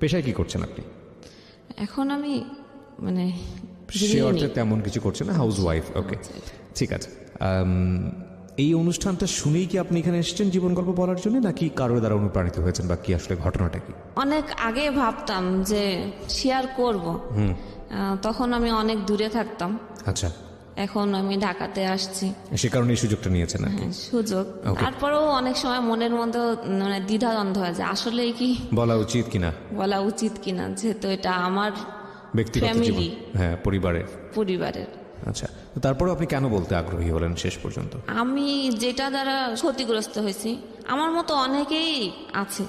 পেশায় কি করছেন আপনি? এখন আমি মানে সে অর্থে তেমন কিছু করছেন না, হাউস ওয়াইফ। ওকে, ঠিক আছে। এই অনুষ্ঠানটা শুনেই কি আপনি এখানে এসেছেন জীবন গল্প বলার জন্য, নাকি কারোর দ্বারা অনুপ্রাণিত হয়েছেন, বা কি আসলে ঘটনাটা কি? অনেক আগে ভাবতাম যে শেয়ার করব, তখন আমি অনেক দূরে থাকতাম। আচ্ছা, এখন আমি ঢাকাতে আসছি, সে কারণে এই সুযোগটা নিয়েছেন আর কি? সুযোগ। তারপরেও অনেক সময় মনের মধ্যে মানে দ্বিধাদ্বন্দ্ব হয় যে আসলে কি বলা উচিত কিনা, বলা উচিত কিনা, যেহেতু এটা আমার ব্যক্তিগত জীবন, ফ্যামিলি, হ্যাঁ, পরিবারের। আচ্ছা, তো তারপরে আপনি কেন বলতে আগ্রহী হলেন শেষ পর্যন্ত? আমি যেটা দ্বারা ক্ষতিগ্রস্ত হয়েছি, আমার মতো অনেকেই আছে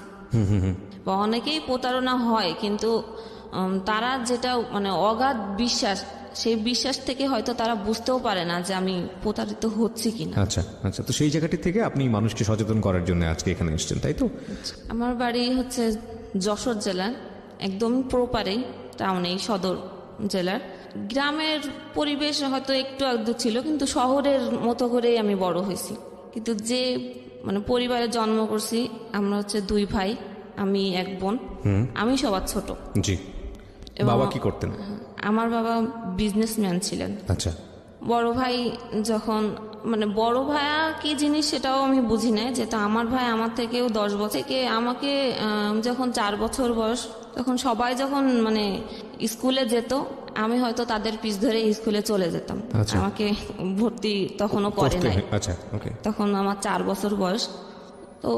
বা অনেকেই প্রতারণা হয়, কিন্তু তারা যেটা মানে অগাধ বিশ্বাস, সেই বিশ্বাস থেকে হয়তো তারা বুঝতেও পারে না যে আমি প্রতারিত হচ্ছি কিনা। আচ্ছা আচ্ছা, তো সেই জায়গাটি থেকে আপনি মানুষকে সচেতন করার জন্য আজকে এখানে এসেছেন, তাই তো? আমার বাড়ি হচ্ছে যশোর জেলার একদম প্রপারেই, টাউনেই, সদর জেলার। গ্রামের পরিবেশ হয়তো একটু আধটু ছিল, কিন্তু শহরের মতো করেই আমি বড় হয়েছি। কিন্তু যে মানে পরিবারে জন্ম করছি, আমরা হচ্ছে 2 ভাই, আমি এক বোন, আমি সবার ছোট। জি। বাবা কি করতেন? আমার বাবা বিজনেসম্যান ছিলেন। আচ্ছা। বড় ভাই যখন মানে বড় ভাইয়া কি জিনিস সেটাও আমি বুঝি না, যেটা আমার ভাই আমার থেকেও 10 বছর থেকে, আমাকে যখন 4 বছর বয়স, তখন সবাই যখন মানে স্কুলে যেত, আমি হয়তো তাদের পিছ ধরে স্কুলে চলে যেতাম। আমাকে ভর্তি তখনও করে নাই। আচ্ছা, ওকে। তখন আমার 4 বছর বয়স। তো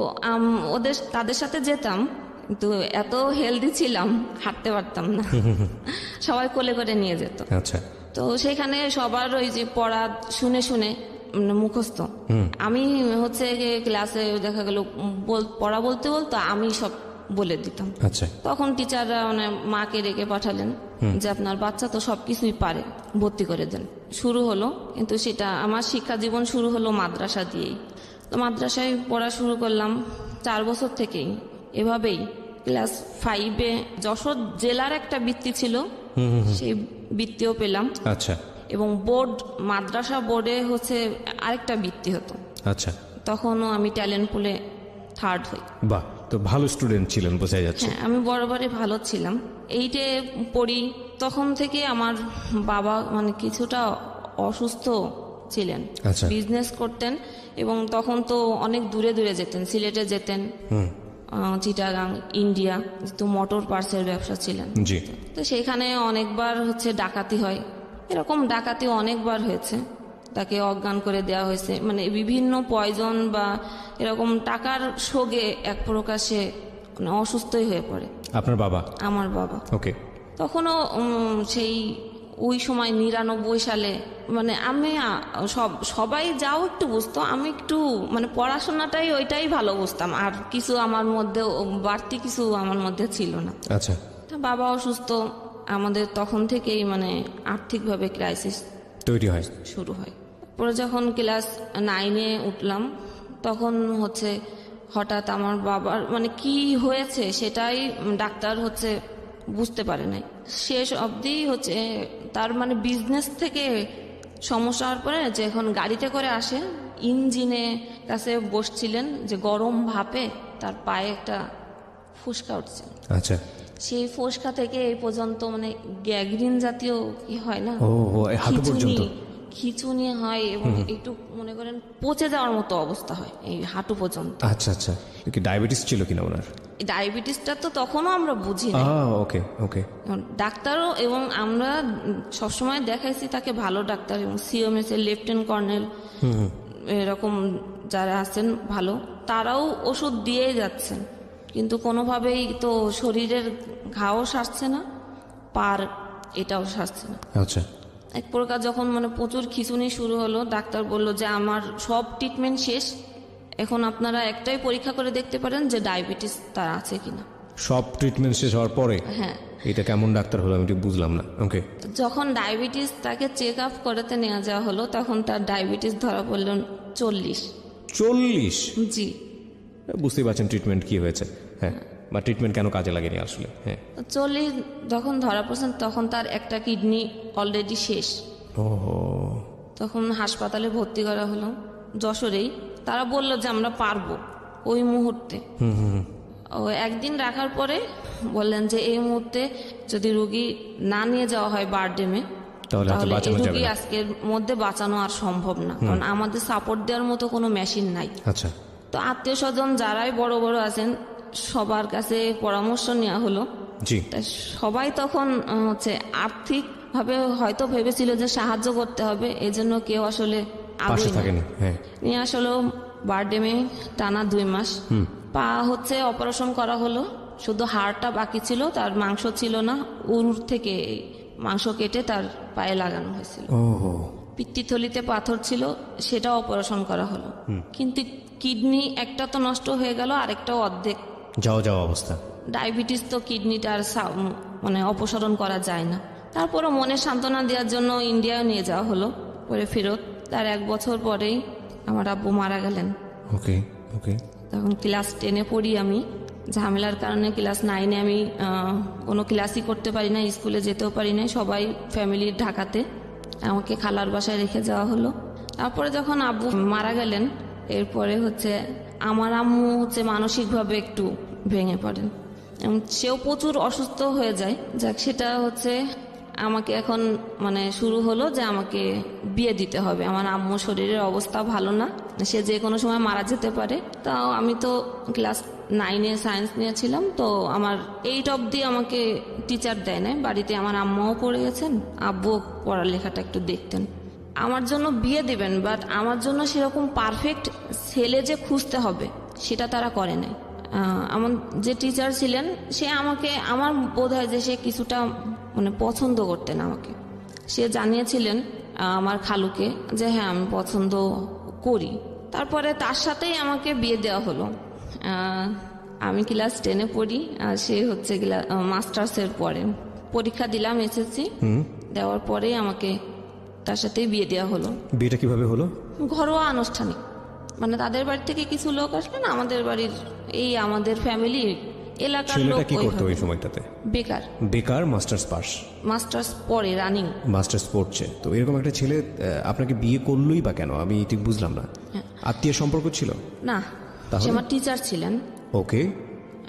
তাদের সাথে যেতাম, কিন্তু এত হেলদি ছিলাম, হাঁটতে পারতাম না, সবাই কোলে করে নিয়ে যেত। আচ্ছা। তো সেখানে সবার ওই যে পড়া শুনে শুনে মুখস্থ, আমি হচ্ছে ক্লাসে দেখা গেল পড়া বলতে বলতো আমি সব বলে দিতাম। আচ্ছা। তখন টিচাররা মানে মাকে রেখে পাঠালেন যে আপনার বাচ্চা তো সবকিছুই পারে, ভর্তি করে দেন। শুরু হলো, কিন্তু সেটা আমার শিক্ষা জীবন শুরু হলো মাদ্রাসা দিয়েই। তো মাদ্রাসায় পড়া শুরু করলাম 4 বছর থেকেই। এভাবেই ক্লাস 5-এ যশোর জেলার একটা বৃত্তি ছিল, সেই বৃত্তিও পেলাম। আচ্ছা। এবং মাদ্রাসা বোর্ডে হচ্ছে আরেকটা বৃত্তি হতো। আচ্ছা। তখনও আমি ট্যালেন্ট পুলে 3rd হই। বাহ, তো ভালো স্টুডেন্ট ছিলেন বোঝা যাচ্ছে। হ্যাঁ, আমি বরাবরই ভালো ছিলাম। 8-এ পড়ি, তখন থেকে আমার বাবা মানে কিছুটা অসুস্থ ছিলেন। আচ্ছা। বিজনেস করতেন, এবং তখন তো অনেক দূরে দূরে যেতেন, সিলেটে যেতেন, চিটাগাং, ইন্ডিয়া, তো মোটর পার্টসের ব্যবসা ছিলেন। জি। তো সেখানে অনেকবার হচ্ছে ডাকাতি হয়, এরকম ডাকাতি অনেকবার হয়েছে। তাকে অজ্ঞান করে দেওয়া হয়েছে, মানে বিভিন্ন পয়জন বা এরকম টাকার শোগে এক প্রকাশে মানে অসুস্থই হয়ে পড়ে আপনার বাবা? আমার বাবা। ওকে। তখনও সেই ওই সময় 99 সালে মানে আমি সবাই যাও একটু বুঝতো, আমি একটু মানে পড়াশোনাটাই ওইটাই ভালো বুঝতাম, আর কিছু আমার মধ্যে বাড়তি কিছু আমার মধ্যে ছিল না। আচ্ছা। বাবা অসুস্থ, আমাদের তখন থেকেই মানে আর্থিকভাবে ক্রাইসিস তৈরি হয়, শুরু হয়। পরে যখন ক্লাস 9-এ উঠলাম, তখন হচ্ছে হঠাৎ আমার বাবার মানে কি হয়েছে সেটাই ডাক্তার হচ্ছে বুঝতে পারে নাই শেষ অবধি। হচ্ছে তার মানে বিজনেস থেকে সমস্যা হওয়ার পরে যে এখন গাড়িতে করে আসে, ইঞ্জিনে কাছে বসছিলেন, যে গরম ভাপে তার পায়ে একটা ফুসকা উঠছে। আচ্ছা। সেই ফোসকা থেকে এই পর্যন্ত মানে গ্যাংগ্রিন জাতীয় কি হয় না, হাঁটু পর্যন্ত খিঁচুনি হয়, এবং একটু মনে করেন পচে যাওয়ার মতো অবস্থা হয় এই হাঁটু পর্যন্ত। আচ্ছা আচ্ছা, কি ডায়াবেটিস ছিল কিনা ওনার? ডায়াবেটিসটা তো তখনও আমরা বুঝি না। ওকে ওকে। ডাক্তারও, এবং আমরা সবসময় দেখাইছি তাকে ভালো ডাক্তার, এবং সিএমএস এর লেফটেন্যান্ট কর্নেল এরকম যারা আছেন ভালো, তারাও ওষুধ দিয়ে যাচ্ছেন, কিন্তু কোনোভাবেই তো শরীরের ঘাও সারছে না, পার এটাও সারছে না। আচ্ছা। এক প্রকার যখন মানে প্রচুর খিঁচুনি শুরু হলো, ডাক্তার বলল যে আমার সব ট্রিটমেন্ট শেষ, এখন আপনারা একটাই পরীক্ষা করে দেখতে পারেন যে ডায়াবেটিস তার আছে কিনা। সব ট্রিটমেন্ট শেষ হওয়ার পরে? হ্যাঁ। এটা কেমন ডাক্তার হলো আমি ঠিক বুঝলাম না। ওকে। যখন ডায়াবেটিস তাকে চেক আপ করাতে নিয়ে যাওয়া হলো, তখন তার ডায়াবেটিস ধরা পড়ল 40। 40? জি। বুঝতেই পারছেন ট্রিটমেন্ট কি হয়েছে। হ্যাঁ, বা ট্রিটমেন্ট কেন কাজে লাগেনি আসলে। হ্যাঁ, 40 যখন ধরা পড়ছেন, তখন তার একটা কিডনি অলরেডি শেষ। তখন হাসপাতালে ভর্তি করা হলো যশোরেই। তারা বলল যে আমরা পারবো ওই মুহূর্তে। একদিন রাখার পরে বললেন যে এই মুহূর্তে যদি রুগী না নিয়ে যাওয়া হয় বারডেমে তাহলে হয়তো তাহলে এই বাঁচানো যাবে রুগী না। আজকের মধ্যে বাঁচানো আর সম্ভব না, কারণ আমাদের সাপোর্ট দেওয়ার মতো কোনো মেশিন নাই। আচ্ছা, তো আত্মীয় স্বজন যারাই বড় বড় আছেন সবার কাছে পরামর্শ নেওয়া হলো। জি, তাই সবাই তখন হচ্ছে আর্থিকভাবে হয়তো ভেবেছিল যে সাহায্য করতে হবে, এই জন্য কেউ আসলে পাশে আগ্রহী না। থাকেনি। হ্যাঁ, নিয়ে আসলে বারডেমে টানা 2 মাস পা হচ্ছে অপারেশন করা হলো, শুধু হাড়টা বাকি ছিল, তার মাংস ছিল না, উর থেকে মাংস কেটে তার পায়ে লাগানো হয়েছিল। ওহো, পিত্তিথলিতে পাথর ছিল, সেটা অপারেশন করা হলো, কিন্তু কিডনি একটা তো নষ্ট হয়ে গেল, আরেকটাও অর্ধেক। যাওয়া অবস্থা। ডায়াবেটিস তো কিডনিটা আর মানে অপসারণ করা যায় না। তারপরও মনে সান্ত্বনা দেওয়ার জন্য ইন্ডিয়ায় নিয়ে যাওয়া হলো, পরে ফেরত। তার 1 বছর পরেই আমার আব্বু মারা গেলেন। ওকে ওকে, তখন ক্লাস 10-এ পড়ি আমি। ঝামেলার কারণে ক্লাস 9-এ আমি কোনো ক্লাসই করতে পারি না, স্কুলে যেতেও পারি না, সবাই ফ্যামিলির ঢাকাতে। আমাকে খালার বাসায় রেখে যাওয়া হলো। তারপরে যখন আব্বু মারা গেলেন, এরপরে হচ্ছে আমার আম্মু হচ্ছে মানসিকভাবে একটু ভেঙে পড়েন এবং সেও প্রচুর অসুস্থ হয়ে যায়। যাক, সেটা হচ্ছে আমাকে এখন মানে শুরু হলো যে আমাকে বিয়ে দিতে হবে। আমার আম্মুর শরীরের অবস্থা ভালো না, সে যে কোনো সময় মারা যেতে পারে। তাও আমি তো ক্লাস 9-এ সায়েন্স নিয়েছিলাম, তো আমার 8 অবধি আমাকে টিচার দেয় না বাড়িতে। আমার আম্মাও পড়ে গেছেন, আব্বুও পড়ালেখাটা একটু দেখতেন। আমার জন্য বিয়ে দিবেন, বাট আমার জন্য সেরকম পারফেক্ট ছেলে যে খুঁজতে হবে সেটা তারা করে নাই। আমার যে টিচার ছিলেন সে আমাকে, আমার বোধ হয় যে সে কিছুটা মানে পছন্দ করতেন আমাকে। সে জানিয়েছিলেন আমার খালুকে যে হ্যাঁ আমি পছন্দ করি। তারপরে তার সাথেই আমাকে বিয়ে দেওয়া হলো। আমি ক্লাস 10-এ পড়ি, আর সে হচ্ছে মাস্টার্সের পরে পরীক্ষা দিলাম এসএসসি, দেওয়ার পরেই আমাকে তার সাথেই বিয়ে দেওয়া হলো। বিয়েটা কিভাবে হলো? ঘরোয়া আনুষ্ঠানিক, মানে তাদের বাড়ি থেকে কিছু লোক আসলেন, আমাদের বাড়ির এই আমাদের ফ্যামিলি এলাকার লোক। ছেলেটা কি করতো ওই সময়টাতে? বেকার। বেকার, মাস্টার্স পাস। মাস্টার্স পরে রানিং। মাস্টার্স পড়ছে, তো এরকম একটা ছেলে আপনাকে বিয়ে করলোই বা কেন? আমি ঠিক বুঝলাম না। আত্মীয় সম্পর্ক ছিল না, তাহলে? সে আমার টিচার ছিলেন। ওকে,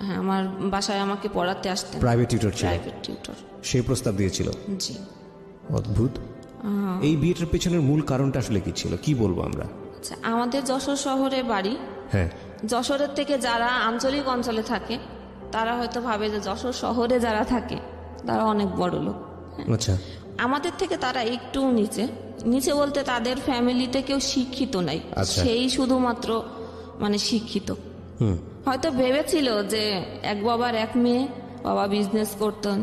হ্যাঁ, আমার বাসায় আমাকে পড়াতে আসতেন। প্রাইভেট টিউটর ছিল? Private tutor. সেই প্রস্তাব দিয়েছিল? জি। অদ্ভুত। এই বিয়েটার পেছনের মূল কারণটা আসলে কি ছিল, কি বলবো আমরা? আচ্ছা, আমাদের যশোর শহরে বাড়ি। হ্যাঁ, যশোরের থেকে যারা আঞ্চলিক অঞ্চলে থাকে তারা হয়তো ভাবে যে যশোর শহরে যারা থাকে তারা অনেক বড় লোক। আচ্ছা, আমাদের থেকে তারা একটু নিচে। নিচে বলতে তাদের ফ্যামিলিতে কেউ শিক্ষিত নাই, আচ্ছা। সেই শুধুমাত্র মানে শিক্ষিত। হয়তো ভেবেছিল যে এক বাবার এক মেয়ে, বাবা বিজনেস করতেন,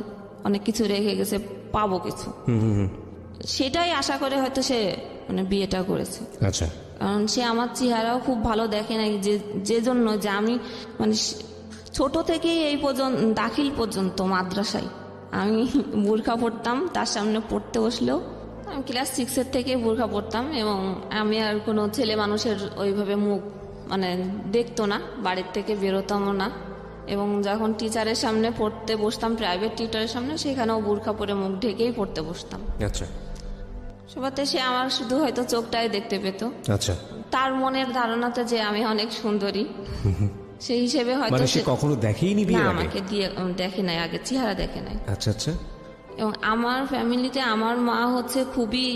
অনেক কিছু রেখে গেছে, পাবো কিছু, সেটাই আশা করে হয়তো সে মানে বিয়েটা করেছে। আচ্ছা, কারণ সে আমার চেহারাও খুব ভালো দেখে নাই, যে জন্য যে আমি মানে ছোট থেকেই এই পর্যন্ত দাখিল পর্যন্ত মাদ্রাসায় আমি বোরখা পরতাম। তার সামনে পড়তে বসলেও আমি ক্লাস 6-এর থেকে বোরখা পরতাম, এবং আমি আর কোনো ছেলে মানুষের ওইভাবে মুখ মানে দেখতো না, বাড়ির থেকে বেরোতামও না। এবং যখন টিচারের সামনে পড়তে বসতাম, প্রাইভেট টিউটারের সামনে, সেখানেও বোরখা পরে মুখ ঢেকেই পড়তে বসতাম। আচ্ছা, সবাতে সে আমার শুধু হয়তো চোখটাই দেখতে পেত। আচ্ছা, তার মনের ধারণাতে যে আমি অনেক সুন্দরী, সেই হিসেবে হয়তো মানে সে কখনো দেখেইনি না, বিয়ের আগে? আমাকে দিয়ে দেখে নাই, আগে চেহারা দেখে নাই। আচ্ছা আচ্ছা, এবং আমার ফ্যামিলিতে আমার মা হচ্ছে খুবই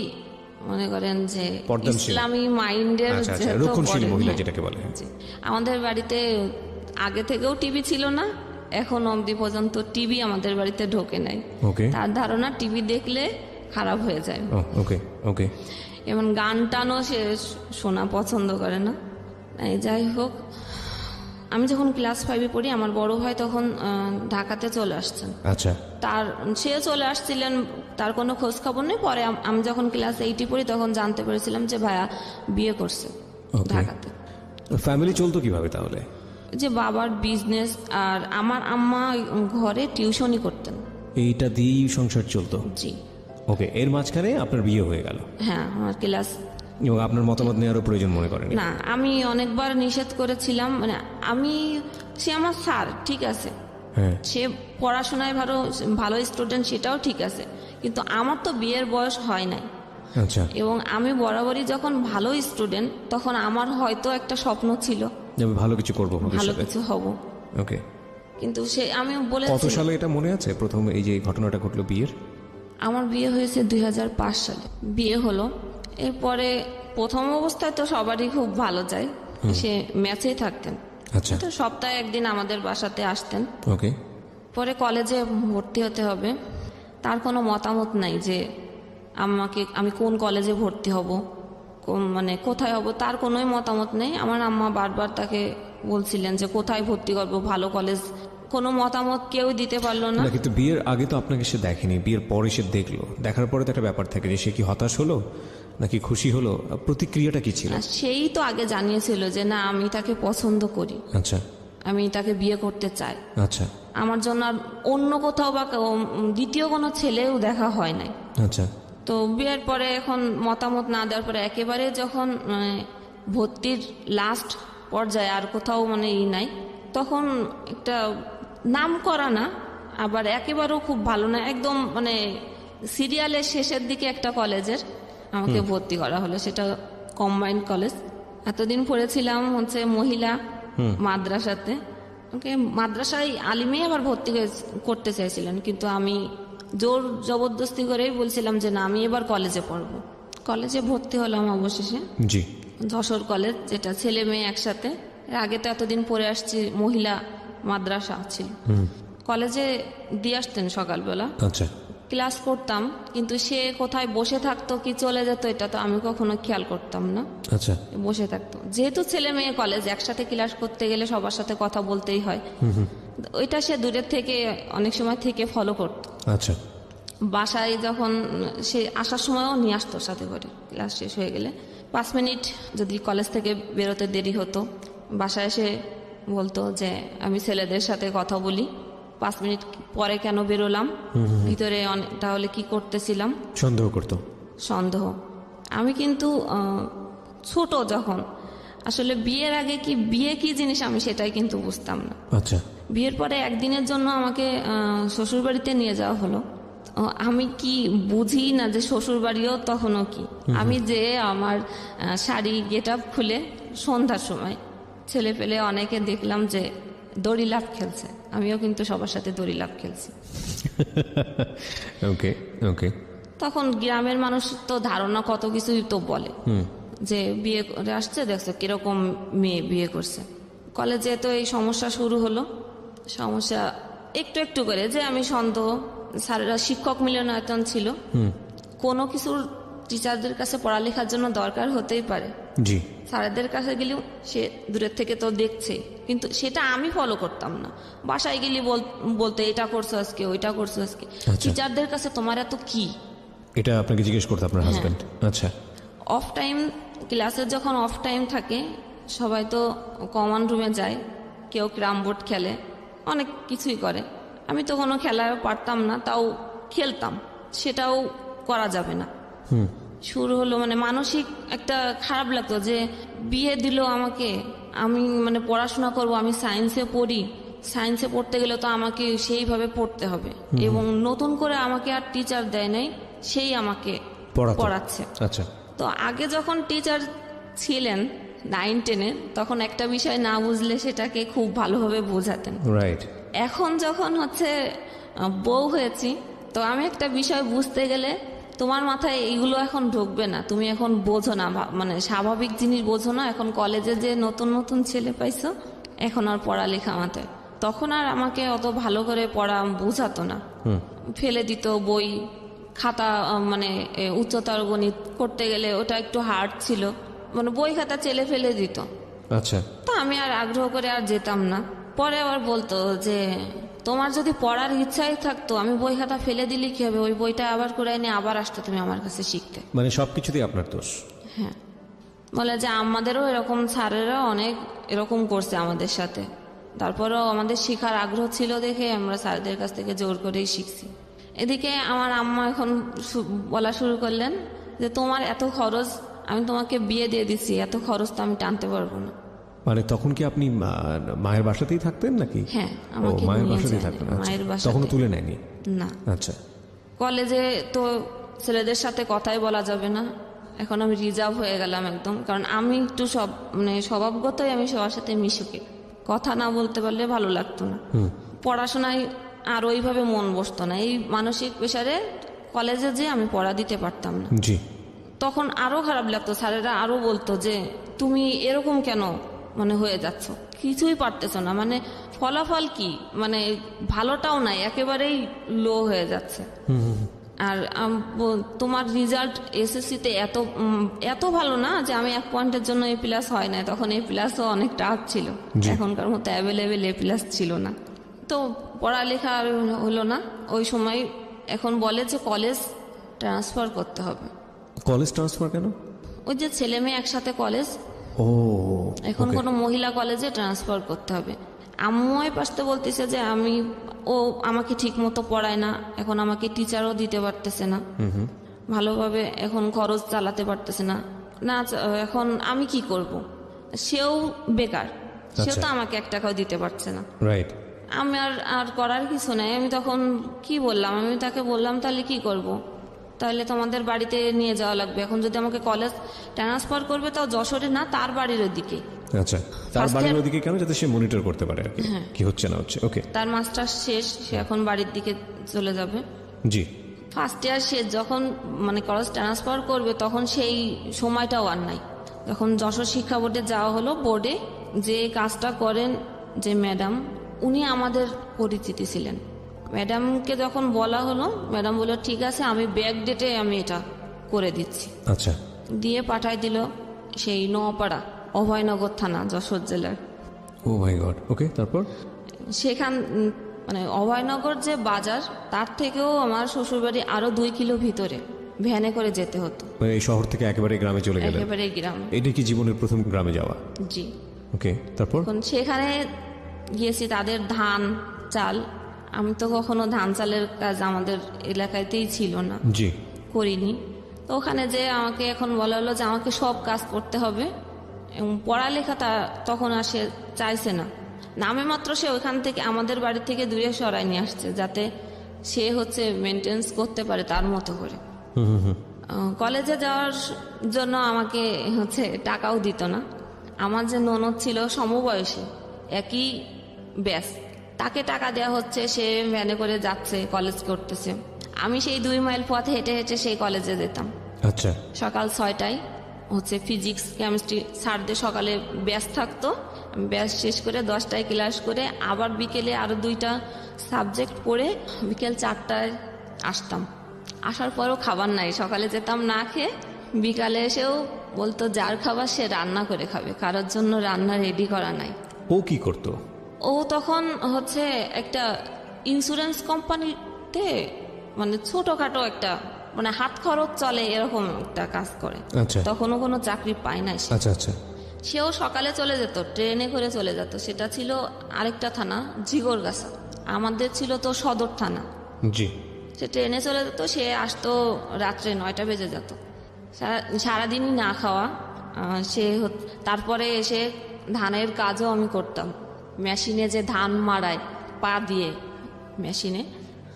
মনে করেন যে পর্দানশীল। ইসলামী মাইন্ডের, আচ্ছা আচ্ছা, রক্ষণশীল মহিলা যেটাকে বলে। জি। আমাদের বাড়িতে আগে থেকেও টিভি ছিল না, এখন অবধি পর্যন্ত টিভি আমাদের বাড়িতে ঢোকে নাই। ওকে, তার ধারণা টিভি দেখলে খারাপ হয়ে যায়। ওকে ওকে। এবং গান টানও সে শোনা পছন্দ করে না। এই যাই হোক, আমি যখন ক্লাস 5-এ পড়ি, আমার বড় ভাই তখন ঢাকাতে চলে আসছেন। আচ্ছা, সে চলে আসছিলেন, তার কোনো খোঁজ খবর নেই। পরে আমি যখন ক্লাস 8-এ পড়ি তখন জানতে পেরেছিলাম যে ভাইয়া বিয়ে করছে ঢাকাতে। ফ্যামিলি চলতো কিভাবে তাহলে? যে বাবার বিজনেস, আর আমার আম্মা ঘরে টিউশনই করতেন। এইটা দিয়েই সংসার চলতো? জি। ওকে, এর মাঝখানে আপনার বিয়ে হয়ে গেল? হ্যাঁ, আমার ক্লাস, এবং আপনার মতামত নেওয়ারও প্রয়োজন মনে করেন? না, আমি অনেকবার নিষেধ করেছিলাম। মানে সে আমার স্যার, ঠিক আছে, হ্যাঁ, সে পড়াশোনায় ভালো স্টুডেন্ট, সেটাও ঠিক আছে, কিন্তু আমার তো বিয়ের বয়স হয় নাই। আচ্ছা, এবং আমি বরাবরই যখন ভালো স্টুডেন্ট, তখন আমার হয়তো একটা স্বপ্ন ছিল আমি ভালো কিছু করবো ভালো ভবিষ্যতে। কিছু হব। ওকে, কিন্তু সে আমি কত বলেছি সালে এটা মনে আছে প্রথম এই যে ঘটনাটা ঘটলো বিয়ের? আমার বিয়ে হয়েছে 2005 সালে বিয়ে হলো। এরপরে প্রথম অবস্থায় তো সবারই খুব ভালো যায়, সে ম্যাচেই থাকতেন। আচ্ছা, তো সপ্তাহে একদিন আমাদের বাসাতে আসতেন। ওকে। পরে কলেজে ভর্তি হতে হবে, তার কোনো মতামত নাই যে আমি কোন কলেজে ভর্তি হব, মানে কোথায় হব, তার কোনোই মতামত নেই। আমার আম্মা বারবার তাকে বলছিলেন যে কোথায় ভর্তি করবো, ভালো কলেজ, কোনো মতামত কেউ দিতে পারলো না। না, কিন্তু বিয়ের আগে তো আপনাকে সে দেখেনি, বিয়ের পরে সে দেখলো, দেখার পরে তো একটা ব্যাপার থাকে যে সে কি হতাশ হলো নাকি খুশি হলো, প্রতিক্রিয়াটা কি ছিল? আর সেই তো আগে জানিয়েছিল যে না, আমি তাকে পছন্দ করি, আচ্ছা আমি তাকে বিয়ে করতে চাই। আচ্ছা আমার জন্য আর অন্য কোথাও বা দ্বিতীয় কোনো ছেলেও দেখা হয় নাই। আচ্ছা। তো বিয়ের পরে এখন মতামত না দেওয়ার পরে একেবারে যখন ভর্তির লাস্ট পর্যায়ে আর কোথাও মানে নাই, তখন একটা নাম করা না, আবার একেবারেও খুব ভালো না, একদম মানে সিরিয়ালের শেষের দিকে একটা কলেজের আমাকে ভর্তি করা হলো, সেটা কম্বাইন্ড কলেজ। এতদিন পড়েছিলাম হচ্ছে মহিলা মাদ্রাসাতে, ওকে মাদ্রাসায় আলিমেই আবার ভর্তি করতে চাইছিলেন, কিন্তু আমি জোর জবরদস্তি করেই বলছিলাম যে না, আমি এবার কলেজে পড়বো। কলেজে ভর্তি হলাম অবশেষে, জি। যশোর কলেজ, যেটা ছেলে মেয়ে একসাথে। এর আগে তো এতদিন পরে আসছি, মহিলা মাদ্রাসা ছিল। কলেজে দিয়ে আসতেন সকালবেলা, আচ্ছা ক্লাস করতাম, কিন্তু সে কোথায় বসে থাকতো কি চলে যেত এটা তো আমি কখনো খেয়াল করতাম না। আচ্ছা বসে থাকতো, যেহেতু ছেলে মেয়ে কলেজ, একসাথে ক্লাস করতে গেলে সবার সাথে কথা বলতেই হয়, ওইটা সে দূরের থেকে অনেক সময় থেকে ফলো করতো। আচ্ছা। বাসায় যখন সে আসার সময়ও নিয়ে আসতো সাথে করে, ক্লাস শেষ হয়ে গেলে 5 মিনিট যদি কলেজ থেকে বেরোতে দেরি হতো, বাসায় এসে বলতো যে আমি ছেলেদের সাথে কথা বলি, 5 মিনিট পরে কেন বেরোলাম, ভিতরে তাহলে কি করতেছিলাম, সন্দেহ করতো। সন্দেহ। আমি কিন্তু ছোট যখন, আসলে বিয়ের আগে কি বিয়ে কি জিনিস আমি সেটাই কিন্তু বুঝতাম না। আচ্ছা। বিয়ের পরে একদিনের জন্য আমাকে শ্বশুরবাড়িতে নিয়ে যাওয়া হলো। আমি কি বুঝি না যে শ্বশুরবাড়িও তখনও কি, আমি যে আমার শাড়ি গেট আপ খুলে সন্ধ্যার সময় ছেলে পেলে অনেকে দেখলাম যে দড়ি লাফ খেলছে, আমিও কিন্তু সবার সাথে দড়ি লাফ খেলছি। ওকে ওকে। তখন গ্রামের মানুষ তো ধারণা কত কিছুই তো বলে যে বিয়ে করে আসছে, দেখছো কিরকম মেয়ে বিয়ে করছে। কলেজে তো এই সমস্যা শুরু হলো, সমস্যা একটু একটু করে, যে আমি সন্দেহ, স্যারেরা শিক্ষক মিলনায়তন ছিল, কোনো কিছুর টিচারদের কাছে পড়ালেখার জন্য দরকার হতেই পারে, জি। স্যারেদের কাছে গেলেও সে দূরের থেকে তো দেখছে, কিন্তু সেটা আমি ফলো করতাম না। বাসায় গেলে বলতে এটা করছো আজকে, ওইটা করছো আজকে। টিচারদের কাছে তোমার এত কি, এটা আপনাকে জিজ্ঞেস করতে আপনার হাজবেন্ড? আচ্ছা। অফ টাইম, ক্লাসের যখন অফ টাইম থাকে সবাই তো কমন রুমে যায়, কেউ ক্যারাম বোর্ড খেলে, অনেক কিছুই করে। আমি তো কোনো খেলায় পারতাম না, তাও খেলতাম, সেটাও করা যাবে না। শুরু হলো মানে মানসিক একটা খারাপ লাগতো যে বিয়ে দিল আমাকে, আমি মানে পড়াশোনা করব, আমি সায়েন্সে পড়ি, সায়েন্সে পড়তে গেলে তো আমাকে সেইভাবে পড়তে হবে, এবং নতুন করে আমাকে আর টিচার দেয় নাই, সেই আমাকে পড়াচ্ছে। আচ্ছা। তো আগে যখন টিচার ছিলেন 9-10-এ, তখন একটা বিষয় না বুঝলে সেটাকে খুব ভালোভাবে বোঝাতেন। রাইট। এখন যখন হচ্ছে বউ হয়েছি, তো আমি একটা বিষয় বুঝতে গেলে তোমার মাথায় এইগুলো এখন ঢুকবে না, তুমি এখন বোঝো না, মানে স্বাভাবিক জিনিস বোঝো না। এখন কলেজে যে নতুন নতুন ছেলে পাইছো, এখন আর পড়ালেখা মাথায়, তখন আর আমাকে অত ভালো করে পড়া বোঝাতো না, ফেলে দিত বই খাতা, মানে উচ্চতর গণিত করতে গেলে ওটা একটু হার্ড ছিল, মানে বই খাতা চেলে ফেলে দিত। আচ্ছা। তো আমি আর আগ্রহ করে আর যেতাম না। পরে আবার বলতো যে তোমার যদি পড়ার ইচ্ছাই থাকতো, আমি বই খাতা ফেলে দিলে কি হবে, ওই বইটা আবার করে এনে আবার আসতো তুমি আমার কাছে শিখতে। মানে সবকিছুতেই আপনার দোষ? হ্যাঁ, বলে যে আমাদেরও এরকম স্যারেরা অনেক এরকম করছে আমাদের সাথে, তারপরেও আমাদের শেখার আগ্রহ ছিল দেখে আমরা স্যারদের কাছ থেকে জোর করেই শিখছি। এদিকে আমার আম্মা এখন বলা শুরু করলেন যে তোমার এত খরচ, আমি তোমাকে বিয়ে দিয়ে দিচ্ছি, এত খরচ তো আমি টানতে পারবো না। মানে তখন কি আপনি মায়ের বাসাতেই থাকতেন নাকি? হ্যাঁ, আমাকে মায়ের নিয়ে বাসাতেই যায়, থাকতেন। মায়ের বাসাতে। তখন তুলে নেয়নি? না। আচ্ছা। কলেজে তো ছেলেদের সাথে কথাই বলা যাবে না, এখন আমি রিজার্ভ হয়ে গেলাম একদম, কারণ আমি একটু মানে স্বভাবগতই আমি সবার সাথে মিশুকে, কথা না বলতে পারলে ভালো লাগতো না। পড়াশোনায় আর ওইভাবে মন বসতো না। এই মানসিক প্রেশারে কলেজে যে আমি পড়া দিতে পারতাম না। জি। তখন আরো খারাপ লাগতো, স্যারেরা আরো বলতো যে তুমি এরকম কেন মানে হয়ে যাচ্ছ, কিছুই পারতেছ না, মানে ফলাফল কি, মানে ভালোটাও নাই, একেবারেই লো হয়ে যাচ্ছে। আর তোমার রেজাল্ট এসএসসিতে এত ভালো না যে আমি 1 পয়েন্টের জন্য এ প্লাস হয় না, তখন এ প্লাসও অনেক টাফ ছিল, এখনকার মতো অ্যাভেলেবেল এ প্লাস ছিল না। তো পড়ালেখা আর হলো না ওই সময়। এখন বলে যে কলেজ ট্রান্সফার করতে হবে। কলেজ ট্রান্সফার কেন? ওই যে ছেলে মেয়ে একসাথে কলেজ, ও এখন কোনো মহিলা কলেজে ট্রান্সফার করতে হবে। আম্মু এই পাশে বলতেছে যে ও আমাকে ঠিক মতো পড়ায় না, এখন আমাকে টিচারও দিতে পারতেছে না ভালোভাবে, এখন খরচ চালাতে পারতেছে না, এখন আমি কি করব? সেও বেকার, সেও তো আমাকে 1 টাকাও দিতে পারছে না। রাইট। আমি আর করার কিছু নাই। আমি তখন কি বললাম, আমি তাকে বললাম তাহলে কি করব, তাহলে তোমাদের বাড়িতে নিয়ে যাওয়া লাগবে। এখন যদি আমাকে কলেজ ট্রান্সফার করবে তাও যশোরে না, তার বাড়ির ওদিকে। আচ্ছা, তার বাড়ির ওদিকে কেন? যাতে সে মনিটর করতে পারে আর কি, কি হচ্ছে না হচ্ছে। ওকে, তার মাস্টার শেষ, সে এখন বাড়ির দিকে চলে যাবে। জি। ফার্স্ট ইয়ার শেষ, যখন মানে কলেজ ট্রান্সফার করবে তখন সেই সময়টাও আর নাই। যখন যশোর শিক্ষা বোর্ডে যাওয়া হলো, বোর্ডে যে কাজটা করেন যে ম্যাডাম, উনি আমাদের পরিচিতি ছিলেন। ম্যাডামকে যখন বলা হলো, ম্যাডাম বলল ঠিক আছে, আমি ব্যাক ডেটে আমি এটা করে দিচ্ছি। আচ্ছা। দিয়ে পাঠাই দিল সেই নোয়াপাড়া, অভয়নগর থানা, যশোর জেলার। ও মাই গড। ওকে, তারপর? সেখান মানে অভয়নগর যে বাজার, তার থেকেও আমার শ্বশুরবাড়ি আরো 2 কিলো ভিতরে, ভ্যানে করে যেতে হতো। মানে এই শহর থেকে একেবারে গ্রামে চলে গেলেন? একেবারে গ্রাম। এটা কি জীবনের প্রথম গ্রামে যাওয়া? জি। ওকে, তারপর? এখন সেখানে গিয়েছি, তাদের ধান চাল, আমি তো কখনো ধান চালের কাজ আমাদের এলাকাতেই ছিল না, জি, করিনি। তো ওখানে যে আমাকে এখন বলা হলো যে আমাকে সব কাজ করতে হবে, এবং পড়ালেখাটা তখন আর সে চাইছে না। নামে মাত্র সে ওইখান থেকে আমাদের বাড়ি থেকে দূরে সরাই নিয়ে আসছে, যাতে সে হচ্ছে মেনটেন্স করতে পারে তার মতো করে। কলেজে যাওয়ার জন্য আমাকে হচ্ছে টাকাও দিত না। আমার যে ননদ ছিল সমবয়সী, একই ব্যাস, তাকে টাকা দেওয়া হচ্ছে, সে ভ্যানে করে যাচ্ছে, কলেজ করতেছে। আমি সেই 2 মাইল পথ হেঁটে হেঁটে সেই কলেজে যেতাম। আচ্ছা। সকাল 6টায় হচ্ছে ফিজিক্স কেমিস্ট্রি স্যারদের সকালে ব্যাস থাকতো, ব্যাস শেষ করে 10টায় ক্লাস করে আবার বিকেলে আরো 2টা সাবজেক্ট পড়ে বিকেল 4টায় আসতাম। আসার পরও খাবার নাই, সকালে যেতাম না খেয়ে, বিকালে এসেও বলতো যার খাবার সে রান্না করে খাবে, কারোর জন্য রান্না রেডি করা নাই। ও কি করতো? ও তখন হচ্ছে একটা ইন্স্যুরেন্স কোম্পানিতে মানে ছোটখাটো একটা মানে হাত খরচ চলে এরকম একটা কাজ করে। আচ্ছা। তখনও কোনো চাকরি পায় নাই সে। আচ্ছা আচ্ছা। সেও সকালে চলে যেত, ট্রেনে করে চলে যেত। সেটা ছিল আরেকটা থানা, জিগরগাছা। আমাদের ছিল তো সদর থানা। জি। সে ট্রেনে চলে যেত, সে আসতো রাত্রে 9টা বেজে যেত, সারাদিনই না খাওয়া। তারপরে এসে ধানের কাজও আমি করতাম, মেশিনে যে ধান মাড়ায় পা দিয়ে, মেশিনে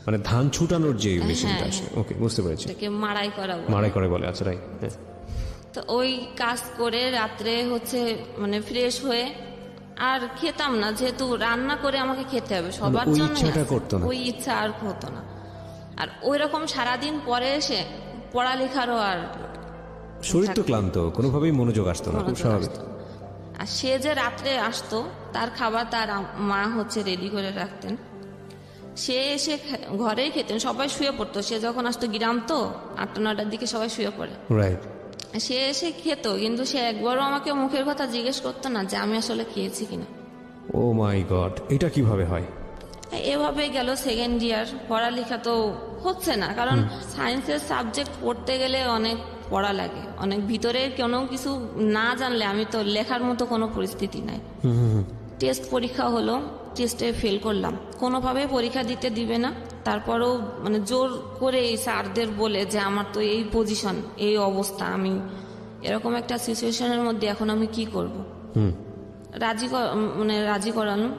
মানে ধান ছুটানোর যে মেশিনটা আছে। ওকে, বুঝতে পেরেছি। এটাকে মাড়াই করা বলে। মাড়াই করে বলে, আচ্ছা, রাইট। তো ওই কাজ করে রাত্রে হচ্ছে মানে ফ্রেশ হয়ে আর খেতাম না, যেহেতু রান্না করে আমাকে খেতে হবে সবার ওই জন্য, ইচ্ছাটা করতো না। ওই ইচ্ছা আর হতো না। আর ওই রকম সারাদিন পরে এসে পড়ালেখারও আর শরীর তো ক্লান্ত, কোনোভাবেই মনোযোগ আসতো না, খুব স্বাভাবিক। আর সে যে রাত্রে আসতো, তার খাবার তার মা হচ্ছে রেডি করে রাখতেন, সে এসে ঘরেই খেতেন, সবাই শুয়ে পড়তো। সে যখন আসতো, গ্রাম তো 8টা 9টার দিকে সবাই শুয়ে পড়ে, রাইট। সে এসে খেত, কিন্তু সে একবারও আমাকে মুখের কথা জিজ্ঞেস করতো না যে আমি আসলে খেয়েছি কিনা। ও মাই গড, এটা কিভাবে হয়? এভাবে গেল 2nd ইয়ার। পড়ালেখা তো হচ্ছে না, কারণ সায়েন্সের সাবজেক্ট পড়তে গেলে অনেক পড়া লাগে, অনেক ভিতরে কোনো কিছু না জানলে আমি তো লেখার মতো কোনো পরিস্থিতি নাই। টেস্ট পরীক্ষা হলো, টেস্টে ফেল করলাম, কোনোভাবে পরীক্ষা দিতে দিবে না। তারপরেও মানে জোর করে এই স্যারদের বলে যে আমার তো এই পজিশন, এই অবস্থা, আমি এরকম একটা সিচুয়েশনের মধ্যে এখন আমি কি করব। রাজি করানো।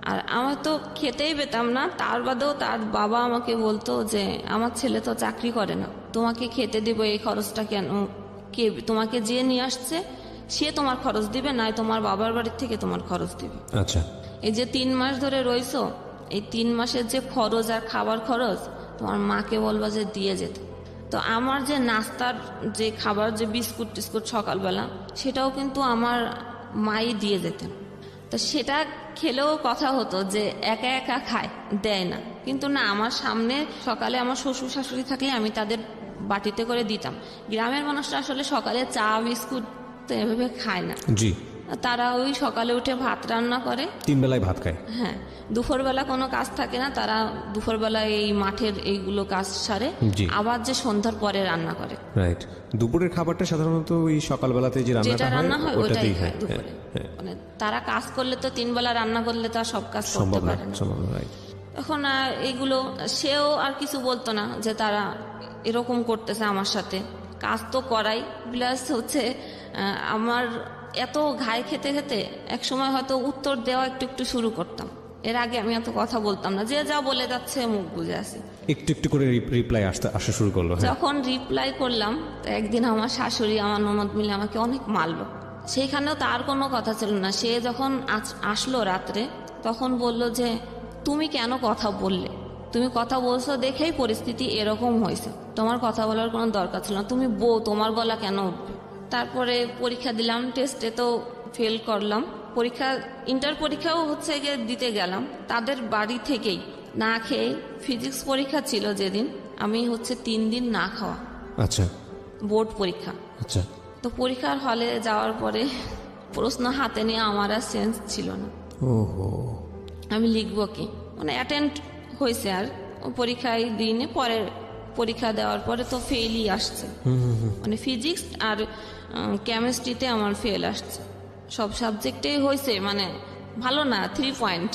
আর আমার তো খেতেই পেতাম না, তার বাদেও তার বাবা আমাকে বলতো যে আমার ছেলে তো চাকরি করে না, তোমাকে খেতে দিব, এই খরচটা কেন, কে তোমাকে যে নিয়ে আসছে সে তোমার খরচ দিবে, নাই তোমার বাবার বাড়ির থেকে তোমার খরচ দিবে। আচ্ছা। এই যে 3 মাস ধরে রইছো, এই 3 মাসের যে খরচ আর খাবার খরচ তোমার মাকে বলবা যে দিয়ে যেতে। তো আমার যে নাস্তার যে খাবার, যে বিস্কুট টিস্কুট সকালবেলা, সেটাও কিন্তু আমার মাই দিয়ে যেতেন। তো সেটা খেলেও কথা হতো যে একা একা খায়, দেয় না। কিন্তু না, আমার সামনে সকালে আমার শ্বশুর শাশুড়ি থাকলে আমি তাদের বাটিতে করে দিতাম। গ্রামের মানুষরা আসলে সকালে চা বিস্কুট তো এভাবে খায় না। জি, তারা ওই সকালে উঠে ভাত রান্না করে, 3 বেলায় ভাত খায়। হ্যাঁ, দুপুরবেলা কোনো কাজ থাকে না, তারা দুপুরবেলা এই মাঠের এইগুলো কাজ সারে জি। আবার যে সন্ধ্যার পরে রান্না করে। রাইট। দুপুরের খাবারটা সাধারণত ওই সকালবেলাতে যে যেটা রান্নাটা রান্না হয় ওটাই ওটাতেই খায় হয়। দুপুরে। মানে তারা কাজ করলে তো 3 বেলা রান্না করলে তো আর সব কাজ করতে সম্ভব না, পারে না। সম্ভব না, রাইট। তখন এইগুলো সেও আর কিছু বলতো না যে তারা এরকম করতেছে আমার সাথে। কাজ তো করাই, প্লাস হচ্ছে আমার এত ঘায়ে খেতে খেতে এক সময় হয়তো উত্তর দেওয়া একটু একটু শুরু করতাম। এর আগে আমি এত কথা বলতাম না, যে যা বলে যাচ্ছে মুখ বুঝে আসি। একটু একটু করে রিপ্লাই আসা শুরু করলো। হ্যাঁ, যখন রিপ্লাই করলাম, তো একদিন আমার শাশুড়ি আমার ননদ মিলে আমাকে অনেক মারলো। সেইখানেও তার কোনো কথা ছিল না। সে যখন আসলো রাত্রে, তখন বলল যে তুমি কেন কথা বললে, তুমি কথা বলছো দেখেই পরিস্থিতি এরকম হয়েছে, তোমার কথা বলার কোনো দরকার ছিল না, তুমি বউ, তোমার গলা কেন উঠবে। তারপরে পরীক্ষা দিলাম, টেস্টে তো ফেল করলাম। পরীক্ষা, ইন্টার পরীক্ষাও হচ্ছে গিয়ে দিতে গেলাম তাদের বাড়ি থেকেই না খেয়ে। ফিজিক্স পরীক্ষা ছিল যেদিন, আমি হচ্ছে 3 দিন না খাওয়া। আচ্ছা বোর্ড পরীক্ষা। আচ্ছা। তো পরীক্ষার হলে যাওয়ার পরে প্রশ্ন হাতে নিয়ে আমার আর সেন্স ছিল না। ওহো। আমি লিখবো কি, মানে অ্যাটেন্ড হয়েছে আর পরীক্ষায় দিনে, পরে পরীক্ষা দেওয়ার পরে তো ফেলই আসছে। মানে ফিজিক্স আর কেমিস্ট্রিতে আমার ফেল আসছে, সব সাবজেক্টেই হয়েছে মানে ভালো না, 3 পয়েন্ট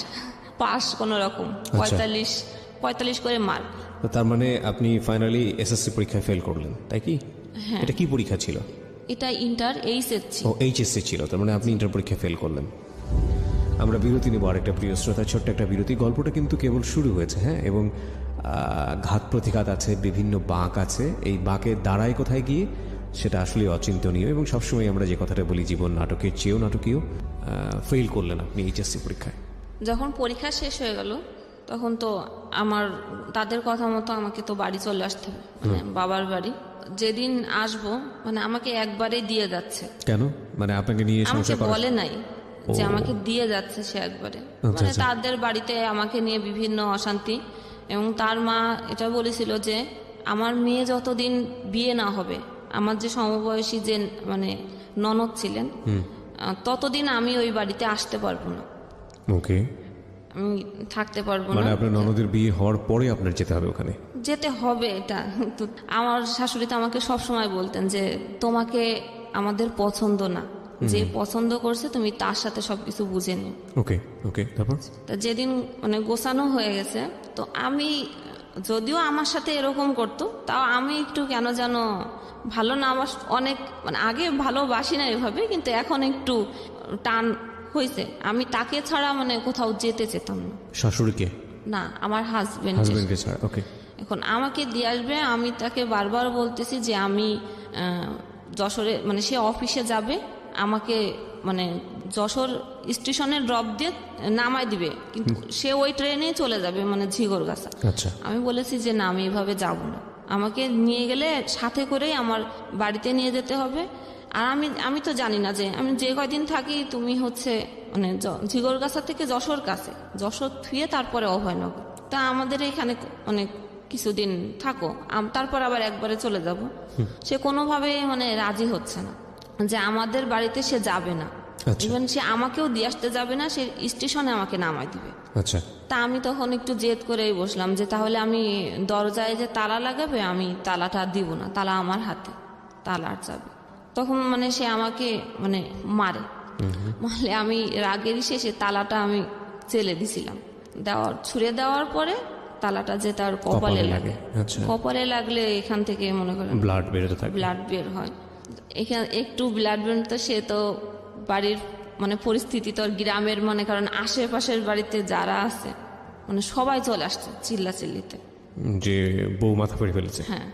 পাস কোনো রকম, 45 করে মার্ক। তো তার মানে আপনি ফাইনালি এসএসসি পরীক্ষায় ফেল করলেন, তাই কি? হ্যাঁ। এটা কি পরীক্ষা ছিল? এটা ইন্টার এইচএসসি। ও, এইচএসসি ছিল, তার মানে আপনি ইন্টার পরীক্ষায় ফেল করলেন। আমরা বিরতি নেব, আরেকটা প্রিয় শ্রোতা, ছোট্ট একটা বিরতি। গল্পটা কিন্তু কেবল শুরু হয়েছে, হ্যাঁ, এবং ঘাত প্রতিঘাত আছে, বিভিন্ন বাঁক আছে। এই বাঁকের দাঁড়ায় কোথায় গিয়ে সেটা আসলে অচিন্তনীয়, এবং সবসময় আমরা যে কথাটা বলি, জীবন নাটকের চেয়েও নাটকীয়। ফেল করলেন আপনি এইচএসসি পরীক্ষায়। যখন পরীক্ষা শেষ হয়ে গেল, তখন তো আমার তাদের কথা মতো আমাকে তো বাড়ি চলে আসতে হবে, মানে বাবার বাড়ি। যেদিন আসবো মানে আমাকে একবারে দিয়ে যাচ্ছে। কেন? মানে আপনাকে নিয়ে আমাকে সংসার করা? বলে নাই যে আমাকে দিয়ে যাচ্ছে সে একবারে। আচ্ছা, মানে আচ্ছা। তাদের বাড়িতে আমাকে নিয়ে বিভিন্ন অশান্তি, এবং তার মা এটা বলেছিল যে আমার মেয়ে যতদিন বিয়ে না হবে, আমার যে সমবয়সী যে মানে ননদ ছিলেন, ততদিন আমি ওই বাড়িতে আসতে পারবো না, ওকে। আমি থাকতে পারবো না। মানে আপনার ননদের বিয়ে হওয়ার পরে আপনার যেতে হবে ওখানে? যেতে হবে, এটা তো আমার শাশুড়ি তো আমাকে সবসময় বলতেন যে তোমাকে আমাদের পছন্দ না, যে পছন্দ করছে তুমি তার সাথে সবকিছু বুঝে নিও। ওকে ওকে। তারপর? তা যেদিন মানে গোছানো হয়ে গেছে, তো আমি, যদিও আমার সাথে এরকম করতো, তাও আমি একটু কেন যেন ভালো না, আমার অনেক মানে আগে ভালোবাসি না এভাবে, কিন্তু এখন একটু টান হয়েছে। আমি তাকে ছাড়া মানে কোথাও যেতে চেতাম না। শাশুড়িকে? না, আমার হাজবেন্ড। হাজবেন্ডকে ছাড়া? ওকে। এখন আমাকে দিয়ে আসবে, আমি তাকে বারবার বলতেছি যে আমি যশোরে, মানে সে অফিসে যাবে, আমাকে মানে যশোর স্টেশনে ড্রপ দিয়ে নামায় দিবে, কিন্তু সে ওই ট্রেনেই চলে যাবে মানে ঝিগরগাছা। আচ্ছা। আমি বলেছি যে না, আমি এভাবে যাব না, আমাকে নিয়ে গেলে সাথে করেই আমার বাড়িতে নিয়ে যেতে হবে। আর আমি তো জানি না যে আমি যে কয়দিন থাকি তুমি হচ্ছে মানে ঝিগরগাছা থেকে যশোর কাছে, যশোর থুয়ে তারপরে অভয়নগর, তা আমাদের এখানে অনেক কিছুদিন থাকো, তারপর আবার একবারে চলে যাব। সে কোনোভাবে মানে রাজি হচ্ছে না যে আমাদের বাড়িতে সে যাবে না, ইভেন সে আমাকেও দিয়ে আসতে যাবে না, সে স্টেশনে আমাকে নামাই দিবে। আচ্ছা। তা আমি তখন একটু জেদ করেই বসলাম যে তাহলে আমি দরজায় যে তালা লাগাবে, আমি তালাটা দিব না, তালা আমার হাতে, তালার চাবি। তখন মানে সে আমাকে মানে মারে, মারলে আমি রাগেরই শেষে তালাটা আমি চেলে দিছিলাম, ছুঁড়ে দেওয়ার পরে তালাটা যে তার কপালে লাগে। আচ্ছা। কপালে লাগলে এখান থেকে মনে করেন ব্লাড বেরোতে থাকে। ব্লাড বের হয়, এখানে একটু ব্লাড বের তো সে তো বাড়ির মানে পরিস্থিতি তো গ্রামের, মানে কারণ আশেপাশের বাড়িতে যারা আছে মানে সবাই চলে আসছে চিল্লাচিল্লিতে যে বউ মাথা ফেড়ে ফেলেছে। হ্যাঁ।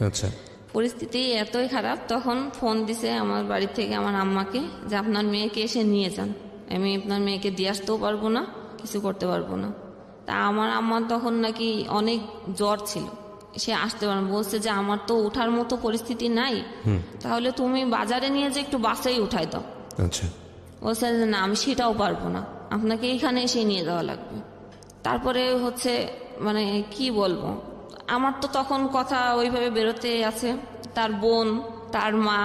আচ্ছা। পরিস্থিতি এতই খারাপ, তখন ফোন দিছে আমার বাড়ি থেকে আমার আম্মাকে যে আপনার মেয়েকে এসে নিয়ে যান, আমি আপনার মেয়েকে দিয়ে আসতেও পারবো না, কিছু করতে পারবো না। তা আমার আম্মার তখন নাকি অনেক জ্বর ছিল, সে আসতে পারে না। বলছে যে আমার তো ওঠার মতো পরিস্থিতি নাই, তাহলে তুমি বাজারে নিয়ে যে একটু বাসেই উঠাই দাও। আচ্ছা। বলছে যে না, আমি সেটাও পারবো না, আপনাকে এইখানে এসে নিয়ে যাওয়া লাগবে। তারপরে হচ্ছে মানে কি বলবো, আমার তো তখন কথা ওইভাবে বেরোতে আছে। তার বোন, তার মা,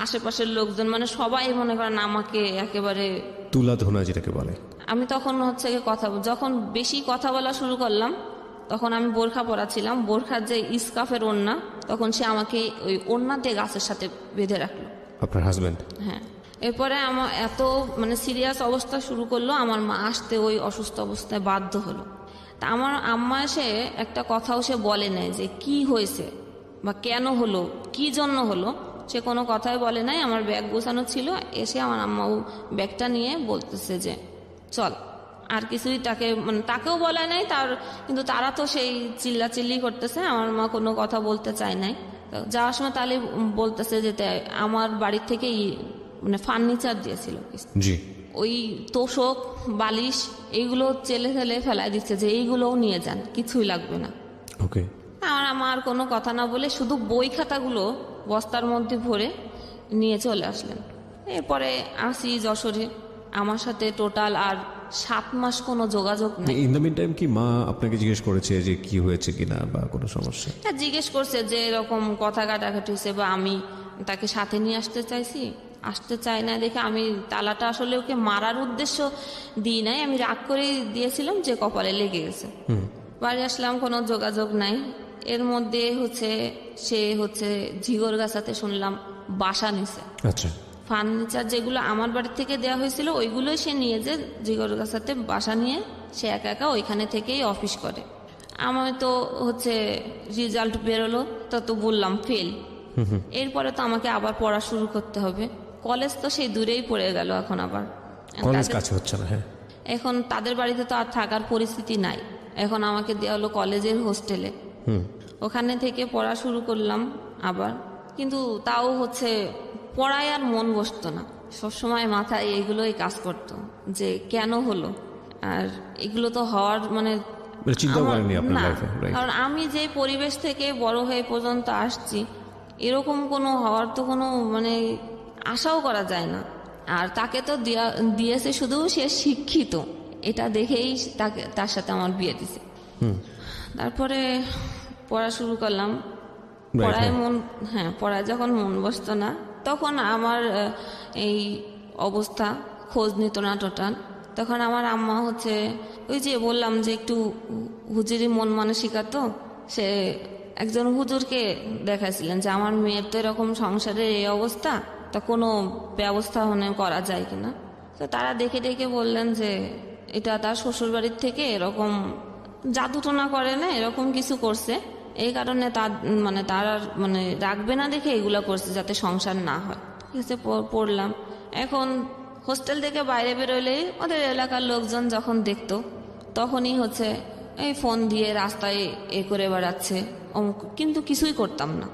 আশেপাশের লোকজন, মানে সবাই মনে করেন আমাকে একেবারে তুলাধোনা যেটাকে বলে। আমি তখন হচ্ছে গিয়ে যখন বেশি কথা বলা শুরু করলাম, তখন আমি বোরখা পরা ছিলাম, বোরখার যে ইস্কাফের ওড়না, তখন সে আমাকে ওই ওড়নাতে গাছের সাথে বেঁধে রাখলো। আপনার হাজবেন্ড? হ্যাঁ। এরপরে আমার এত মানে সিরিয়াস অবস্থা শুরু করলো, আমার মা আসতে ওই অসুস্থ অবস্থায় বাধ্য হলো। তা আমার আম্মা এসে একটা কথাও সে বলে নাই যে কি হয়েছে বা কেন হলো, কি জন্য হলো, সে কোনো কথাই বলে নাই। আমার ব্যাগ গোছানো ছিল, এসে আমার আম্মাও ব্যাগটা নিয়ে বলতেছে যে চল। আর কিছুই তাকে মানে তাকেও বলে নাই তার, কিন্তু তারা তো সেই চিল্লাচিল্লি করতেছে, আমার মা কোনো কথা বলতে চায় নাই। তো যাওয়ার সময় তাহলে বলতেছে যে আমার বাড়ির থেকেই মানে ফার্নিচার দিয়েছিল, জি, ওই তোষক বালিশ এইগুলো চেলে ফেলে ফেলাই দিচ্ছে যে এইগুলোও নিয়ে যান, কিছুই লাগবে না। ওকে। আমার কোনো কথা না বলে শুধু বই খাতাগুলো বস্তার মধ্যে ভরে নিয়ে চলে আসলেন। এরপরে আসি যশোরে, আমার সাথে টোটাল আর 7 মাস কোনো যোগাযোগ নেই। ইন দ্য মিন টাইম কি মা আপনাকে জিজ্ঞেস করেছে যে কি হয়েছে কিনা বা কোনো সমস্যা? হ্যাঁ, জিজ্ঞেস করছে যে এরকম কথা কাটাকাটি হয়েছে, বা আমি তাকে সাথে নিয়ে আসতে চাইছি, আসতে চাই না দেখে আমি তালাটা আসলে ওকে মারার উদ্দেশ্য দিই নাই, আমি রাগ করে দিয়েছিলাম যে কপালে লেগে গেছে। বাড়ি আসলাম, কোনো যোগাযোগ নাই। এর মধ্যে হচ্ছে সে হচ্ছে ঝিগরগাছাতে শুনলাম বাসা নিছে। আচ্ছা। ফার্নিচার যেগুলো আমার বাড়ি থেকে দেওয়া হয়েছিল ওইগুলোই সে নিয়ে যে ঝিগরগাছাতে বাসা নিয়ে সে একা একা ওইখানে থেকেই অফিস করে। আমার তো হচ্ছে রেজাল্ট বেরোলো, তো বললাম ফেল। এরপরে তো আমাকে আবার পড়া শুরু করতে হবে। কলেজ তো সেই দূরেই পড়ে গেল, এখন আবার কলেজ কাছে হচ্ছে না। হ্যাঁ। এখন তাদের বাড়িতে তো আর থাকার পরিস্থিতি নাই, এখন আমাকে দেওয়া হলো কলেজের হোস্টেলে। ওখানে থেকে পড়া শুরু করলাম আবার, কিন্তু তাও হচ্ছে পড়ায় আর মন বসতো না। সবসময় মাথায় এগুলোই কাজ করতো যে কেন হলো, আর এগুলো তো হওয়ার মানে চিন্তা করেননি আপনার না, লাইফে? কারণ আমি যে পরিবেশ থেকে বড় হয়ে পর্যন্ত আসছি, এরকম কোনো হওয়ার তো কোনো মানে আশাও করা যায় না। আর তাকে তো দিয়েছে শুধু সে শিক্ষিত, এটা দেখেই তার সাথে আমার বিয়ে দিছে। তারপরে পড়া শুরু করলাম, পড়ায় যখন মন বসতো না, তখন আমার এই অবস্থা, খোঁজ নিত না টোটাল। তখন আমার আম্মা হচ্ছে ওই যে বললাম যে একটু হুজুরি মন মানসিকতা, তো সে একজন হুজুরকে দেখাইছিলেন যে আমার মেয়ের তো এরকম সংসারের এই অবস্থা, তা কোনো ব্যবস্থা করা যায় কিনা। তো তারা দেখে দেখে বললেন যে এটা তার শ্বশুর বাড়ির থেকে এরকম জাদুটোনা করে না, এরকম কিছু করছে, এই কারণে তার মানে রাখবে না দেখে এগুলো করছে যাতে সংসার না হয়। ঠিক আছে, পড়লাম। এখন হোস্টেল থেকে বাইরে বেরোলেই ওদের এলাকার লোকজন যখন দেখতো, তখনই হচ্ছে এই ফোন দিয়ে রাস্তায় করে বেড়াচ্ছে, কিন্তু কিছুই করতাম না।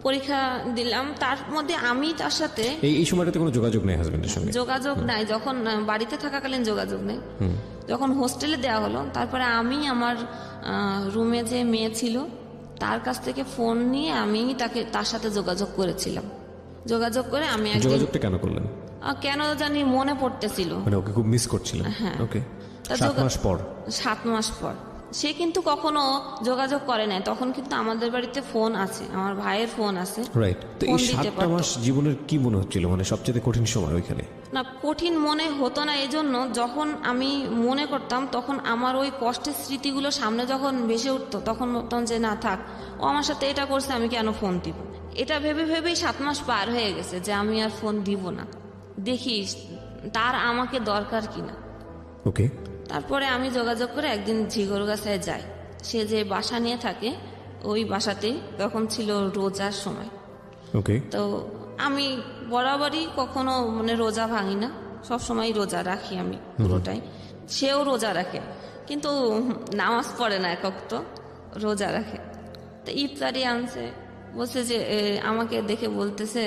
পরীক্ষা দিলাম, তার মধ্যে আমি তার সাথে এই সময়টাতে কোনো যোগাযোগ নেই হাজবেন্ডের সঙ্গে? যোগাযোগ নাই, যখন বাড়িতে থাকাকালীন যোগাযোগ নেই। যখন হোস্টেলে দেওয়া হলো, তারপরে আমি আমার রুমে যে মেয়ে ছিল তার কাছ থেকে ফোন নিয়ে আমি তার সাথে যোগাযোগ করেছিলাম। যোগাযোগ করে আমি যোগাযোগটা কেন করলেন? কেন জানি মনে পড়তেছিল, মানে ওকে খুব মিস করছিলেন। হ্যাঁ। ওকে। 7 মাস পর? 7 মাস পর। সে কিন্তু কখনো যোগাযোগ করে নাই, তখন কিন্তু আমাদের বাড়িতে ফোন আছে, আমার ভাইয়ের ফোন আছে। রাইট। তো এই 7টা মাস জীবনের কি মনে হচ্ছিল, মানে সবচেয়ে কঠিন সময় ওইখানে? না, কঠিন মনে হতো না, এজন্য যখন আমি মনে করতাম তখন আমার ওই কষ্টের স্মৃতিগুলো সামনে যখন ভেসে উঠতো, তখন বলতাম যে না থাক, ও আমার সাথে এটা করছে, আমি কেন ফোন দিব। এটা ভেবে ভেবেই 7 মাস পার হয়ে গেছে যে আমি আর ফোন দিব না, দেখি তার আমাকে দরকার কিনা। ওকে। তারপরে আমি যোগাযোগ করে একদিন ঝিগরগাছায় যাই। সে যে বাসা নিয়ে থাকে ওই বাসাতেই, তখন ছিল রোজার সময়। ওকে। তো আমি বরাবরই কখনো মানে রোজা ভাঙি না, সবসময় রোজা রাখি আমি পুরোটাই। সেও রোজা রাখে, কিন্তু নামাজ পড়ে না, একক তো রোজা রাখে। তো ইফতারি আনছে, বলছে যে আমাকে দেখে বলতেছে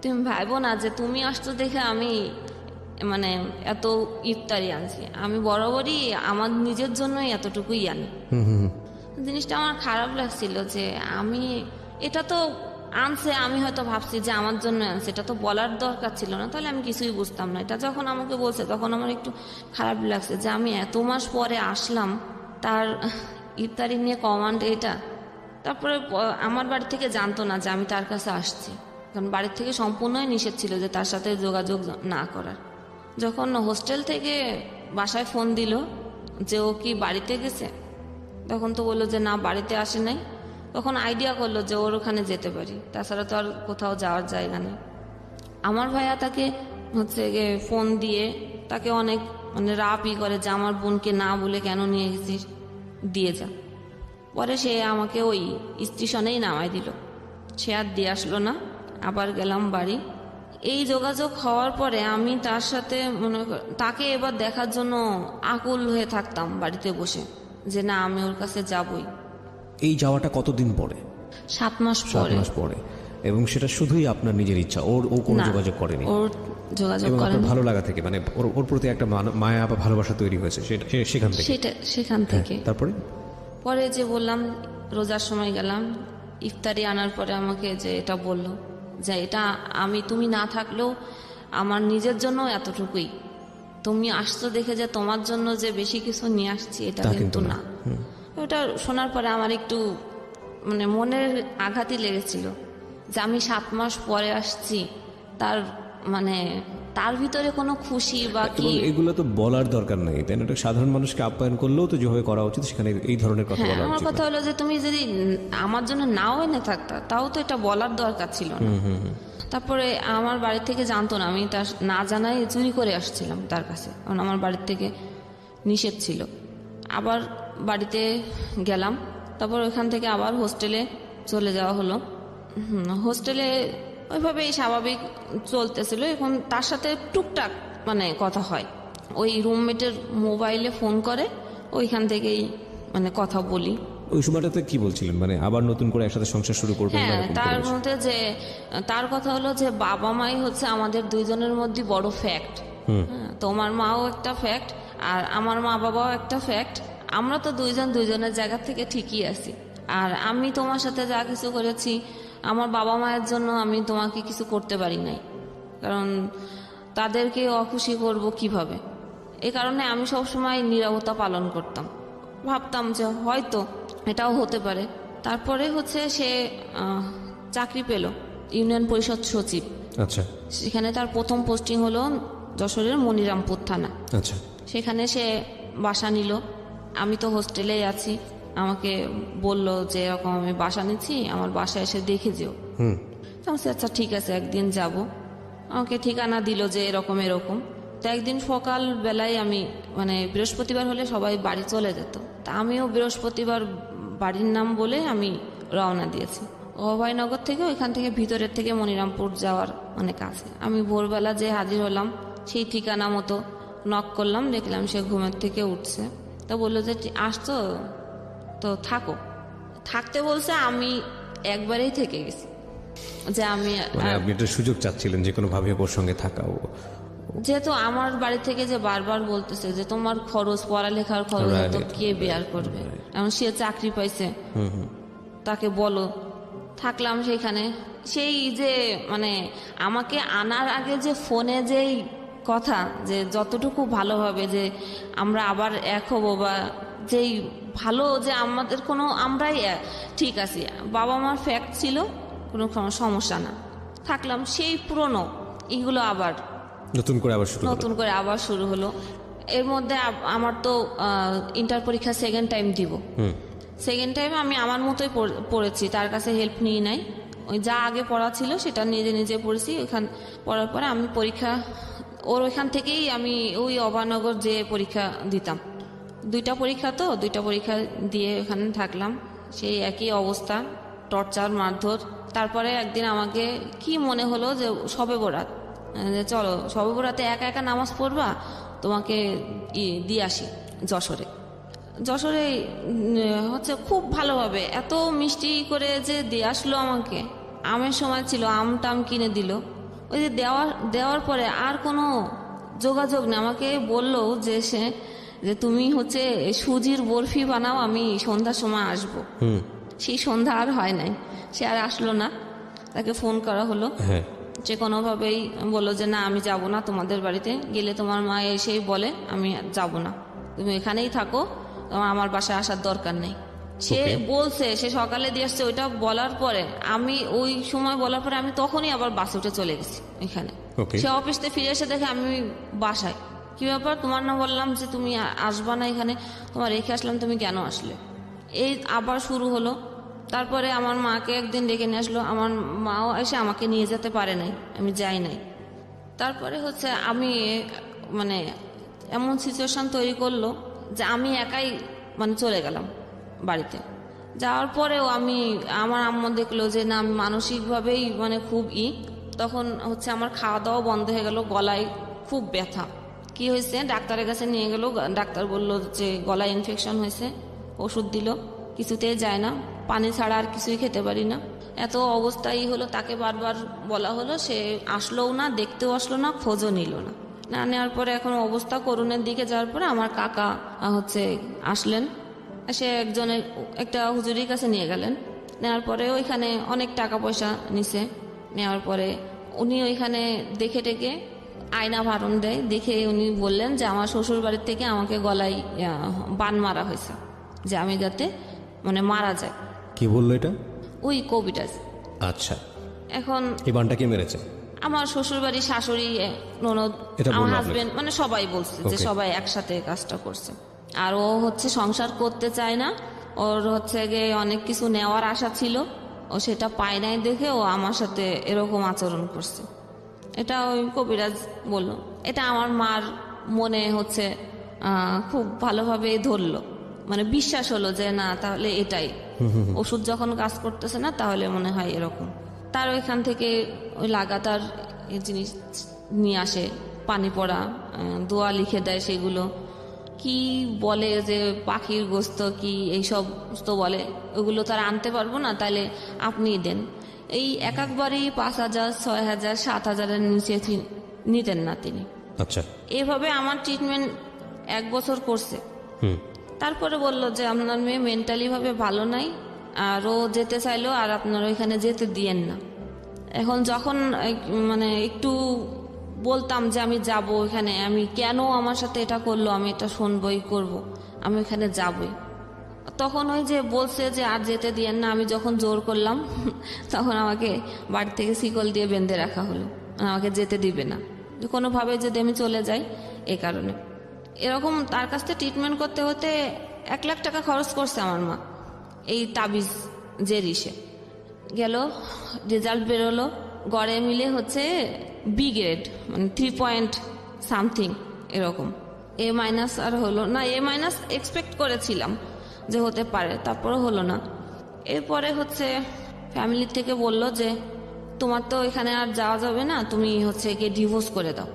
তুমি ভাইবো না যে তুমি আসতো দেখে আমি মানে এত ইফতারি আনছি, আমি বরাবরই আমার নিজের জন্যই এতটুকুই আনি। জিনিসটা আমার খারাপ লাগছিল যে আমি এটা তো আনছে, আমি হয়তো ভাবছি যে আমার জন্য আনছে, এটা তো বলার দরকার ছিল না, তাহলে আমি কিছুই বুঝতাম না। এটা যখন আমাকে বলছে তখন আমার একটু খারাপ লাগছে যে আমি এত মাস পরে আসলাম, তার ইফতারি নিয়ে কমান্ড এটা। তারপরে আমার বাড়ি থেকে জানতো না যে আমি তার কাছে আসছি, কারণ বাড়ির থেকে সম্পূর্ণই নিষেধ ছিল যে তার সাথে যোগাযোগ না করার। যখন হোস্টেল থেকে বাসায় ফোন দিল যে ও কি বাড়িতে গেছে, তখন তো বললো যে না বাড়িতে আসে নাই। তখন আইডিয়া করলো যে ওর ওখানে যেতে পারি, তাছাড়া তো আর কোথাও যাওয়ার জায়গা নেই। আমার ভাইয়া তাকে হচ্ছে গিয়ে ফোন দিয়ে তাকে অনেক মানে রাপই করে যে আমার বোনকে না বলে কেন নিয়ে গেছিস, দিয়ে যা। পরে সে আমাকে ওই স্টেশনেই নামাই দিল, সে আর দিয়ে আসলো না। আবার গেলাম বাড়ি। এই যোগাযোগ হওয়ার পরে আমি তার সাথে তাকে এবার দেখার জন্য আকুল হয়ে থাকতাম বাড়িতে বসে, যে না আমি ওর কাছে যাবই। এই যাওয়াটা কতদিন পরে? 7 মাস 7 পরে। মাস পরে। এবং সেটা শুধুই আপনার নিজের ইচ্ছা, ও কোনো না, যোগাযোগ করেনি? ওর যোগাযোগ এবং আপনার করেনি। ভালো লাগা থেকে মানে ওর প্রতি একটা মায়া বা ভালোবাসা তৈরি হয়েছে সেখান থেকে? সেখান থেকে। তারপরে পরে যে বললাম রোজার সময় গেলাম, ইফতারি আনার পরে আমাকে যে এটা বলল যে এটা তুমি না থাকলেও আমার নিজের জন্য এতটুকুই, তুমি আসছো দেখে যে তোমার জন্য যে বেশি কিছু নিয়ে আসছি এটা কিন্তু না। ওটা শোনার পরে আমার একটু মানে মনের আঘাতই লেগেছিল যে আমি 7 মাস পরে আসছি, তার মানে তার ভিতরে কোনো খুশি বা কি। এবং এগুলো তো বলার দরকার নেই, তাই না? একটা সাধারণ মানুষকে আপ্যায়ন করলেও তো যেভাবে করা উচিত সেখানে এই ধরনের কথা হ্যাঁ, বলা আমার উচিত কথা হলো যে তুমি যদি আমার জন্য নাও এনে থাকতা তাও তো এটা বলার দরকার ছিল না। তারপরে আমার বাড়ি থেকে জানতো না, আমি তার না জানাই চুরি করে আসছিলাম তার কাছে, কারণ আমার বাড়ির থেকে নিষেধ ছিল। আবার বাড়িতে গেলাম, তারপর ওইখান থেকে আবার হোস্টেলে চলে যাওয়া হলো। হোস্টেলে ওইভাবেই স্বাভাবিক চলতেছিল। এখন তার সাথে টুকটাক মানে কথা হয়, ওই রুমমেটের মোবাইলে ফোন করে, ওইখান থেকেই মানে কথা বলি। ওই সময়টাতে কি বলছিলেন, মানে আবার নতুন করে একসাথে সংসার শুরু করবেন? হ্যাঁ, এরকম তার পরিবেশ? মধ্যে যে তার কথা হলো যে বাবা মাই হচ্ছে আমাদের দুইজনের মধ্যে বড় ফ্যাক্ট। তোমার মাও একটা ফ্যাক্ট আর আমার মা বাবাও একটা ফ্যাক্ট। আমরা তো দুইজনের জায়গা থেকে ঠিকই আছি। আর আমি তোমার সাথে যা কিছু করেছি আমার বাবা মায়ের জন্য আমি তোমাকে কিছু করতে পারি নাই, কারণ তাদেরকে অখুশি করব কিভাবে। এই কারণে আমি সবসময় নীরবতা পালন করতাম, ভাবতাম যে হয়তো এটাও হতে পারে। তারপরে হচ্ছে সে চাকরি পেল ইউনিয়ন পরিষদ সচিব। আচ্ছা। সেখানে তার প্রথম পোস্টিং হলো যশোরের মনিরামপুর থানা। আচ্ছা। সেখানে সে বাসা নিল, আমি তো হোস্টেলেই আছি। আমাকে বলল যে এরকম আমি বাসা নিচ্ছি, আমার বাসায় এসে দেখে যেও। আচ্ছা ঠিক আছে, একদিন যাব। আমাকে ঠিকানা দিল যে এরকম এরকম। তো একদিন সকাল বেলায় আমি মানে বৃহস্পতিবার হলে সবাই বাড়ি চলে যেত, তা আমিও বৃহস্পতিবার বাড়ির নাম বলে আমি রওনা দিয়েছি। অভয়নগর থেকে ওইখান থেকে ভিতরের থেকে মনিরামপুর যাওয়ার অনেক কাছে। আমি ভোরবেলা যে হাজির হলাম সেই ঠিকানা মতো নক করলাম, দেখলাম সে ঘুমের থেকে উঠছে। তো বললো যে আসছো তো থাকো, থাকতে বলছে। আমি একবারেই থেকে গেছি যে আমি মানে আপনি একটা সুযোগ চাচ্ছিলেন যে কোনো ভাবে ওর সঙ্গে থাকা। যেহেতু আমার বাড়ি থেকে যে বারবার বলতেছে যে তোমার খরচ, পড়ালেখার খরচ তো কে বেয়ার করবে, এখন সে চাকরি পাইছে, তাকে বলো। থাকলাম সেখানে। সেই যে মানে আমাকে আনার আগে যে ফোনে যেই কথা যে যতটুকু ভালোভাবে যে আমরা আবার এক হবো, বা যেই ভালো যে আমাদের কোনো আমরাই ঠিক আছি, বাবা মার ফ্যাক্ট ছিল, কোনো সমস্যা না। থাকলাম সেই পুরনো এগুলো আবার নতুন করে আবার শুরু হলো। এর মধ্যে আমার তো ইন্টার পরীক্ষা সেকেন্ড টাইম দিব। সেকেন্ড টাইম আমি আমার মতোই পড়েছি, তার কাছে হেল্প নিই নাই। ওই যা আগে পড়া ছিল সেটা নিজে নিজে পড়েছি। ওইখান পড়ার পরে আমি পরীক্ষা ওর ওইখান থেকেই আমি ওই অভয়নগর যে পরীক্ষা দিতাম। 2টা পরীক্ষা দিয়ে ওখানে থাকলাম। সেই একই অবস্থা, টর্চার, মারধর। তারপরে একদিন আমাকে কি মনে হলো যে শবে বরাত, চলো শবে বরাতে একা একা নামাজ পড়বা, তোমাকে দিয়ে আসি যশোরে হচ্ছে খুব ভালোভাবে এত মিষ্টি করে যে দিয়ে আসলো আমাকে। আমের সময় ছিল, আম টাম কিনে দিল। ওই যে দেওয়ার পরে আর কোনো যোগাযোগ নেই। আমাকে বললো যে তুমি হচ্ছে সুজির বরফি বানাও, আমি সন্ধ্যার সময় আসবো। সেই সন্ধ্যা আর হয় নাই, সে আর আসলো না। তাকে ফোন করা হলো, হ্যাঁ, যে কোনোভাবেই বললো যে না আমি যাব না তোমাদের বাড়িতে, গেলে তোমার মা এসেই বলে আমি যাব না, তুমি এখানেই থাকো, তোমার আমার বাসায় আসার দরকার নেই। সে বলছে, সে সকালে দিয়ে আসছে। ওইটা বলার পরে আমি ওই সময় বলার পরে আমি তখনই আবার বাসে উঠে চলে গেছি এখানে। Okay. সে অফিস থেকে ফিরে এসে দেখে আমি বাসায়। কি ব্যাপার, তোমার না বললাম যে তুমি আসবা না এখানে, তোমার রেখে আসলাম, তুমি কেন আসলে? এই আবার শুরু হলো। তারপরে আমার মাকে একদিন ডেকে নিয়ে আসলো, আমার মাও এসে আমাকে নিয়ে যেতে পারে নাই, আমি যাই নাই। তারপরে হচ্ছে আমি মানে এমন সিচুয়েশন তৈরি করলো যে আমি একাই মানে চলে গেলাম বাড়িতে। যাওয়ার পরেও আমার আম্মু দেখলো যে না আমি মানসিকভাবেই মানে খুব তখন হচ্ছে আমার খাওয়া দাওয়া বন্ধ হয়ে গেল, গলায় খুব ব্যথা। কি হয়েছে, ডাক্তারের কাছে নিয়ে গেল, ডাক্তার বলল যে গলায় ইনফেকশন হয়েছে, ওষুধ দিল, কিছুতেই যায় না, পানি ছাড়া আর কিছুই খেতে পারি না। এত অবস্থাই হলো, তাকে বারবার বলা হলো, সে আসলোও না, দেখতেও আসলো না, খোঁজও নিল না। না নেওয়ার পরে এখন অবস্থা করুণের দিকে যাওয়ার পরে আমার কাকা হচ্ছে আসলেন, সে একটা হুজুরির কাছে নিয়ে গেলেন। নেওয়ার পরে ওইখানে অনেক টাকা পয়সা নিছে। নেওয়ার পরে উনি ওইখানে দেখে টেকে আয়না ভারণ দেয়, দেখে উনি বললেন যে আমার শ্বশুর বাড়ির থেকে আমাকে গলায় বান মারা হয়েছে, যে আমি যাতে মানে মারা যায়। কি বললো এটা? ওই কবিরাজ। আচ্ছা, এখন এই বানটা কে মেরেছে? আমার শ্বশুর বাড়ি, শাশুড়ি, ননদ, এটা আমার বললো হাজবেন্ড, মানে সবাই বলছে যে Okay. সবাই একসাথে কাজটা করছে। আর ও হচ্ছে সংসার করতে চায় না, ওর হচ্ছে গিয়ে অনেক কিছু নেওয়ার আশা ছিল, ও সেটা পায় নাই দেখে ও আমার সাথে এরকম আচরণ করছে। এটা ওই কবিরাজ বলল। এটা আমার মার মনে হচ্ছে খুব ভালোভাবে ধরলো, মানে বিশ্বাস হলো যে না তাহলে এটাই, ওষুধ যখন কাজ করতেছে না তাহলে মনে হয় এরকম। তার ওইখান থেকে ওই লাগাতার এই জিনিস নিয়ে আসে, পানি পড়া, দোয়া লিখে দেয়, সেগুলো কি বলে যে পাখির গোস্ত কি এইসব তো বলে, ওগুলো তার আনতে পারবো না, তাহলে আপনিই দেন। এই একবারই 5,000, 6,000, 7,000-এর নিচে নিতেন না তিনি। আচ্ছা, এভাবে আমার ট্রিটমেন্ট 1 বছর করছে। তারপরে বললো যে আপনার মেয়ে মেন্টালি ভাবে ভালো নাই, আর ও যেতে চাইলো, আর আপনার ওইখানে যেতে দিয়েন না। এখন যখন মানে একটু বলতাম যে আমি যাব ওইখানে, আমি কেন আমার সাথে এটা করলো, আমি এটা শুনবই করব, আমি ওইখানে যাবই, তখন ওই যে বলছে যে আর যেতে দিয়েন না। আমি যখন জোর করলাম তখন আমাকে বাড়ি থেকে শিকল দিয়ে বেঁধে রাখা হলো, আমাকে যেতে দিবে না, যে কোনোভাবে যদি আমি চলে যাই। এ কারণে এরকম তার কাছ থেকে ট্রিটমেন্ট করতে হতে 1 লাখ টাকা খরচ করছে আমার মা। এই তাবিজ যে রিসে গেল, রেজাল্ট বেরোলো, গড়ে মিলে হচ্ছে বি গ্রেড, মানে 3 এরকম। A- আর হলো না, A- এক্সপেক্ট করেছিলাম যে হতে পারে, তারপরে হলো না। এরপরে হচ্ছে ফ্যামিলি থেকে বললো যে তোমার তো এখানে আর যাওয়া যাবে না, তুমি হচ্ছে গিয়ে ডিভোর্স করে দাও।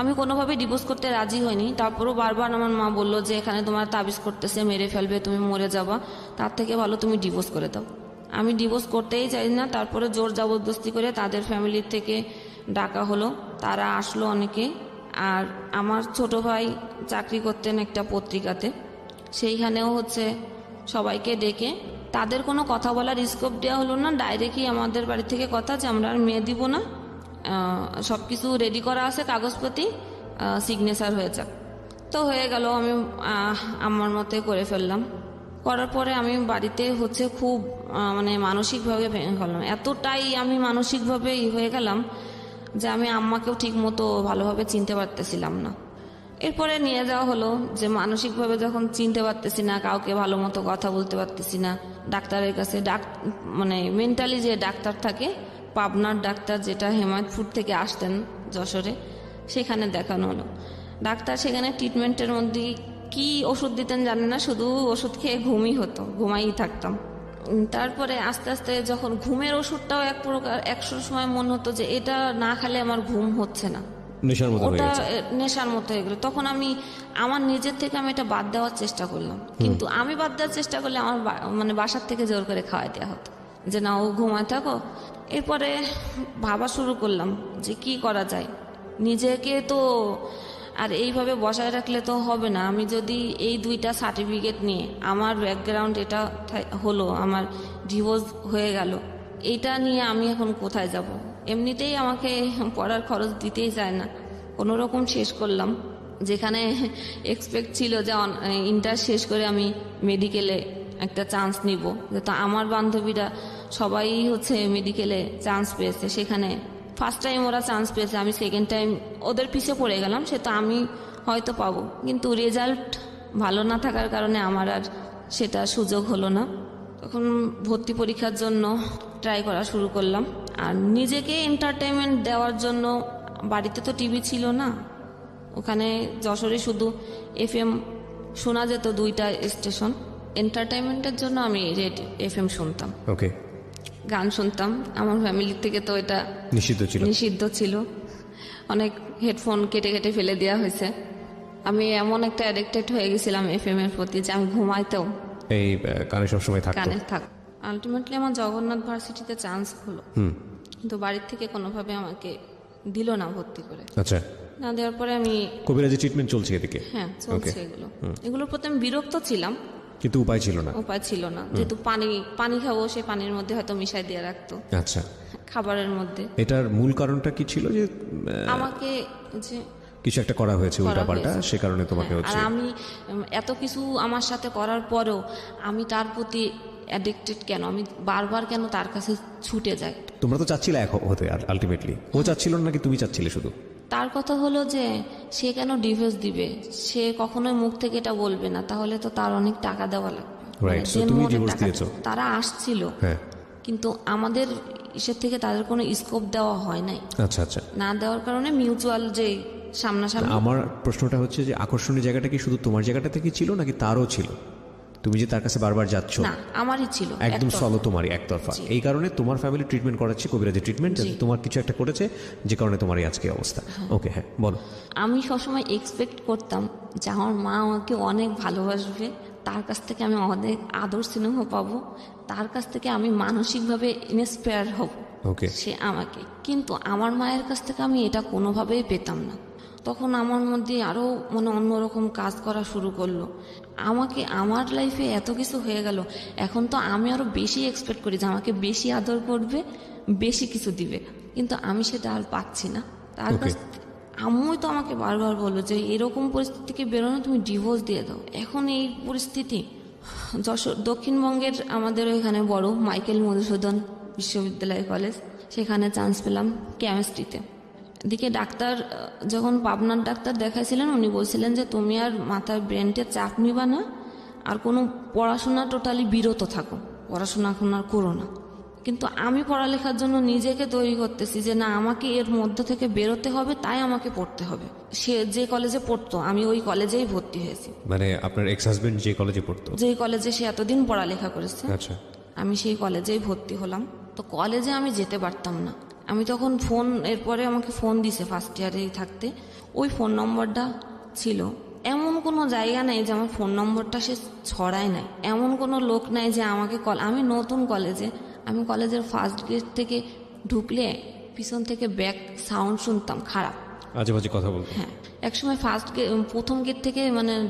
আমি কোনোভাবে ডিভোর্স করতে রাজি হইনি, তারপরও বারবার আমার মা বললো যে এখানে তোমার তাবিজ করতেছে, মেরে ফেলবে, তুমি মরে যাবা, তার থেকে ভালো তুমি ডিভোর্স করে দাও। আমি ডিভোর্স করতেই চাই না। তারপরে জোর জবরদস্তি করে তাদের ফ্যামিলির থেকে ডাকা হলো, তারা আসলো অনেকে। আর আমার ছোট ভাই চাকরি করতেন একটা পত্রিকাতে, সেইখানেও হচ্ছে সবাইকে ডেকে তাদের কোনো কথা বলার স্কোপ দেওয়া হলো না। ডাইরেক্টই আমাদের বাড়ি থেকে কথা যে আমরা আর মেয়ে দিব না, সব কিছু রেডি করা আছে, কাগজপত্র, সিগনেচার হয়ে যাক। তো হয়ে গেল, আমি আমার মতে করে ফেললাম। করার পরে আমি বাড়িতে হচ্ছে খুব মানে মানসিকভাবে ভেঙে গেলাম। এতটাই আমি মানসিকভাবে হয়ে গেলাম যে আমি আম্মাকেও ঠিক মতো ভালোভাবে চিনতে পারতেছিলাম না। এরপরে নিয়ে যাওয়া হলো, যে মানসিকভাবে যখন চিনতে পারতেছি না, কাউকে ভালো মতো কথা বলতে পারতেছি না, ডাক্তারের কাছে মানে মেন্টালি যে ডাক্তার থাকে, পাবনার ডাক্তার, যেটা হেমায়তপুর থেকে আসতেন যশোরে, সেখানে দেখানো হলো। ডাক্তার সেখানে ট্রিটমেন্টের মধ্যে কি ওষুধ দিতেন জানেন না, শুধু ওষুধ খেয়ে ঘুমাই থাকতাম। তারপরে আস্তে আস্তে যখন ঘুমের ওষুধটাও এক প্রকার, একশো সময় মনে হতো যে এটা না খেলে আমার ঘুম হচ্ছে না, নেশার মতো হয়ে ওটা গেছে। নেশার মতো হয়ে গেলো। তখন আমি আমার নিজের থেকে আমি এটা বাদ দেওয়ার চেষ্টা করলাম, কিন্তু আমি বাদ দেওয়ার চেষ্টা করলে আমার মানে বাসার থেকে জোর করে খাওয়াই দেওয়া হতো, যে না ও ঘুমায় থাকো। এরপরে ভাবা শুরু করলাম যে কি করা যায়, নিজেকে তো আর এইভাবে বসায় রাখলে তো হবে না। আমি যদি এই 2টা সার্টিফিকেট নিয়ে আমার ব্যাকগ্রাউন্ড এটা হলো, আমার ডিভোর্স হয়ে গেল, এইটা নিয়ে আমি এখন কোথায় যাব? এমনিতেই আমাকে পড়ার খরচ দিতেই চায় না। কোনো রকম শেষ করলাম, যেখানে এক্সপেক্ট ছিল যে ইন্টার শেষ করে আমি মেডিকেলে একটা চান্স নিব, যেহেতু আমার বান্ধবীরা সবাই হচ্ছে মেডিকেলে চান্স পেয়েছে, সেখানে ফার্স্ট টাইম ওরা চান্স পেয়েছে, আমি সেকেন্ড টাইম ওদের পিছে পড়ে গেলাম, সে তো আমি হয়তো পাবো, কিন্তু রেজাল্ট ভালো না থাকার কারণে আমার আর সেটা সুযোগ হলো না। তখন ভর্তি পরীক্ষার জন্য ট্রাই করা শুরু করলাম, আর নিজেকে এন্টারটেনমেন্ট দেওয়ার জন্য বাড়িতে তো টিভি ছিল না, ওখানে যশোরে শুধু FM শোনা যেত 2টা স্টেশন। এন্টারটেনমেন্টের জন্য আমি FM শুনতাম, ওকে, গান শুনতাম। আমার ফ্যামিলি থেকে তো এটা নিষিদ্ধ ছিল, অনেক হেডফোন কেটে কেটে ফেলে দেওয়া হয়েছে। আমি এমন একটা অ্যাডিক্টেড হয়ে গেছিলাম FM এর প্রতি যে আমি ঘুমাইতেও এই কানে সবসময় থাকতো। কানে থাক। আলটিমেটলি আমার জগন্নাথ ভার্সিটিতে চান্স হলো, কিন্তু বাড়ির থেকে কোনোভাবে আমাকে দিল না ভর্তি করে। আচ্ছা, না দেওয়ার পরে আমি কবিরাজি ট্রিটমেন্ট চলছে এদিকে? হ্যাঁ চলছে। এগুলোর প্রতি আমি বিরক্ত ছিলাম, কিন্তু উপায় ছিল না। যেহেতু পানি খাবো, সে পানির মধ্যে হয়তো মিশাই দিয়ে রাখতো আচ্ছা খাবারের মধ্যে। এটার মূল কারণটা কি ছিল? যে আমাকে যে কিছু একটা করা হয়েছে উল্টাপাল্টা, সে কারণে তোমাকে আর হচ্ছে। আমি এত কিছু আমার সাথে করার পরেও আমি তার প্রতি অ্যাডিক্টেড কেন? আমি বারবার কেন তার কাছে ছুটে যাই? তোমরা তো চাচ্ছিলে এক হতে, আলটিমেটলি ও চাচ্ছিল নাকি তুমি চাচ্ছিলে শুধু? তার কথা হলো যে সে কেন ডিভোর্স দিবে, সে কখনোই মুখ থেকে এটা বলবে না, তাহলে তো তার অনেক টাকা দেওয়া লাগবে। রাইট, সো তুমি ডিভোর্স দিয়েছো। তারা আসছিল, হ্যাঁ, কিন্তু আমাদের ইসের থেকে তাদের কোনো স্কোপ দেওয়া হয় নাই। আচ্ছা আচ্ছা, না দেওয়ার কারণে মিউচুয়াল যে সামনাসামনি। আমার প্রশ্নটা হচ্ছে যে আকর্ষণীয় জায়গাটা কি শুধু তোমার জায়গাটা থেকে ছিল নাকি তারও ছিল? তুমি যে তার কাছে বারবার যাচ্ছ? না, আমারই ছিল, একদম সলো তোমারই একতরফা। এই কারণে তোমার ফ্যামিলি ট্রিটমেন্ট করাচ্ছে, কবিরাজি ট্রিটমেন্ট, তোমার কিছু একটা করেছে যে কারণে তোমার এই আজকে অবস্থা। ওকে, হ্যাঁ বলো। আমি সবসময় এক্সপেক্ট করতাম যে আমার মা আমাকে অনেক ভালোবাসবে, তার কাছ থেকে আমি অনেক আদর স্নেহ পাবো, তার কাছ থেকে আমি মানসিকভাবে ইন্সপায়ার হব সে আমাকে। কিন্তু আমার মায়ের কাছ থেকে আমি এটা কোনোভাবেই পেতাম না। তখন আমার মধ্যে আরও অন্যরকম কাজ করা শুরু করলো। আমাকে আমার লাইফে এত কিছু হয়ে গেল, এখন তো আমি আরও বেশি এক্সপেক্ট করি যে আমাকে বেশি আদর করবে, বেশি কিছু দিবে, কিন্তু আমি সেটা আর পাচ্ছি না তার কাছ থেকে। আম্মুই তো আমাকে বারবার বললো যে এরকম পরিস্থিতি থেকে বেরোনো, তুমি ডিভোর্স দিয়ে দাও। এখন এই পরিস্থিতি যশোর দক্ষিণবঙ্গের আমাদের ওইখানে বড় মাইকেল মধুসূদন বিশ্ববিদ্যালয় কলেজ, সেখানে চান্স পেলাম কেমিস্ট্রিতে। এদিকে ডাক্তার যখন পাবনার ডাক্তার দেখাইছিলেন, উনি বলছিলেন যে তুমি আর মাথায় ব্রেনকে চাপ নিবা না, আর কোনো পড়াশোনা টোটালি বিরত থাকো, পড়াশোনা এখন আর করো না। কিন্তু আমি পড়ালেখার জন্য নিজেকে তৈরি করতেছি যে না, আমাকে এর মধ্যে থেকে বেরোতে হবে, তাই আমাকে পড়তে হবে। সে যে কলেজে পড়তো আমি ওই কলেজেই ভর্তি হয়েছি। মানে আপনার এক্স হাজবেন্ড যে কলেজে পড়তো? যেই কলেজে সে এতদিন পড়ালেখা করেছে, আচ্ছা, আমি সেই কলেজেই ভর্তি হলাম। তো কলেজে আমি যেতে পারতাম না। আমি তখন ফোন, এরপরে আমাকে ফোন দিছে ফার্স্ট ইয়ারেই থাকতে, ওই ফোন নম্বরটা ছিল। এমন কোনো জায়গা নেই যে আমার ফোন নম্বরটা সে ছড়ায় নাই, এমন কোনো লোক নাই যে আমাকে আমি নতুন কলেজে, আমি কলেজের ফার্স্ট গেট থেকে ঢুকলে পিছন থেকে ব্যাক সাউন্ড শুনতাম খারাপ, আজে বাজে কথা বলতো। হ্যাঁ, একসময় প্রথম গেট থেকে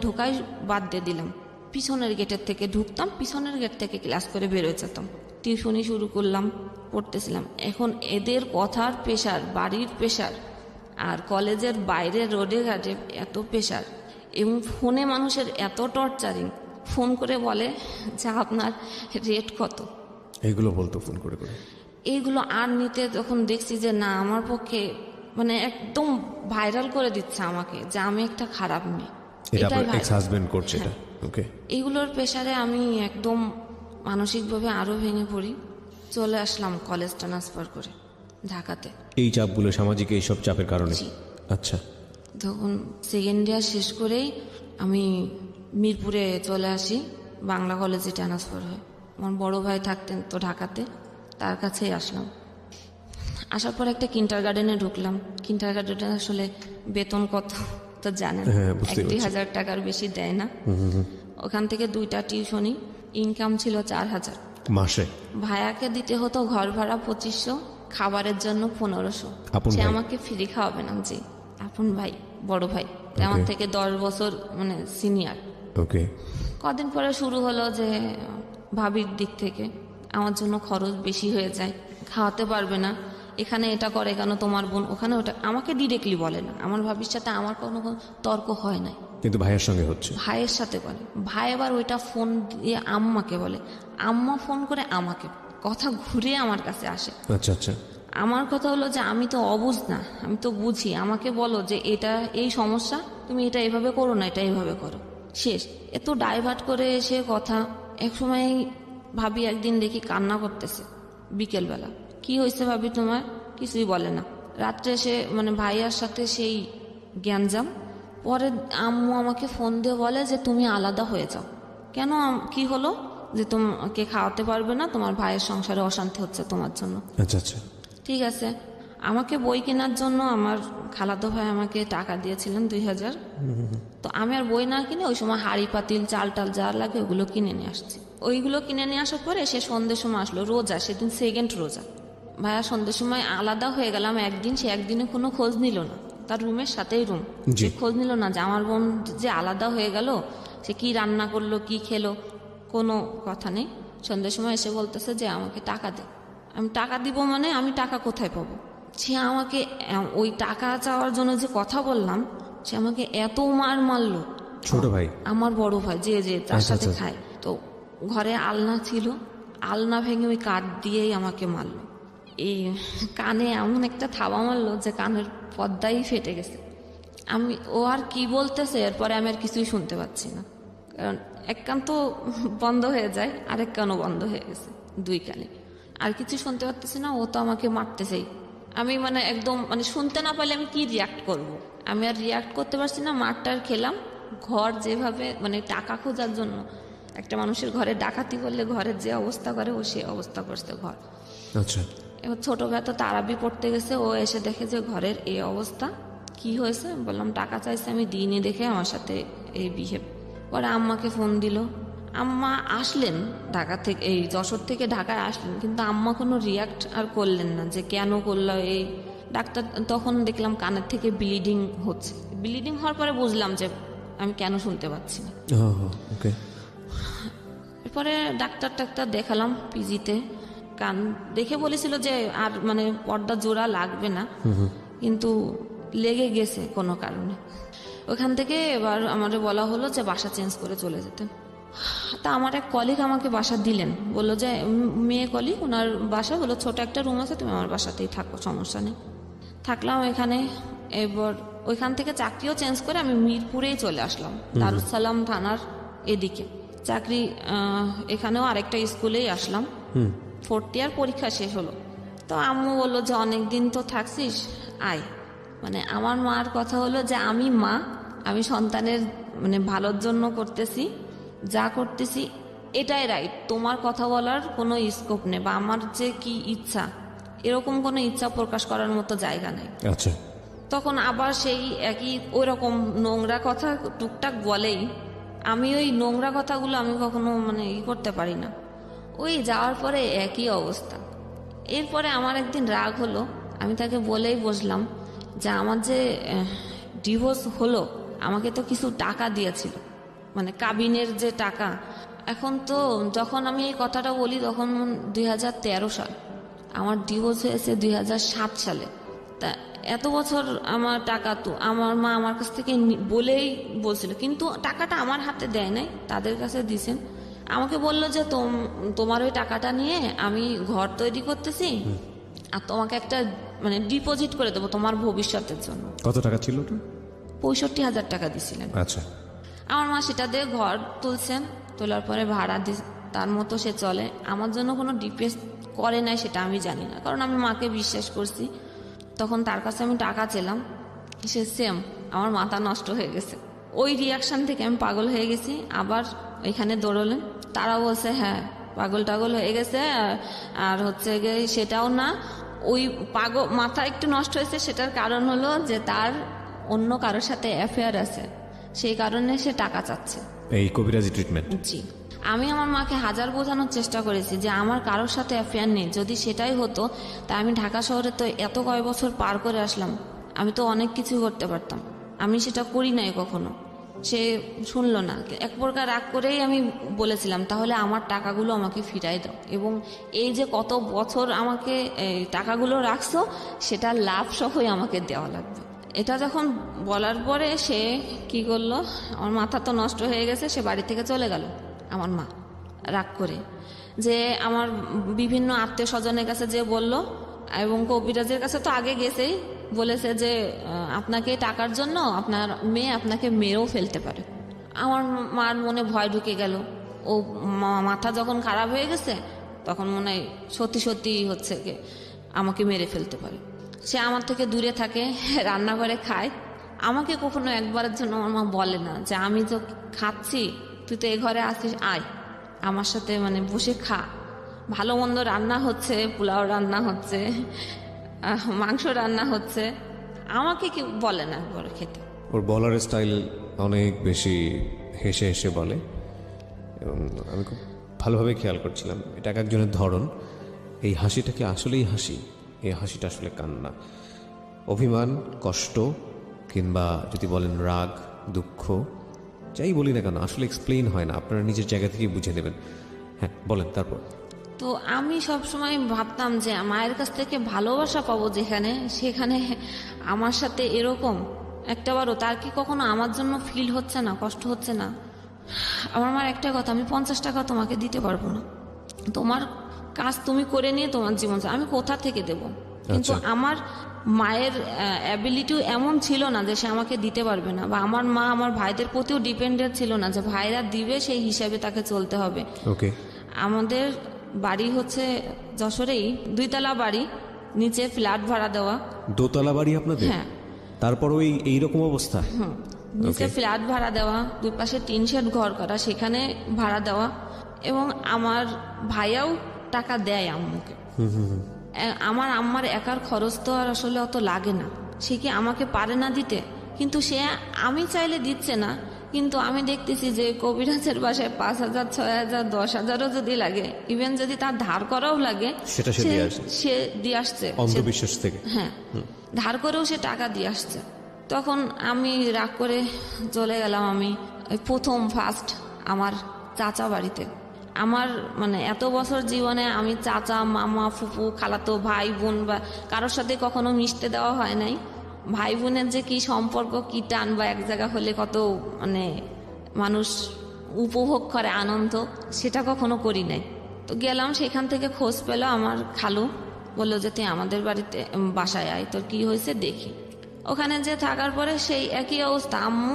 ঢোকাই বাদ দিয়ে দিলাম, পিছনের গেটের থেকে ঢুকতাম, পিছনের গেট থেকে ক্লাস করে বেরোয় যেতাম। টিউশনি শুরু করলাম, পড়তেছিলাম। এখন এদের কথার প্রেশার, বাড়ির প্রেশার, আর কলেজের বাইরে রোডে ঘাটে এত প্রেশার, এবং ফোনে মানুষের এত টর্চারিং, ফোন করে বলে যে আপনার রেট কত, এইগুলো বলতো ফোন করে করে। এইগুলো আর নিতে তখন দেখছি যে না, আমার পক্ষে একদম ভাইরাল করে দিচ্ছে আমাকে যে আমি একটা খারাপ মেয়ে। এটাই এক্স হাজবেন্ড করছে এটা। ওকে, এইগুলোর প্রেশারে আমি একদম মানসিকভাবে আরো ভেঙে পড়ি। চলে আসলাম কলেজ ট্রান্সফার করে ঢাকাতে। এই চাপগুলো, সামাজিক এইসব চাপের কারণে? আচ্ছা, তখন সেকেন্ড ইয়ার শেষ করেই আমি মিরপুরে চলে আসি, বাংলা কলেজে ট্রান্সফার হয়। আমার বড় ভাই থাকতেন তো ঢাকাতে, তার কাছেই আসলাম। আসার পর একটা কিন্ডার গার্ডেনে ঢুকলাম। কিন্ডার গার্ডেনে আসলে বেতন কত তো জানেন, 1-2 হাজার টাকার বেশি দেয় না। ওখান থেকে 2টা টিউশনি, ইনকাম ছিল 4,000 মাসে। ভাইয়াকে দিতে হতো ঘর ভাড়া 2500, খাবারের জন্য 1500। সে আমাকে ফ্রি খাওয়াবে না। জি, আপন ভাই, বড় ভাই। আমার Okay. থেকে 10 বছর মানে সিনিয়র। ওকে। কদিন পরে শুরু হলো যে ভাবির দিক থেকে আমার জন্য খরচ বেশি হয়ে যায়, খাওয়াতে পারবে না, এখানে এটা করে কেন তোমার বোন, ওখানে ওটা। আমাকে ডিরেক্টলি বলে না, আমার ভাবির সাথে আমার কোনো তর্ক হয় নাই, কিন্তু ভাইয়ের সঙ্গে হচ্ছে। ভাইয়ের সাথে বলে। ভাই আবার ওইটা ফোন দিয়ে আম্মাকে বলে, আম্মা ফোন করে আমাকে, কথা ঘুরে আমার কাছে আসে। আচ্ছা আচ্ছা। আমার কথা হলো যে আমি তো অবুঝ না, আমি তো বুঝি, আমাকে বলো যে এটা এই সমস্যা, তুমি এটা এভাবে করো না, এটা এভাবে করো, শেষ। এত ডাইভার্ট করে এসে কথা। এক সময় ভাবি একদিন দেখি কান্না করতেছে বিকেলবেলা। কি হয়েছে ভাবি তোমার? কিছুই বলে না। রাত্রে এসে মানে ভাইয়ার সাথে সেই গ্যাঞ্জাম। পরে আম্মু আমাকে ফোন দিয়ে বলে যে তুমি আলাদা হয়ে যাও। কেন, কি হলো? যে তোমাকে খাওয়াতে পারবে না, তোমার ভাইয়ের সংসারে অশান্তি হচ্ছে তোমার জন্য। আচ্ছা আচ্ছা। ঠিক আছে। আমাকে বই কেনার জন্য আমার খালাতো ভাই আমাকে টাকা দিয়েছিলেন 2000। তো আমি আর বই না কিনে ওই সময় হাঁড়ি পাতিল চাল টাল যা লাগে ওগুলো কিনে নিয়ে আসছি। ওইগুলো কিনে নিয়ে আসার পরে সে সন্ধ্যের সময় আসলো, রোজা, সেদিন সেকেন্ড রোজা। ভাইয়া সন্ধ্যের সময় আলাদা হয়ে গেলাম একদিন, সে একদিনে কোনো খোঁজ নিল না, তার রুমের সাথেই রুম, জি। সে খোঁজ নিল না যে আমার বোন যে আলাদা হয়ে গেল, সে কি রান্না করলো কি খেলো, কোনো কথা নেই। সন্ধ্যের সময় এসে বলতেছে যে আমাকে টাকা দে। আমি টাকা দিব মানে আমি টাকা কোথায় পাবো? সে আমাকে ওই টাকা চাওয়ার জন্য যে কথা বললাম, সে আমাকে এত মার মারলো। ছোট ভাই? আমার বড় ভাই, যে তার আচ্ছা, সাথে আচ্ছা। খায়। তো ঘরে আলনা ছিল, আলনা ভেঙে ওই কাঠ দিয়েই আমাকে মারলো। এই কানে এমন একটা থাবা মারলো যে কানের পর্দাই ফেটে গেছে। ও আর কি বলতেছে এরপরে আমি আর কিছুই শুনতে পাচ্ছি না, কারণ এক কান তো বন্ধ হয়ে যায়, আরেক কানও বন্ধ হয়ে গেছে, দুই কানে আর কিছু শুনতে পারতেছি না। ও তো আমাকে মারতেছেই। আমি মানে একদম মানে শুনতে না পারলে আমি কি রিয়াক্ট করব? আমি আর রিয়াক্ট করতে পারছি না, মারটার খেলাম। ঘর যেভাবে মানে টাকা খোঁজার জন্য একটা মানুষের ঘরে ডাকাতি করলে ঘরের যে অবস্থা করে, ও সে অবস্থা করছে ঘর। আচ্ছা। এবার ছোট ভাই তো তারাবি পড়তে গেছে, ও এসে দেখে যে ঘরের এই অবস্থা। কি হয়েছে বললাম, টাকা চাইছে, আমি দিইনি দেখে আমার সাথে এই বিহেভ। পরে আম্মাকে ফোন দিল, আম্মা আসলেন ঢাকা থেকে, এই যশোর থেকে ঢাকায় আসলেন, কিন্তু আম্মা কোনো রিয়াক্ট আর করলেন না যে কেন করলো এই। ডাক্তার তখন দেখলাম কানের থেকে ব্লিডিং হচ্ছে। ব্লিডিং হওয়ার পরে বুঝলাম যে আমি কেন শুনতে পাচ্ছি না। ওকে। এরপরে ডাক্তার দেখালাম পিজিতে। কান দেখে বলেছিল যে আর মানে পর্দা জোড়া লাগবে না, কিন্তু লেগে গেছে কোনো কারণে। ওখান থেকে এবার আমাদের বলা হলো যে বাসা চেঞ্জ করে চলে যেতে। তা আমার এক কলিগ আমাকে বাসা দিলেন, বললো যে মেয়ে কলিগ, ওনার বাসা বললো ছোট একটা রুম আছে, তুমি আমার বাসাতেই থাকো, সমস্যা নেই। থাকলাম এখানে। এবার ওইখান থেকে চাকরিও চেঞ্জ করে আমি মিরপুরেই চলে আসলাম, দারুসালাম থানার এদিকে চাকরি। এখানেও আরেকটা স্কুলেই আসলাম। 4th ইয়ার পরীক্ষা শেষ হলো। তো আম্মু বললো যে অনেকদিন তো থাকছিস, আয়। মানে আমার মার কথা হলো যে আমি মা, আমি সন্তানের মানে ভালোর জন্য করতেছি, যা করতেছি এটাই রাইট, তোমার কথা বলার কোনো স্কোপ নেই, বা আমার যে কি ইচ্ছা এরকম কোনো ইচ্ছা প্রকাশ করার মতো জায়গা নেই। আচ্ছা। তখন আবার সেই একই ওই রকম নোংরা কথা টুকটাক বলেই। আমি ওই নোংরা কথাগুলো আমি কখনো মানে করতে পারি না। ওই যাওয়ার পরে একই অবস্থা। এরপরে আমার একদিন রাগ হলো, আমি তাকে বলেই বসলাম যে আমার যে ডিভোর্স হলো, আমাকে তো কিছু টাকা দিয়েছিল, মানে কাবিনের যে টাকা। এখন তো যখন আমি এই কথাটা বলি তখন 2013 সাল, আমার ডিভোর্স হয়েছে 2007 সালে। তা এত বছর আমার টাকা তো আমার মা আমার কাছ থেকে বলেই বলছিল, কিন্তু টাকাটা আমার হাতে দেয় নাই, তাদের কাছে দিছেন। আমাকে বললো যে তোমার ওই টাকাটা নিয়ে আমি ঘর তৈরি করতেছি, আর তোমাকে একটা মানে ডিপোজিট করে দেবো তোমার ভবিষ্যতের জন্য। কত টাকা ছিল ওটা? 65,000 টাকা দিছিলেন। আচ্ছা। আমার মা সেটা দিয়ে ঘর তুলছেন, তোলার পরে ভাড়া তার মতো সে চলে। আমার জন্য কোনো ডিপেস করে নাই সেটা আমি জানি না, কারণ আমি মাকে বিশ্বাস করছি। তখন তার কাছে আমি টাকা চেলাম, সে সেম আমার মাথা নষ্ট হয়ে গেছে। ওই রিয়াকশান থেকে আমি পাগল হয়ে গেছি। আবার এখানে দৌড়লেন, তারা বলছে হ্যাঁ পাগল টাগল হয়ে গেছে, আর হচ্ছে গিয়ে সেটাও না, ওই পাগল মাথা একটু নষ্ট হয়েছে, সেটার কারণ হলো যে তার অন্য কারোর সাথে অ্যাফেয়ার আছে, সেই কারণে সে টাকা চাচ্ছে। এই কবিরাজি ট্রিটমেন্ট? জি। আমি আমার মাকে হাজার বোঝানোর চেষ্টা করেছি যে আমার কারোর সাথে অ্যাফেয়ার নেই, যদি সেটাই হতো তা আমি ঢাকা শহরে তো এত কয় বছর পার করে আসলাম, আমি তো অনেক কিছু করতে পারতাম। আমি সেটা করি নাই কখনো। সে শুনলো না, এক প্রকার রাগ করেই আমি বলেছিলাম তাহলে আমার টাকাগুলো আমাকে ফিরাই দাও, এবং এই যে কত বছর আমাকে এই টাকাগুলো রাখছো সেটা লাভ সহই আমাকে দেওয়া লাগবে। এটা যখন বলার পরে সে কি করলো, আমার মাথা তো নষ্ট হয়ে গেছে, সে বাড়ি থেকে চলে গেল আমার মা রাগ করে। যে আমার বিভিন্ন আত্মীয় স্বজনের কাছে যে বলল, এবং কবিরাজের কাছে তো আগে গেছেই, বলেছে যে আপনাকে টাকার জন্য আপনার মেয়ে আপনাকে মেরেও ফেলতে পারে। আমার মার মনে ভয় ঢুকে গেল। ও মাথা যখন খারাপ হয়ে গেছে তখন মনে হয় সত্যি সত্যি হচ্ছে কি আমাকে মেরে ফেলতে পারে। সে আমার থেকে দূরে থাকে, রান্নাঘরে খায়। আমাকে কখনো একবারের জন্য আমার মা বলে না যে আমি তো খাচ্ছি, তুই তো এ ঘরে আসিস, আয় আমার সাথে মানে বসে খা। ভালো মন্দ রান্না হচ্ছে, পোলাও রান্না হচ্ছে, মাংস রান্না হচ্ছে, আমাকে কেউ বলে না একবার খেতে। ওর বলার স্টাইল অনেক বেশি হেসে হেসে বলে, এবং আমি খুব ভালোভাবে খেয়াল করছিলাম এটা এক একজনের ধরন। এই হাসিটা কি আসলেই হাসি? এই হাসিটা আসলে কান্না, অভিমান, কষ্ট, কিংবা যদি বলেন রাগ, দুঃখ, যাই বলি না কেন আসলে এক্সপ্লেইন হয় না, আপনারা নিজের জায়গা থেকে বুঝে নেবেন। হ্যাঁ বলেন তারপর। তো আমি সবসময় ভাবতাম যে মায়ের কাছ থেকে ভালোবাসা পাবো যেখানে, সেখানে আমার সাথে এরকম একটাবারও তার কি কখনো আমার জন্য ফিল হচ্ছে না, কষ্ট হচ্ছে না? আমার মার একটা কথা, আমি 50 টাকা তোমাকে দিতে পারবো না, তোমার কাজ তুমি করে নিয়ে তোমার জীবন আমি কোথা থেকে দেব? কিন্তু আমার মায়ের অ্যাবিলিটিও এমন ছিল না যে সে আমাকে দিতে পারবে না, বা আমার মা আমার ভাইদের প্রতিও ডিপেন্ডেন্ট ছিল না যে ভাইরা দিবে সেই হিসাবে তাকে চলতে হবে। ওকে। আমাদের বাড়ি হচ্ছে যশোরেই 2 তলা বাড়ি, নিচে ফ্ল্যাট ভাড়া দেওয়া। দোতলা বাড়ি আপনাদের? হ্যাঁ। তারপর ওই এইরকম অবস্থা? নিচে ফ্ল্যাট ভাড়া দেওয়া, 2 পাশে টিন শেড ঘর করা, সেখানে ভাড়া দেওয়া। এবং আমার ভাইয়াও টাকা দেয় আম্মুকে। আমার আম্মার একার খরচ তো আর আসলে অত লাগে না, সে কি আমাকে পারে না দিতে? কিন্তু সে আমি চাইলে দিচ্ছে না, কিন্তু আমি দেখতেছি যে কবিরাজের বাসায় 5,000, 6,000, 10,000ও যদি লাগে, ইভেন যদি তার ধার করাও লাগে, সেটা সে দিয়ে আসছে। সে দিয়ে আসছে অন্ধবিশ্বাস থেকে। হ্যাঁ, ধার করেও সে টাকা দিয়ে আসছে। তখন আমি রাগ করে চলে গেলাম। আমি প্রথম ফার্স্ট আমার চাচা বাড়িতে। আমার মানে এত বছর জীবনে আমি চাচা, মামা, ফুপু, খালাতো ভাই বোন বা কারোর সাথে কখনো মিশতে দেওয়া হয় নাই। ভাই বোনের যে কি সম্পর্ক, কি টান, বা এক জায়গা হলে কত মানে মানুষ উপভোগ করে আনন্দ, সেটা কখনো করি নাই। তো গেলাম, সেখান থেকে খোঁজ পেল আমার খালু, বললো যে তুই আমাদের বাড়িতে বাসায় আয়, তোর কি হয়েছে দেখি। ওখানে যে থাকার পরে সেই একই অবস্থা। আম্মু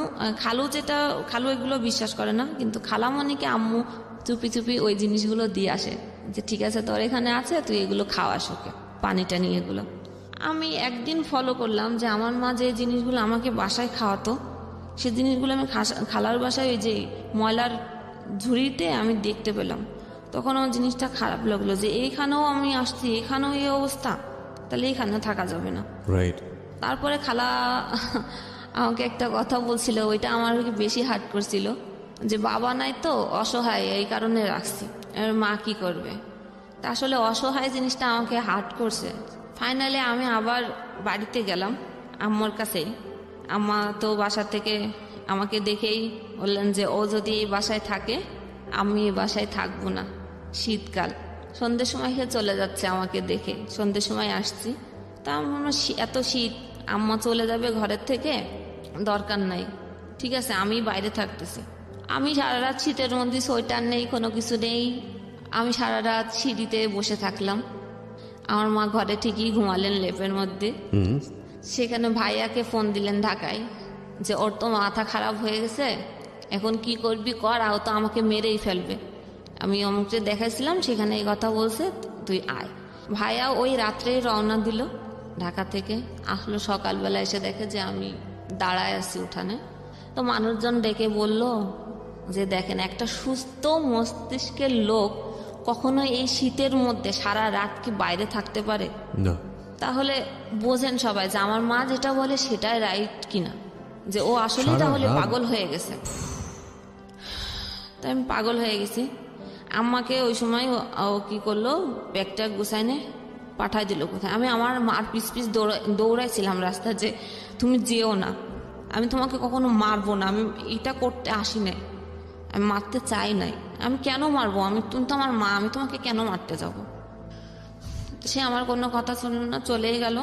খালু এগুলো বিশ্বাস করে না, কিন্তু খালামণিকে আম্মু চুপি চুপি ওই জিনিসগুলো দিয়ে আসে, যে ঠিক আছে তোর এখানে আছে, তুই এগুলো খাওয়াস ওকে, পানিটা নিয়ে এগুলো। আমি একদিন ফলো করলাম যে আমার মা যে জিনিসগুলো আমাকে বাসায় খাওয়াতো, সে জিনিসগুলো আমি খালার বাসায় ওই যে ময়লার ঝুড়িতে আমি দেখতে পেলাম। তখন আমার জিনিসটা খারাপ লাগলো যে এইখানেও আমি আসছি, এখানেও এই অবস্থা, তাহলে এইখানে থাকা যাবে না। রাইট। তারপরে খালা আমাকে একটা কথা বলছিল, ওইটা আমার বেশি হার্ট করছিল, যে বাবা নাই তো অসহায়, এই কারণে রাখছি, এর মা কি করবে। তা আসলে অসহায় জিনিসটা আমাকে হার্ট করছে। ফাইনালি আমি আবার বাড়িতে গেলাম আম্মুর কাছেই। আম্মা তো বাসা থেকে আমাকে দেখেই বললেন যে ও যদি এই বাসায় থাকে, আমি এই বাসায় থাকবো না। শীতকাল, সন্ধ্যের সময় সে চলে যাচ্ছে আমাকে দেখে, সন্ধ্যের সময় আসছি। তা আমার এত শীত, আম্মা চলে যাবে ঘরের থেকে, দরকার নাই, ঠিক আছে আমি বাইরে থাকতেছি। আমি সারা রাত শীতের মধ্যে, সোয়েটার নেই, কোনো কিছু নেই, আমি সারা রাত সিঁড়িতে বসে থাকলাম। আমার মা ঘরে ঠিকই ঘুমালেন লেপের মধ্যে। সেখানে ভাইয়াকে ফোন দিলেন ঢাকায়, যে ওর তো মাথা খারাপ হয়ে গেছে, এখন কি করবি কর, ও তো আমাকে মেরেই ফেলবে। আমি অমুককে দেখাইছিলাম, সেখানে এই কথা বলছে, তুই আয়। ভাইয়া ওই রাত্রেই রওনা দিল ঢাকা থেকে। আসলো সকালবেলা, এসে দেখে যে আমি দাঁড়ায় আছি উঠানে। তো মানুষজন ডেকে বলল যে দেখেন, একটা সুস্থ মস্তিষ্কের লোক কখনো এই শীতের মধ্যে সারা রাত কি বাইরে থাকতে পারে? না। তাহলে বোঝেন সবাই যে আমার মা যেটা বলে সেটাই রাইট কিনা, যে ও আসলে তাহলে পাগল হয়ে গেছে। তাই আমি পাগল হয়ে গেছি। আম্মাকে ওই সময় ও কি করলো, ব্যাগটা গুছাইনে পাঠাই দিল কোথায়। আমি আমার মার পিছ পিছ দৌড়াইছিলাম রাস্তা, যে তুমি যেও না, আমি তোমাকে কখনো মারবো না, আমি এটা করতে আসি নাই, আমি মারতে চাই নাই, আমি কেন মারবো, তুমি তো আমার মা, আমি তোমাকে কেন মারতে যাব। সে আমার কোনো কথা শুনল না, চলেই গেল।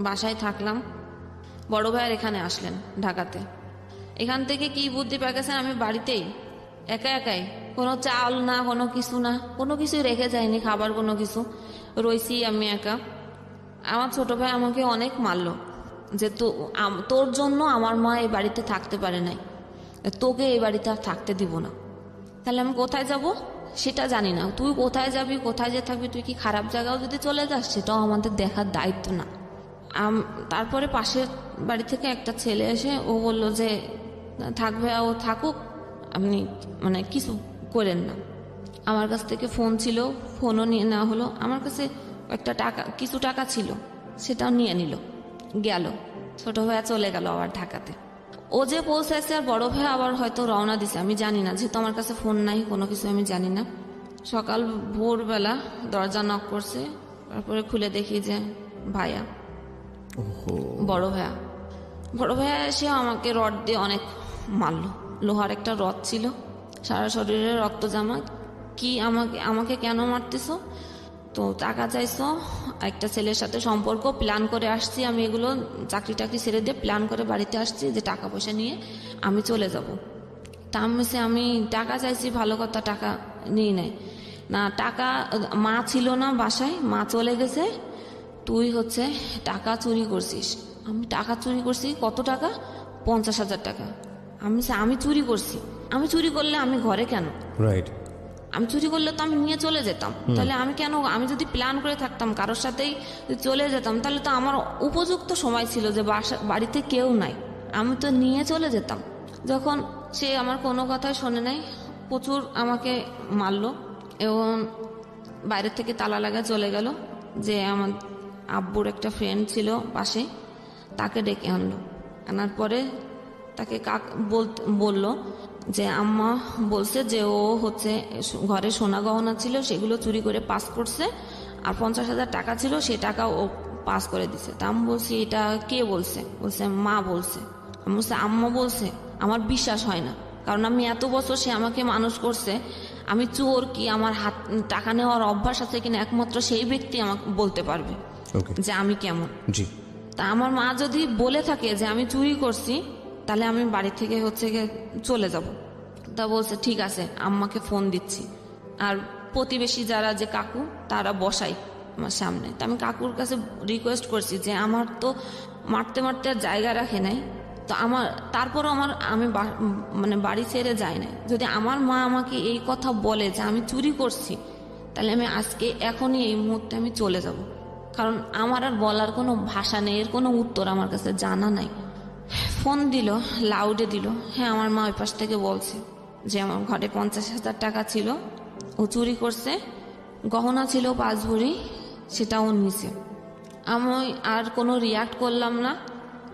বাসায় থাকলাম। বড় ভাইয়ের এখানে আসলেন ঢাকাতে। এখান থেকে কি বুদ্ধি পেয়ে গেছেন, আমি বাড়িতেই একা একাই, কোনো চাল না, কোনো কিছু না, কোনো কিছুই রেখে যায়নি, খাবার কোনো কিছু, রইছি আমি একা। আমার ছোট ভাই আমাকে অনেক মারলো যে তোর জন্য আমার মা এই বাড়িতে থাকতে পারে নাই, তোকে এই বাড়িতে আর থাকতে দিব না। তাহলে আমি কোথায় যাব সেটা জানি না, তুই কোথায় যাবি, কোথায় যে থাকবি, তুই কি খারাপ জায়গাও যদি চলে যাস সেটাও আমাদের দেখার দায়িত্ব না। তারপরে পাশের বাড়ি থেকে একটা ছেলে এসে ও বলল যে থাকবে, ও থাকুক, আপনি মানে কিছু করেন না। আমার কাছ থেকে ফোন ছিল, ফোনও নিয়ে নেওয়া হলো। আমার কাছে কিছু টাকা ছিল, সেটাও নিয়ে নিল, গেল। ছোট ভাইয়া চলে গেল আবার ঢাকাতে। ও যে পৌঁছাইছে আর বড় ভাইয়া আবার হয়তো রওনা দিছে, আমি জানি না, যেহেতু আমার কাছে ফোন নাই, কোনো কিছু আমি জানি না। সকাল ভোরবেলা দরজা নক করছে, তারপরে খুলে দেখি যে ভাইয়া, বড় ভাইয়া এসে আমাকে রড দিয়ে অনেক মারলো। লোহার একটা রড ছিল, সারা শরীরে রক্ত জামা। কি আমাকে কেন মারতেছো, তো টাকা চাইছো, একটা ছেলের সাথে সম্পর্ক, প্ল্যান করে আসছি আমি, এগুলো চাকরি টাকরি ছেড়ে দিয়ে প্ল্যান করে বাড়িতে আসছি যে টাকা পয়সা নিয়ে আমি চলে যাব। তা আমি টাকা চাইছি, ভালো কথা, টাকা নিয়ে নেয় না। টাকা মা ছিল না বাসায়, মা চলে গেছে, তুই টাকা চুরি করছিস। আমি টাকা চুরি করছি, কত টাকা? 50,000 টাকা। আমি চুরি করছি, আমি চুরি করলে আমি ঘরে কেন? রাইট। আমি চুরি করলে তো আমি নিয়ে চলে যেতাম, তাহলে আমি কেন? আমি যদি প্ল্যান করে থাকতাম, কারোর সাথেই চলে যেতাম, তাহলে তো আমার উপযুক্ত সময় ছিল যে বাড়িতে কেউ নাই, আমি তো নিয়ে চলে যেতাম। যখন সে আমার কোনো কথাই শোনে নাই, প্রচুর আমাকে মারলো এবং বাইরে থেকে তালা লাগা চলে গেল। যে আমার আব্বুর একটা ফ্রেন্ড ছিল পাশে, তাকে ডেকে আনার পরে তাকে বলল যে আম্মা বলছে যে ও ঘরে সোনা গহনা ছিল, সেগুলো চুরি করে পাস করছে, আর 50,000 টাকা ছিল, সে টাকা ও পাস করে দিছে। তা আমি বলছি এটা কে বলছে? বলছে মা বলছে। আমি বলছি আম্মা বলছে? আমার বিশ্বাস হয় না, কারণ আমি এত বছর, সে আমাকে মানুষ করছে, আমি চোর কি আমার হাত টাকা নেওয়ার অভ্যাস আছে কিনা একমাত্র সেই ব্যক্তি আমাকে বলতে পারবে যে আমি কেমন। জি। তা আমার মা যদি বলে থাকে যে আমি চুরি করছি, তাহলে আমি বাড়ি থেকে চলে যাব। তা বলছে ঠিক আছে, আম্মাকে ফোন দিচ্ছি। আর প্রতিবেশী যারা যে কাকু, তারা বসাই আমার সামনে। তা আমি কাকুর কাছে রিকোয়েস্ট করছি যে আমার তো মারতে মারতে আর জায়গা রাখে নাই, তো তারপরও আমি মানে বাড়ি ছেড়ে যাই নাই। যদি আমার মা আমাকে এই কথা বলে যে আমি চুরি করছি, তাহলে আমি আজকে এখনই এই মুহূর্তে আমি চলে যাব, কারণ আমার আর বলার কোনো ভাষা নেই, এর কোনো উত্তর আমার কাছে জানা নাই। ফোন দিল, লাউডে দিল। হ্যাঁ, আমার মা ওই পাশ থেকে বলছে যে আমার ঘরে 50,000 টাকা ছিল, ও চুরি করছে, গহনা ছিল 5 ভরি, সেটাও নিছে। আমি আর কোনো রিয়াক্ট করলাম না,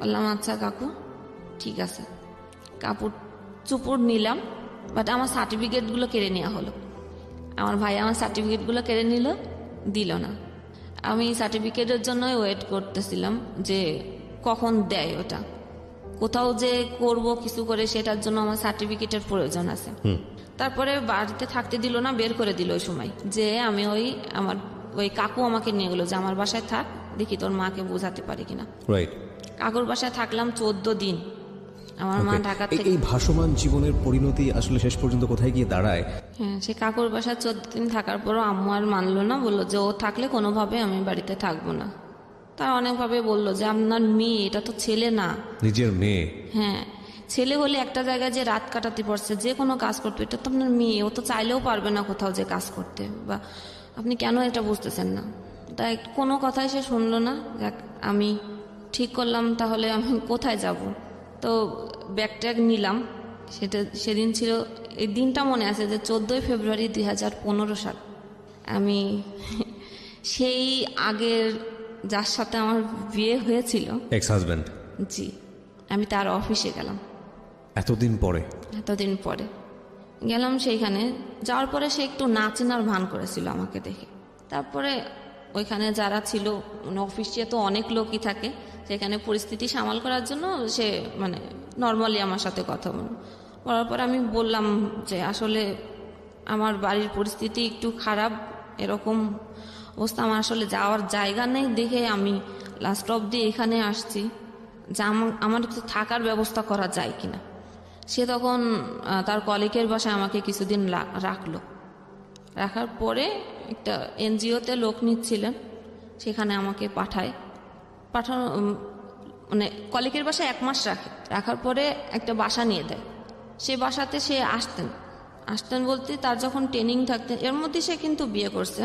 বললাম আচ্ছা কাকু ঠিক আছে। কাপড় চুপড় নিলাম, বাট আমার সার্টিফিকেটগুলো কেড়ে নেওয়া হলো। আমার ভাই আমার সার্টিফিকেটগুলো কেড়ে নিল, দিল না। আমি সার্টিফিকেটের জন্যই ওয়েট করতেছিলাম যে কখন দেয় ওটা। কোথাও যে করব কিছু করে, সেটার জন্য আমার সার্টিফিকেটের প্রয়োজন আছে। তারপরে বাড়িতে থাকতে দিল না, বের করে দিল ওই সময়। যে আমি আমার কাকু আমাকে নিয়ে গেলো যে আমার বাসায় থাক, দেখি তোর মাকে বোঝাতে পারি কিনা। রাইট। কাকুর বাসায় থাকলাম 14 দিন। আমার মা ঢাকা থেকে। এই ভাসমান জীবনের পরিণতি আসলে শেষ পর্যন্ত কোথায় গিয়ে দাঁড়ায়? হ্যাঁ, সে কাকুর বাসায় 14 দিন থাকার পরও আম্মু আর মানলো না, বললো যে ও থাকলে কোনোভাবে আমি বাড়িতে থাকবো না। তার অনেকভাবে বললো যে আপনার মেয়ে, এটা তো ছেলে না। নিজের মেয়ে? হ্যাঁ, ছেলে হলে একটা জায়গায় যে রাত কাটাতে পারছে, যে কোনো কাজ করতে, এটা তো আপনার মেয়ে, ও তো চাইলেও পারবে না কোথাও যে কাজ করতে, বা আপনি কেন এটা বুঝতেছেন না? তাই কোনো কথাই সে শুনলো না। আমি ঠিক করলাম তাহলে আমি কোথায় যাব। তো ব্যাগ ট্যাগ নিলাম। সেদিন ছিল, এই দিনটা মনে আছে যে 14 ফেব্রুয়ারি 2015 সাল। আমি সেই আগের যার সাথে আমার বিয়ে হয়েছিল, এক্স হাজব্যান্ড, জি, আমি তার অফিসে গেলাম। এতদিন পরে গেলাম। সেইখানে যাওয়ার পরে সে একটু নাচেনার ভান করেছিল আমাকে দেখে। তারপরে ওইখানে যারা ছিল, মানে অফিসে তো অনেক লোকই থাকে, সেখানে পরিস্থিতি সামাল করার জন্য সে মানে নর্মালি আমার সাথে কথা বলার পর আমি বললাম যে আসলে আমার বাড়ির পরিস্থিতি একটু খারাপ, এরকম অবস্থা, আমার আসলে যাওয়ার জায়গা নেই দেখে আমি লাস্ট অবধি এখানে আসছি, যে আমার একটু থাকার ব্যবস্থা করা যায় কিনা। সে তখন তার কলিগের বাসায় আমাকে কিছুদিন রাখলো। রাখার পরে একটা এনজিওতে লোক নিচ্ছিলেন, সেখানে আমাকে পাঠানো মানে কলিগের বাসায় 1 মাস রাখার পরে একটা বাসা নিয়ে দেয়। সে বাসাতে সে আসতেন বলতে তার যখন ট্রেনিং থাকতেন, এর মধ্যে সে কিন্তু বিয়ে করছে,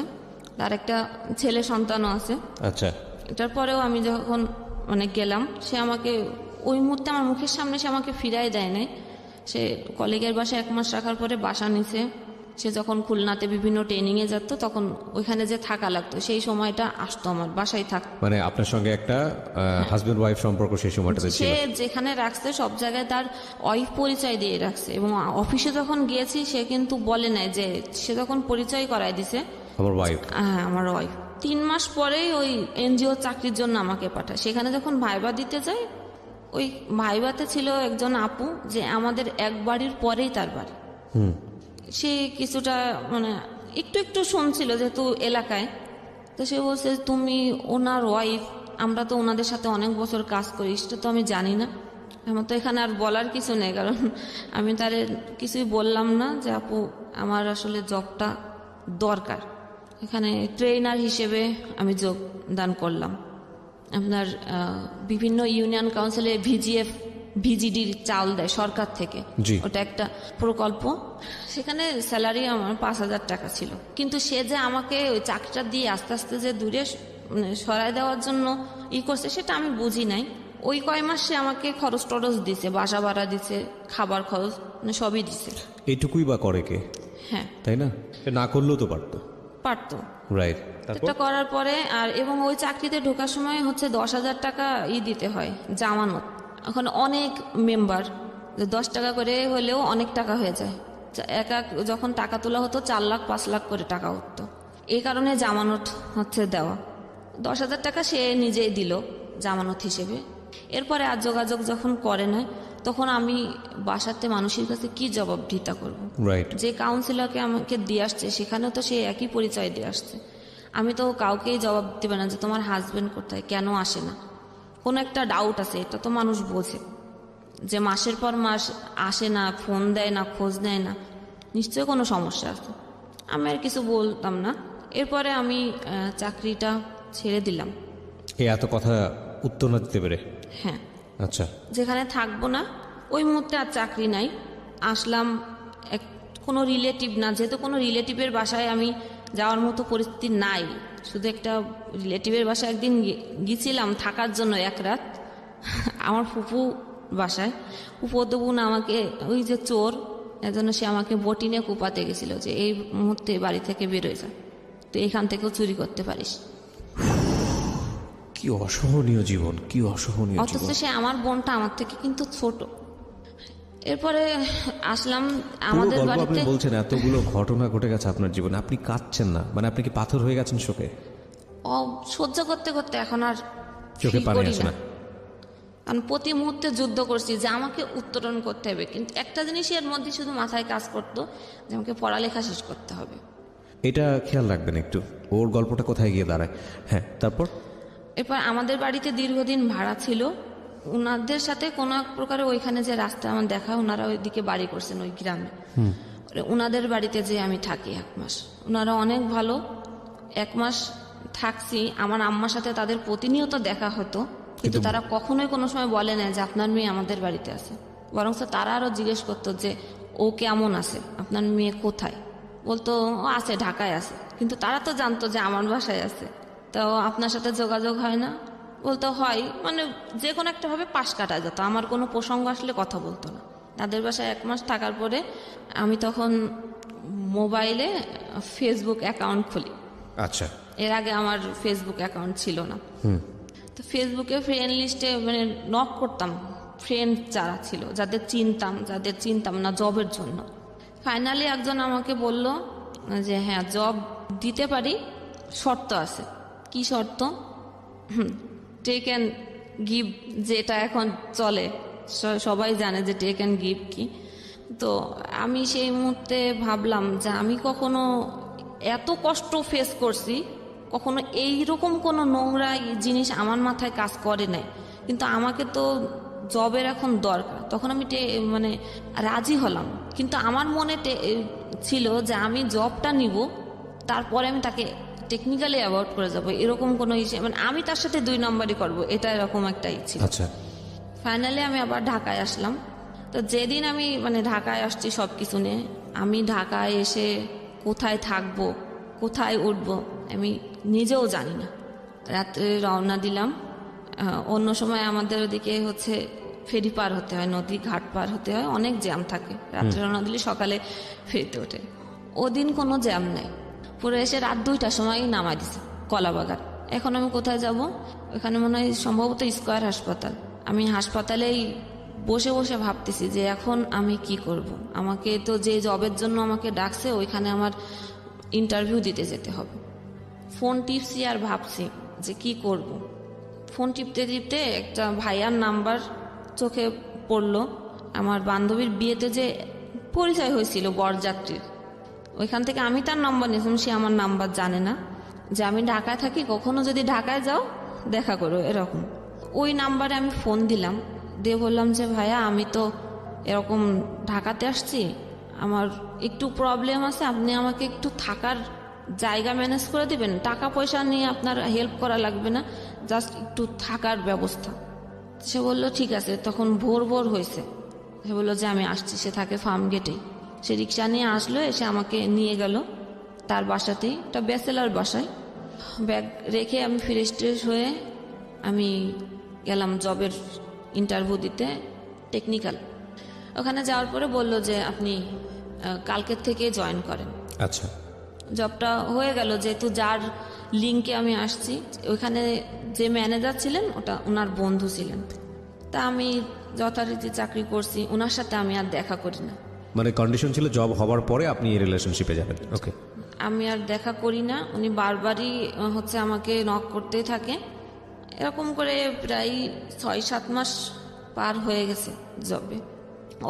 তার একটা ছেলে সন্তানও আছে। আচ্ছা, এটার পরেও আমি যখন গেলাম, সে আমাকে ওই মুহূর্তে আমার মুখের সামনে সে আমাকে ফিরাই দেয় নাই। সে কলিগের বাসায় 1 মাস রাখার পরে বাসা নিছে। সে যখন খুলনাতে বিভিন্ন ট্রেনিংয়ে যেত তখন ওইখানে যে থাকা লাগতো, সেই সময়টা আসতো আমার বাসায় থাকতো। মানে আপনার সঙ্গে একটা হাজবেন্ড ওয়াইফ সম্পর্ক সেই সময়টাতে ছিল। সে যেখানে রাখছে সব জায়গায় তার ওয়াইফ পরিচয় দিয়ে রাখছে, এবং অফিসে যখন গিয়েছি সে কিন্তু বলে নাই, যে সে যখন পরিচয় করায় দিছে আমার ওয়াইফ, হ্যাঁ আমার ওয়াইফ। 3 মাস পরেই ওই এনজিও চাকরির জন্য আমাকে পাঠায়। সেখানে যখন ভাইবা দিতে যাই, ওই ভাইবাতে ছিল একজন আপু, যে আমাদের এক বাড়ির পরেই তার বাড়ি। সে কিছুটা একটু একটু শুনছিল যেহেতু এলাকায়, তো সে বলছে তুমি ওনার ওয়াইফ, আমরা তো ওনাদের সাথে অনেক বছর কাজ করি, সেটা তো আমি জানি না। আমার তো এখানে আর বলার কিছু নেই, কারণ আমি তার কিছুই বললাম না যে আপু আমার আসলে জবটা দরকার। এখানে ট্রেনার হিসেবে আমি যোগদান করলাম। আপনার বিভিন্ন ইউনিয়ন কাউন্সিলে ভিজিডির চাল দেয় সরকার থেকে, ওটা একটা প্রকল্প। সেখানে স্যালারি আমার 5,000 টাকা ছিল, কিন্তু সে যে আমাকে ওই চাকরিটা দিয়ে আস্তে আস্তে যে দূরে সরাই দেওয়ার জন্য করছে সেটা আমি বুঝি নাই। ওই কয় মাস সে আমাকে খরচ টরচ দিছে, বাসা ভাড়া দিছে, খাবার খরচ সবই দিছে। এইটুকুই বা করে কে? হ্যাঁ, তাই না? না করলেও তো পারতো। রাইট। এটা করার পরে এবং ওই চাকরিতে ঢোকার সময় 10,000 টাকা দিতে হয় জামানত। এখন অনেক মেম্বার, 10 টাকা করে হলেও অনেক টাকা হয়ে যায়। যখন টাকা তোলা হতো 4 লাখ 5 লাখ করে টাকা উঠতো। এই কারণে জামানত দেওয়া। 10,000 টাকা সে নিজেই দিল জামানত হিসেবে। এরপরে আর যোগাযোগ যখন করে না, তখন আমি বাসাতে মানুষের কাছে কি জবাবদিহিতা করব? যে কাউন্সিলরকে আমাকে দিয়ে আসছে সেখানেও তো সে একই পরিচয় দিয়ে আসছে। আমি তো কাউকেই জবাব দেবে না যে তোমার হাজবেন্ড কোথায়, কেন আসে না। কোনো একটা ডাউট আছে, এটা তো মানুষ বোঝে, যে মাসের পর মাস আসে না, ফোন দেয় না, খোঁজ নেয় না, নিশ্চয়ই কোনো সমস্যা আছে। আমি আর কিছু বলতাম না। এরপরে আমি চাকরিটা ছেড়ে দিলাম। এত কথা উত্তর না দিতে পেরে? হ্যাঁ। আচ্ছা, যেখানে থাকবো না ওই মুহূর্তে আর চাকরি নাই। আসলাম কোনো রিলেটিভ না, যেহেতু কোনো রিলেটিভের বাসায় আমি যাওয়ার মতো পরিস্থিতি নাই। শুধু একটা রিলেটিভের বাসায় একদিন গিয়েছিলাম থাকার জন্য 1 রাত, আমার ফুপু বাসায়। ফুপু বোন আমাকে ওই যে চোর, এজন্য সে আমাকে বটিনে কুপাতে গেছিল যে এই মুহূর্তে বাড়ি থেকে বেরোয় যা, তো এখান থেকেও চুরি করতে পারিস। কি অসহনীয় জীবন, কি অসহনীয় জীবন। অথচ সে আমার বোনটা আমার থেকে কিন্তু ছোট। এরপরে আসলাম আমাদের বাড়িতে। আপনি বলছেন এতগুলো ঘটনা ঘটে গেছে আপনার জীবনে, আপনি কাঁদছেন না? আপনি কি পাথর হয়ে গেছেন শোকে? সহ্য করতে করতে এখন আর চোখে পানি আসে না। কারণ প্রতি মুহূর্তে যুদ্ধ করছি যে আমাকে উত্তরণ করতে হবে, কিন্তু একটা জিনিস এর মধ্যে শুধু মাথায় কাজ করতো যে আমাকে পড়ালেখা শেষ করতে হবে। এটা খেয়াল রাখবেন একটু, ওর গল্পটা কোথায় গিয়ে দাঁড়ায়। হ্যাঁ, তারপর? এরপর আমাদের বাড়িতে দীর্ঘদিন ভাড়া ছিল। ওনাদের সাথে কোনো এক প্রকারে ওইখানে যে রাস্তা আমার দেখা, ওনারা ওইদিকে বাড়ি করছেন ওই গ্রামে। ওনাদের বাড়িতে যে আমি থাকি 1 মাস, ওনারা অনেক ভালো। 1 মাস থাকছি, আমার আম্মার সাথে তাদের প্রতিনিয়ত দেখা হতো, কিন্তু তারা কখনোই কোনো সময় বলে না যে আপনার মেয়ে আমাদের বাড়িতে আছে। বরং তারা আরও জিজ্ঞেস করতো যে ও কেমন আছে, আপনার মেয়ে কোথায়। বলতো ও আছে, ঢাকায় আছে, কিন্তু তারা তো জানতো যে আমার বাসায় আছে। তো আপনার সাথে যোগাযোগ হয় না? বলতে হয়, যে কোনো একটা ভাবে পাশ কাটা যেত, আমার কোনো প্রসঙ্গ আসলে কথা বলতো না। তাদের বাসায় 1 মাস থাকার পরে আমি তখন মোবাইলে ফেসবুক অ্যাকাউন্ট খুলি। আচ্ছা। এর আগে আমার ফেসবুক অ্যাকাউন্ট ছিল না। তো ফেসবুকে ফ্রেন্ড লিস্টে নক করতাম ফ্রেন্ড যারা ছিল, যাদের চিনতাম না জবের জন্য। ফাইনালি একজন আমাকে বলল যে হ্যাঁ জব দিতে পারি, শর্ত আছে। কি শর্ত? টেক অ্যান্ড গিভ, যেটা এখন চলে সবাই জানে যে টেক অ্যান্ড গিভ কি। তো আমি সেই মুহূর্তে ভাবলাম যে আমি কখনো এত কষ্ট ফেস করছি, কখনো এইরকম কোনো নোংরা জিনিস আমার মাথায় কাজ করে নাই, কিন্তু আমাকে তো জবের এখন দরকার। তখন আমি মানে রাজি হলাম, কিন্তু আমার মনে ছিল যে আমি জবটা নিব, তারপরে আমি তাকে টেকনিক্যালি অ্যাভয়েড করে যাব, এরকম কোনো ইচ্ছে, মানে আমি তার সাথে 2 নম্বরই করব, এটা এরকম একটা ইচ্ছে। আচ্ছা, ফাইনালি আমি আবার ঢাকায় আসলাম। তো যেদিন আমি মানে ঢাকায় আসছি সব কিছু নিয়ে, আমি ঢাকায় এসে কোথায় থাকবো, কোথায় উঠবো আমি নিজেও জানি না। রাত্রে রওনা দিলাম। অন্য সময় আমাদের ওদিকে হচ্ছে ফেরি পার হতে হয়, নদী ঘাট পার হতে হয়, অনেক জ্যাম থাকে। রাত্রে রওনা দিলে সকালে ফেরিতে ওঠে, ওদিন কোনো জ্যাম নাই। পুরো এসে রাত 2টার সময় নামাই দিছে কলাবাগান। এখন আমি কোথায় যাব? ওখানে মনে হয় সম্ভবত স্কয়ার হাসপাতাল। আমি হাসপাতালেই বসে বসে ভাবতেছি যে এখন আমি কি করব। আমাকে তো যে জবের জন্য আমাকে ডাকছে ওইখানে আমার ইন্টারভিউ দিতে যেতে হবে। ফোন টিপছি আর ভাবছি যে কি করব। ফোন টিপতে টিপতে একটা ভাইয়ার নাম্বার চোখে পড়লো। আমার বান্ধবীর বিয়েতে যে পরিচয় হয়েছিল বরযাত্রীর, ওইখান থেকে আমি তার নাম্বার নিয়েছিলাম। সে আমার নাম্বার জানে না, যে আমি ঢাকায় থাকি, কখনো যদি ঢাকায় যাও দেখা করো, এরকম। ওই নাম্বারে আমি ফোন দিলাম, দিয়ে বললাম যে ভাইয়া আমি তো এরকম ঢাকাতে আসছি, আমার একটু প্রবলেম আছে, আপনি আমাকে একটু থাকার জায়গা ম্যানেজ করে দিবেন, টাকা পয়সা নিয়ে আপনার হেল্প করা লাগবে না, জাস্ট একটু থাকার ব্যবস্থা। সে বললো ঠিক আছে। তখন ভোর ভোর হয়েছে। সে বললো যে আমি আসছি। সে থাকে ফার্ম গেটেই। সে রিক্সা নিয়ে আসলো, এসে আমাকে নিয়ে গেল তার বাসাতেই, একটা ব্যাচেলার বাসায়। ব্যাগ রেখে আমি ফ্রেশ ট্রেশ হয়ে আমি গেলাম জবের ইন্টারভিউ দিতে, টেকনিক্যাল। ওখানে যাওয়ার পরে বললো যে আপনি কালকের থেকে জয়েন করেন। আচ্ছা, জবটা হয়ে গেল, যেহেতু যার লিঙ্কে আমি আসছি, ওইখানে যে ম্যানেজার ছিলেন ওটা ওনার বন্ধু ছিলেন। তা আমি যথারীতি চাকরি করছি, ওনার সাথে আমি আর দেখা করি না। মানে কন্ডিশন ছিল জব হওয়ার পরে আপনি এই রিলেশনশিপে যাবেন। ওকে, আমি আর দেখা করি না। উনি বারবারই হচ্ছে আমাকে নক করতেই থাকে। এরকম করে প্রায় 6-7 মাস পার হয়ে গেছে জবে।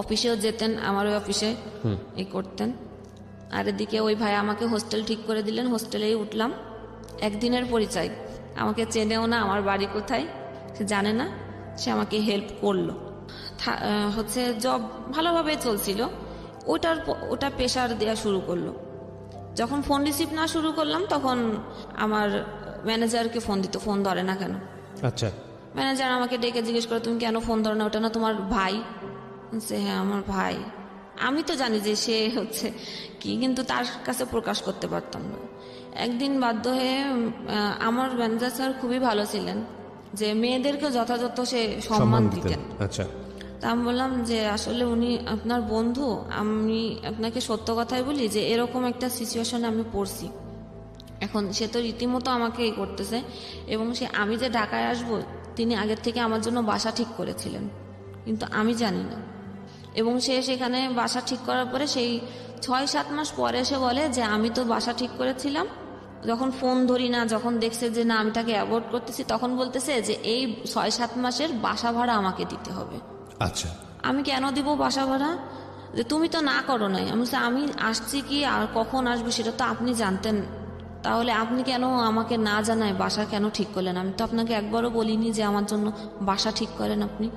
অফিসেও যেতেন, আমার ওই অফিসে করতেন। আর এদিকে ওই ভাই আমাকে হোস্টেল ঠিক করে দিলেন, হোস্টেলেই উঠলাম। একদিনের পরিচয়, আমাকে চেনেও না, আমার বাড়ি কোথায় সে জানে না, সে আমাকে হেল্প করলো। হচ্ছে জব ভালোভাবে চলছিল, ওটা প্রেশার দেওয়া শুরু করলো। যখন ফোন রিসিভ না শুরু করলাম, তখন আমার ম্যানেজারকে ফোন দিত, ফোন ধরে না কেন। আচ্ছা, ম্যানেজার আমাকে ডেকে জিজ্ঞেস করে তুমি কেন ফোন ধরো না, ওটা না তোমার ভাই? সে হ্যাঁ আমার ভাই। আমি তো জানি যে সে হচ্ছে কি, কিন্তু তার কাছে প্রকাশ করতে পারতাম না। একদিন বাধ্য হয়ে আমার ম্যানেজার স্যার খুবই ভালো ছিলেন, যে মেয়েদেরকে যথাযথ সে সম্মান দিতেন। আচ্ছা, তা আমি বললাম যে আসলে উনি আপনার বন্ধু, আমি আপনাকে সত্য কথাই বলি যে এরকম একটা সিচুয়েশনে আমি পড়ছি। এখন সে তো রীতিমতো আমাকে এই করতেছে, এবং সে আমি যে ঢাকায় আসব তিনি আগের থেকে আমার জন্য বাসা ঠিক করেছিলেন, কিন্তু আমি জানি না। এবং সে সেখানে বাসা ঠিক করার পরে সেই 6-7 মাস পরে এসে বলে যে আমি তো বাসা ঠিক করেছিলাম, যখন ফোন ধরি না, যখন দেখছে যে না আমি তাকে অ্যাভয়েড করতেছি, তখন বলতেছে যে এই 6-7 মাসের বাসা ভাড়া আমাকে দিতে হবে। আচ্ছা, আমি কেন দিব বাসা ভাড়া? যে তুমি তো না করো নাই। আমি আসছি কি আর কখন আসবো সেটা তো আপনি জানতেন, তাহলে আপনি কেন আমাকে না জানায় বাসা কেন ঠিক করলেন? আমি তো আপনাকে একবারও বলিনি যে আমার জন্য বাসা ঠিক করেন আপনি।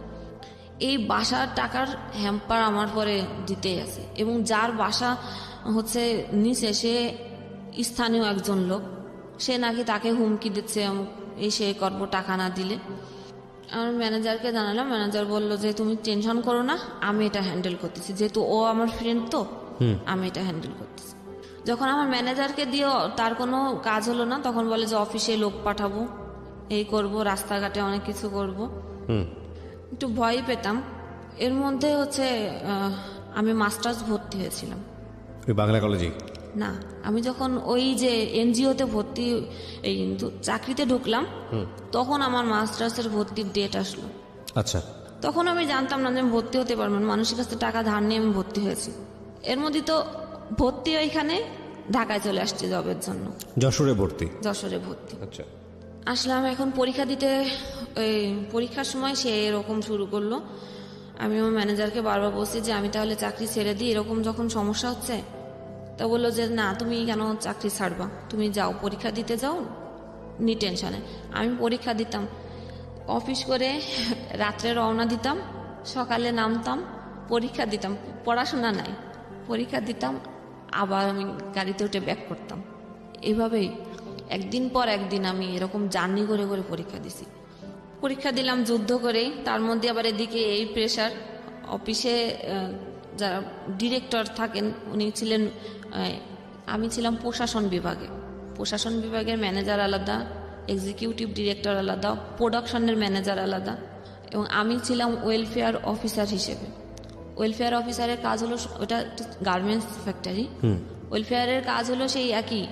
এই বাসার টাকার হ্যাম্পার আমার পরে দিতেই আছে, এবং যার বাসা হচ্ছে নিচে সে স্থানীয় একজন লোক, সে নাকি তাকে হুমকি দিচ্ছে এই সে করবো টাকা না দিলে। আমার ম্যানেজারকে জানালাম, ম্যানেজার বললো যে তুমি টেনশন করো না, আমি এটা হ্যান্ডেল করতেছি, যেহেতু ও আমার ফ্রেন্ড তো আমি এটা হ্যান্ডেল করতেছি। যখন আমার ম্যানেজারকে দিয়েও তার কোনো কাজ হলো না, তখন বলে যে অফিসে লোক পাঠাবো, এই করব, রাস্তাঘাটে অনেক কিছু করব। একটু ভয় পেতাম। এর মধ্যে হচ্ছে আমি মাস্টার্স ভর্তি হয়েছিলাম। ওই বাংলা কলেজে? না, আমি যখন ওই যে এনজিওতে ভর্তি, এই চাকরিতে ঢুকলাম, তখন আমার মাস্টার্সের ভর্তির ডেট আসলো। আচ্ছা, তখন আমি জানতাম না যে আমি ভর্তি হতে পারবো, মানুষের কাছে টাকা ধার নিয়ে আমি ভর্তি হয়েছি। এর মধ্যে তো ভর্তি ওইখানে ঢাকায় চলে আসছে জবের জন্য। যশোরে ভর্তি? যশোরে ভর্তি। আচ্ছা, আসলাম। এখন পরীক্ষা দিতে, ওই পরীক্ষার সময় সে এরকম শুরু করলো, আমি আমার ম্যানেজারকে বারবার বলছি যে আমি তাহলে চাকরি ছেড়ে দিই, এরকম যখন সমস্যা হচ্ছে। তা বললো যে না, তুমি কেন চাকরি ছাড়বা, তুমি যাও পরীক্ষা দিতে যাও, নি টেনশনে। আমি পরীক্ষা দিতাম, অফিস করে রাত্রে রওনা দিতাম, সকালে নামতাম, পরীক্ষা দিতাম, পড়াশোনা নাই, পরীক্ষা দিতাম, আবার আমি গাড়িতে উঠে ব্যাক করতাম। এভাবেই একদিন পর একদিন আমি এরকম জার্নি করে করে পরীক্ষা দিছি। পরীক্ষা দিলাম যুদ্ধ করেই, তার মধ্যে আবার এদিকে এই প্রেশার। অফিসে যারা ডিরেক্টর থাকেন উনি ছিলেন, আমি ছিলাম প্রশাসন বিভাগে। প্রশাসন বিভাগের ম্যানেজার আলাদা, এক্সিকিউটিভ ডিরেক্টর আলাদা, প্রোডাকশনের ম্যানেজার আলাদা, এবং আমি ছিলাম ওয়েলফেয়ার অফিসার হিসেবে। ওয়েলফেয়ার অফিসারের কাজ হলো, ওটা গার্মেন্টস ফ্যাক্টরি। ওয়েলফেয়ারের কাজ হলো সেই একই,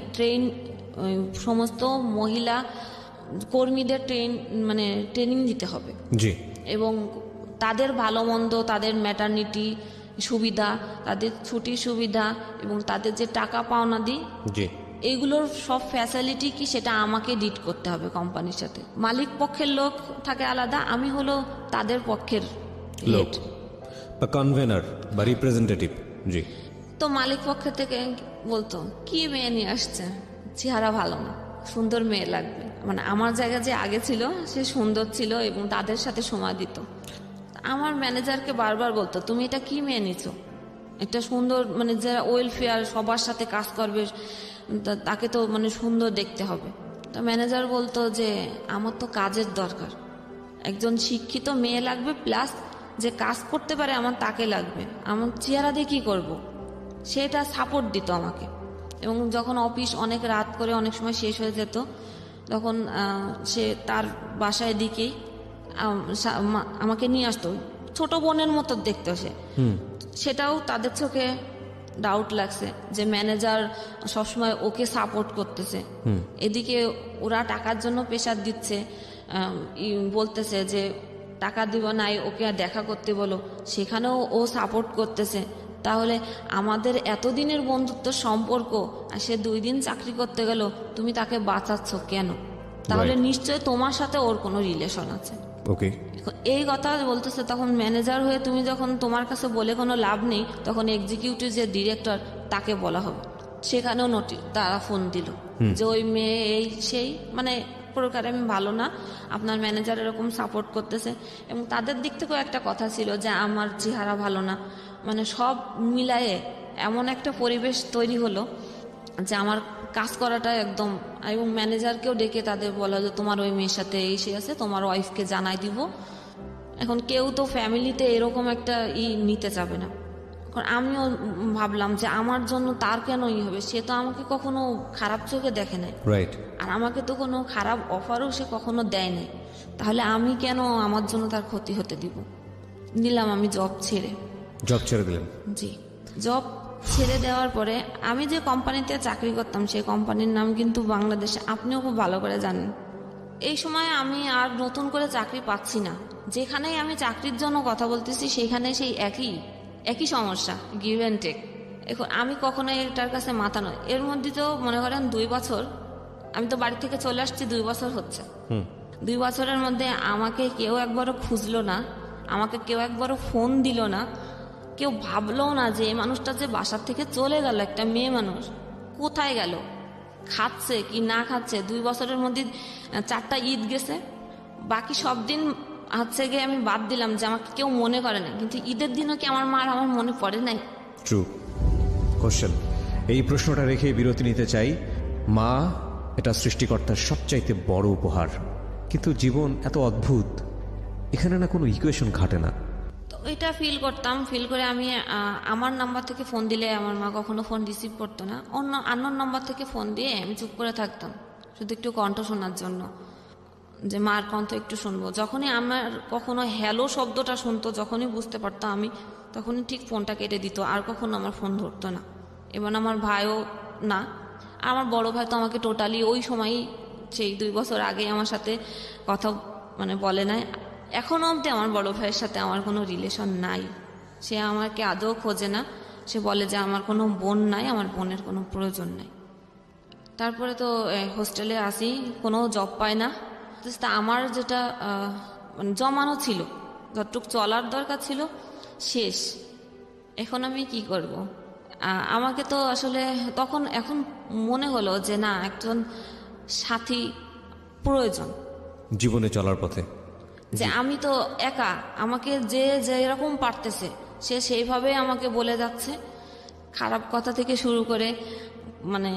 সমস্ত মহিলা কর্মীদের ট্রেনিং দিতে হবে, জি, এবং তাদের ভালো মন্দ, তাদের ম্যাটারনিটি সুবিধা, তাদের ছুটির সুবিধা, এবং তাদের যে টাকা পাওনা দিই, জি, এইগুলোর সব ফ্যাসিলিটি কি সেটা আমাকে ডিট করতে হবে কোম্পানির সাথে। মালিক পক্ষের লোক থাকে আলাদা, আমি হলো তাদের পক্ষের লোক বা কনভেনার বা রিপ্রেজেন্টেটিভ। জি। তো মালিক পক্ষের থেকে বলতো কি মেয়ে নিয়ে আসছে, চেহারা ভালো না, সুন্দর মেয়ে লাগবে। মানে আমার জায়গা যে আগে ছিল সে সুন্দর ছিল এবং তাদের সাথে সময় দিত। আমার ম্যানেজারকে বারবার বলতো তুমি এটা কি মেয়ে নিছো, একটা সুন্দর, যারা ওয়েলফেয়ার সবার সাথে কাজ করবে তাকে তো সুন্দর দেখতে হবে। তো ম্যানেজার বলতো যে আমার তো কাজের দরকার, একজন শিক্ষিত মেয়ে লাগবে, প্লাস যে কাজ করতে পারে আমার তাকে লাগবে, আমার চেহারা দিয়ে কী করবো, সেটা সাপোর্ট দিত আমাকে। এবং যখন অফিস অনেক রাত করে অনেক সময় শেষ হয়ে যেত, তখন সে তার বাসায় দিকেই আমাকে নিয়ে আসতো, ছোট বোনের মতো দেখতো সে। সেটাও তাদের চোখে ডাউট লাগছে যে ম্যানেজার সবসময় ওকে সাপোর্ট করতেছে, এদিকে ওরা টাকার জন্য প্রেশার দিচ্ছে, বলতেছে যে টাকা দিব নাই, ওকে দেখা করতে বলো, সেখানেও ও সাপোর্ট করতেছে। তাহলে আমাদের এতদিনের বন্ধুত্ব সম্পর্ক, আর সে 2 দিন চাকরি করতে গেল, তুমি তাকে বাঁচাচ্ছ কেন? তাহলে নিশ্চয় তোমার সাথে ওর কোনো রিলেশন আছে। ওকে, এই কথা বলতেছে। তখন ম্যানেজার হয়ে তুমি যখন তোমার কাছে বলে কোনো লাভ নেই, তখন এক্সিকিউটিভ যে ডিরেক্টর তাকে বলা হবে। সেখানেও তারা ফোন দিল যে ওই মেয়ে এই সেই, প্রকারে আমি ভালো না, আপনার ম্যানেজার এরকম সাপোর্ট করতেছে। এবং তাদের দিক থেকেও একটা কথা ছিল যে আমার চেহারা ভালো না, সব মিলায়ে এমন একটা পরিবেশ তৈরি হলো যে আমার কাজ করাটা একদম। এবং ম্যানেজারকেও ডেকে তাদের বলা যে তোমার ওই মেয়ের সাথে এই সে আছে, তোমার ওয়াইফকে জানাই দিব। এখন কেউ তো ফ্যামিলিতে এরকম একটা নিতে যাবে না। এখন আমিও ভাবলাম যে আমার জন্য তার কেন হবে, সে তো আমাকে কখনো খারাপ চোখে দেখে নাই, রাইট, আর আমাকে তো কোনো খারাপ অফারও সে কখনো দেয় নাই, তাহলে আমি কেন আমার জন্য তার ক্ষতি হতে দিব। নিলাম আমি জব ছেড়ে দিলেন। জি, জব ছেড়ে দেওয়ার পরে আমি যে কোম্পানিতে চাকরি করতাম সেই কোম্পানির নাম কিন্তু বাংলাদেশে আপনিও খুব ভালো করে জানেন। এই সময় আমি আর নতুন করে চাকরি পাচ্ছি না, যেখানেই আমি চাকরির জন্য কথা বলতেছি সেখানে সেই একই সমস্যা, গিভ অ্যান্ড টেক। এখন আমি কখনোই এটার কাছে মাথা নয়। এর মধ্যে তো মনে করেন 2 বছর, আমি তো বাড়ি থেকে চলে আসছি 2 বছর হচ্ছে। 2 বছরের মধ্যে আমাকে কেউ একবারও খুঁজলো না, আমাকে কেউ একবারও ফোন দিল না, কেউ ভাবলো না যে এই মানুষটা যে বাসার থেকে চলে গেল, একটা মেয়ে মানুষ কোথায় গেল, খাচ্ছে কি না খাচ্ছে। 2 বছরের মধ্যে 4টা ঈদ গেছে, বাকি সব দিন হচ্ছে গিয়ে আমি বাদ দিলাম যে আমাকে কেউ মনে করে না, কিন্তু ঈদের দিনও কি আমার মার আমার মনে পড়ে নাই? True question. এই প্রশ্নটা রেখে বিরতি নিতে চাই। মা এটা সৃষ্টিকর্তার সবচাইতে বড় উপহার, কিন্তু জীবন এত অদ্ভুত, এখানে না কোনো ইকুয়েশন ঘাটে না। তো এটা ফিল করতাম, ফিল করে আমি আমার নাম্বার থেকে ফোন দিলে আমার মা কখনো ফোন রিসিভ করতো না, অন্য আননোন নাম্বার থেকে ফোন দিয়ে আমি চুপ করে থাকতাম, শুধু একটু কণ্ঠ শোনার জন্য, যে মার কণ্ঠ একটু শুনবো। যখনই আমার কখনো হ্যালো শব্দটা শুনতো, যখনই বুঝতে পারতাম আমি, তখনই ঠিক ফোনটা কেটে দিত, আর কখনো আমার ফোন ধরতো না। এবং আমার ভাইও না, আমার বড় ভাই তো আমাকে টোটালি ওই সময়ই, সেই 2 বছর আগে আমার সাথে কথা বলে নাই। এখনও অবধি আমার বড় ভাইয়ের সাথে আমার কোনো রিলেশন নাই, সে আমাকে আদৌ খোঁজে না। সে বলে যে আমার কোনো বোন নাই, আমার বোনের কোনো প্রয়োজন নাই। তারপরে তো হোস্টেলে আসি, কোনো জব পাই না। আমার যেটা জমানো ছিল যতটুকু চলার দরকার ছিল শেষ। এখন আমি কি করব? আমাকে তো আসলে এখন মনে হলো যে না, একজন সাথী প্রয়োজন জীবনে চলার পথে। যে আমি তো একা, আমাকে যে যেরকম পারতেছে সে সেইভাবে আমাকে বলে যাচ্ছে। খারাপ কথা থেকে শুরু করে মানে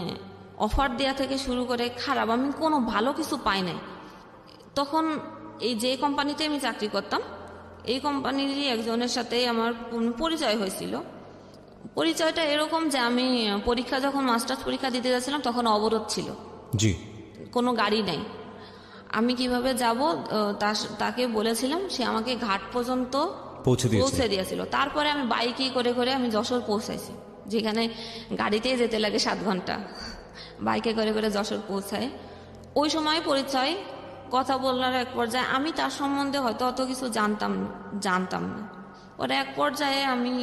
অফার দেওয়া থেকে শুরু করে খারাপ, আমি কোনো ভালো কিছু পাই নাই। তখন এই যে কোম্পানিতে আমি চাকরি করতাম, এই কোম্পানিরই একজনের সাথেই আমার পরিচয় হয়েছিল। পরিচয়টা এরকম যে আমি পরীক্ষা যখন মাস্টার্স পরীক্ষা দিতে যাচ্ছিলাম তখন অবরোধ ছিল, জি। কোনো গাড়ি নাই। আমি কিভাবে যাব তাকে বলেছিলাম, সে আমাকে ঘাট পর্যন্ত পৌঁছে দিয়েছিল। তারপরে আমি বাইকে করে করে আমি যশোর পৌঁছাইছি, যেখানে গাড়িতেই যেতে লাগে 7 ঘন্টা, বাইকে করে করে যশোর পৌঁছায়। ওই সময় পরিচয়, কথা বলার এক পর্যায়ে আমি তার সম্বন্ধে হয়তো অত কিছু জানতাম না। ওর এক পর্যায়ে আমি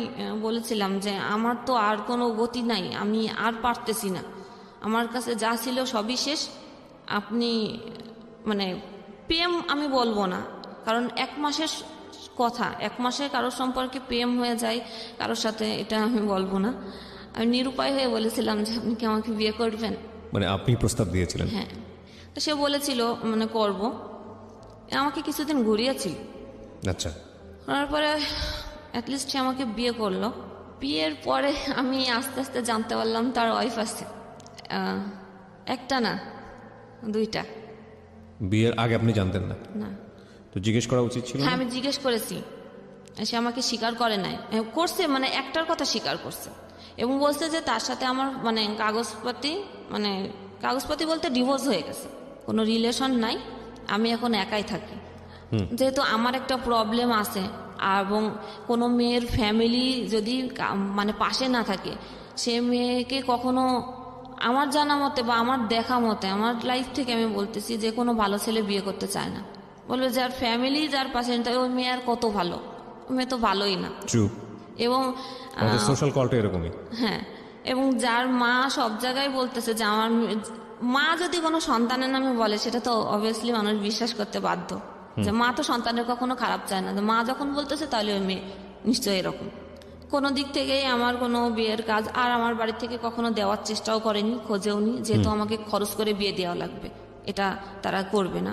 বলেছিলাম যে আমার তো আর কোনো গতি নাই, আমি আর পারতেছি না, আমার কাছে যা ছিল সবই শেষ। আপনি মানে প্রেম আমি বলবো না, কারণ 1 মাসের কথা, 1 মাসে কারোর সম্পর্কে প্রেম হয়ে যায় কারোর সাথে, এটা আমি বলবো না। আমি নিরুপায় হয়ে বলেছিলাম যে আপনি কি আমাকে বিয়ে করবেন? মানে আপনি প্রস্তাব দিয়েছিলেন? হ্যাঁ। তো সে বলেছিল মানে করব। আমাকে কিছুদিন ঘুরিয়েছিল। আচ্ছা। তারপরে অ্যাটলিস্ট সে আমাকে বিয়ে করলো। বিয়ের পরে আমি আস্তে আস্তে জানতে পারলাম তার ওয়াইফ আছে, একটা না 2টা। বিয়ের আগে আপনি জানতেন না? না। তো জিজ্ঞেস করা উচিত ছিল? হ্যাঁ, আমি জিজ্ঞেস করেছি, সে আমাকে স্বীকার করে নাই, করছে মানে একটার কথা স্বীকার করছে এবং বলছে যে তার সাথে আমার মানে কাগজপাতি বলতে ডিভোর্স হয়ে গেছে, কোনো রিলেশন নাই, আমি এখন একাই থাকি। যেহেতু আমার একটা প্রবলেম আছে এবং কোনো মেয়ের ফ্যামিলি যদি মানে পাশে না থাকে, সে মেয়েকে কখনো আমার জানা মতে বা আমার দেখা মতে, আমার লাইফ থেকে আমি বলতেছি, যে কোনো ভালো ছেলে বিয়ে করতে চায় না। বলবে যার ফ্যামিলি যার পাশে, ওই মেয়ে আর কত ভালো, ওই মেয়ে তো ভালোই না। ট্রু। এবং আমাদের সোশ্যাল কলটা এরকমই। হ্যাঁ, এবং যার মা সব জায়গায় বলতেছে যে আমার মা যদি কোনো সন্তানের নামে বলে, সেটা তো অবভিয়াসলি মানুষ বিশ্বাস করতে বাধ্য, যে মা তো সন্তানের কখনো খারাপ চায় না। মা যখন বলতেছে তাহলে ওই মেয়ে নিশ্চয়ই এরকম। কোনো দিক থেকেই আমার কোনো বিয়ের কাজ আর আমার বাড়ি থেকে কখনো দেওয়ার চেষ্টাও করেনি, খোঁজেও নি, যেহেতু আমাকে খরচ করে বিয়ে দেওয়া লাগবে, এটা তারা করবে না।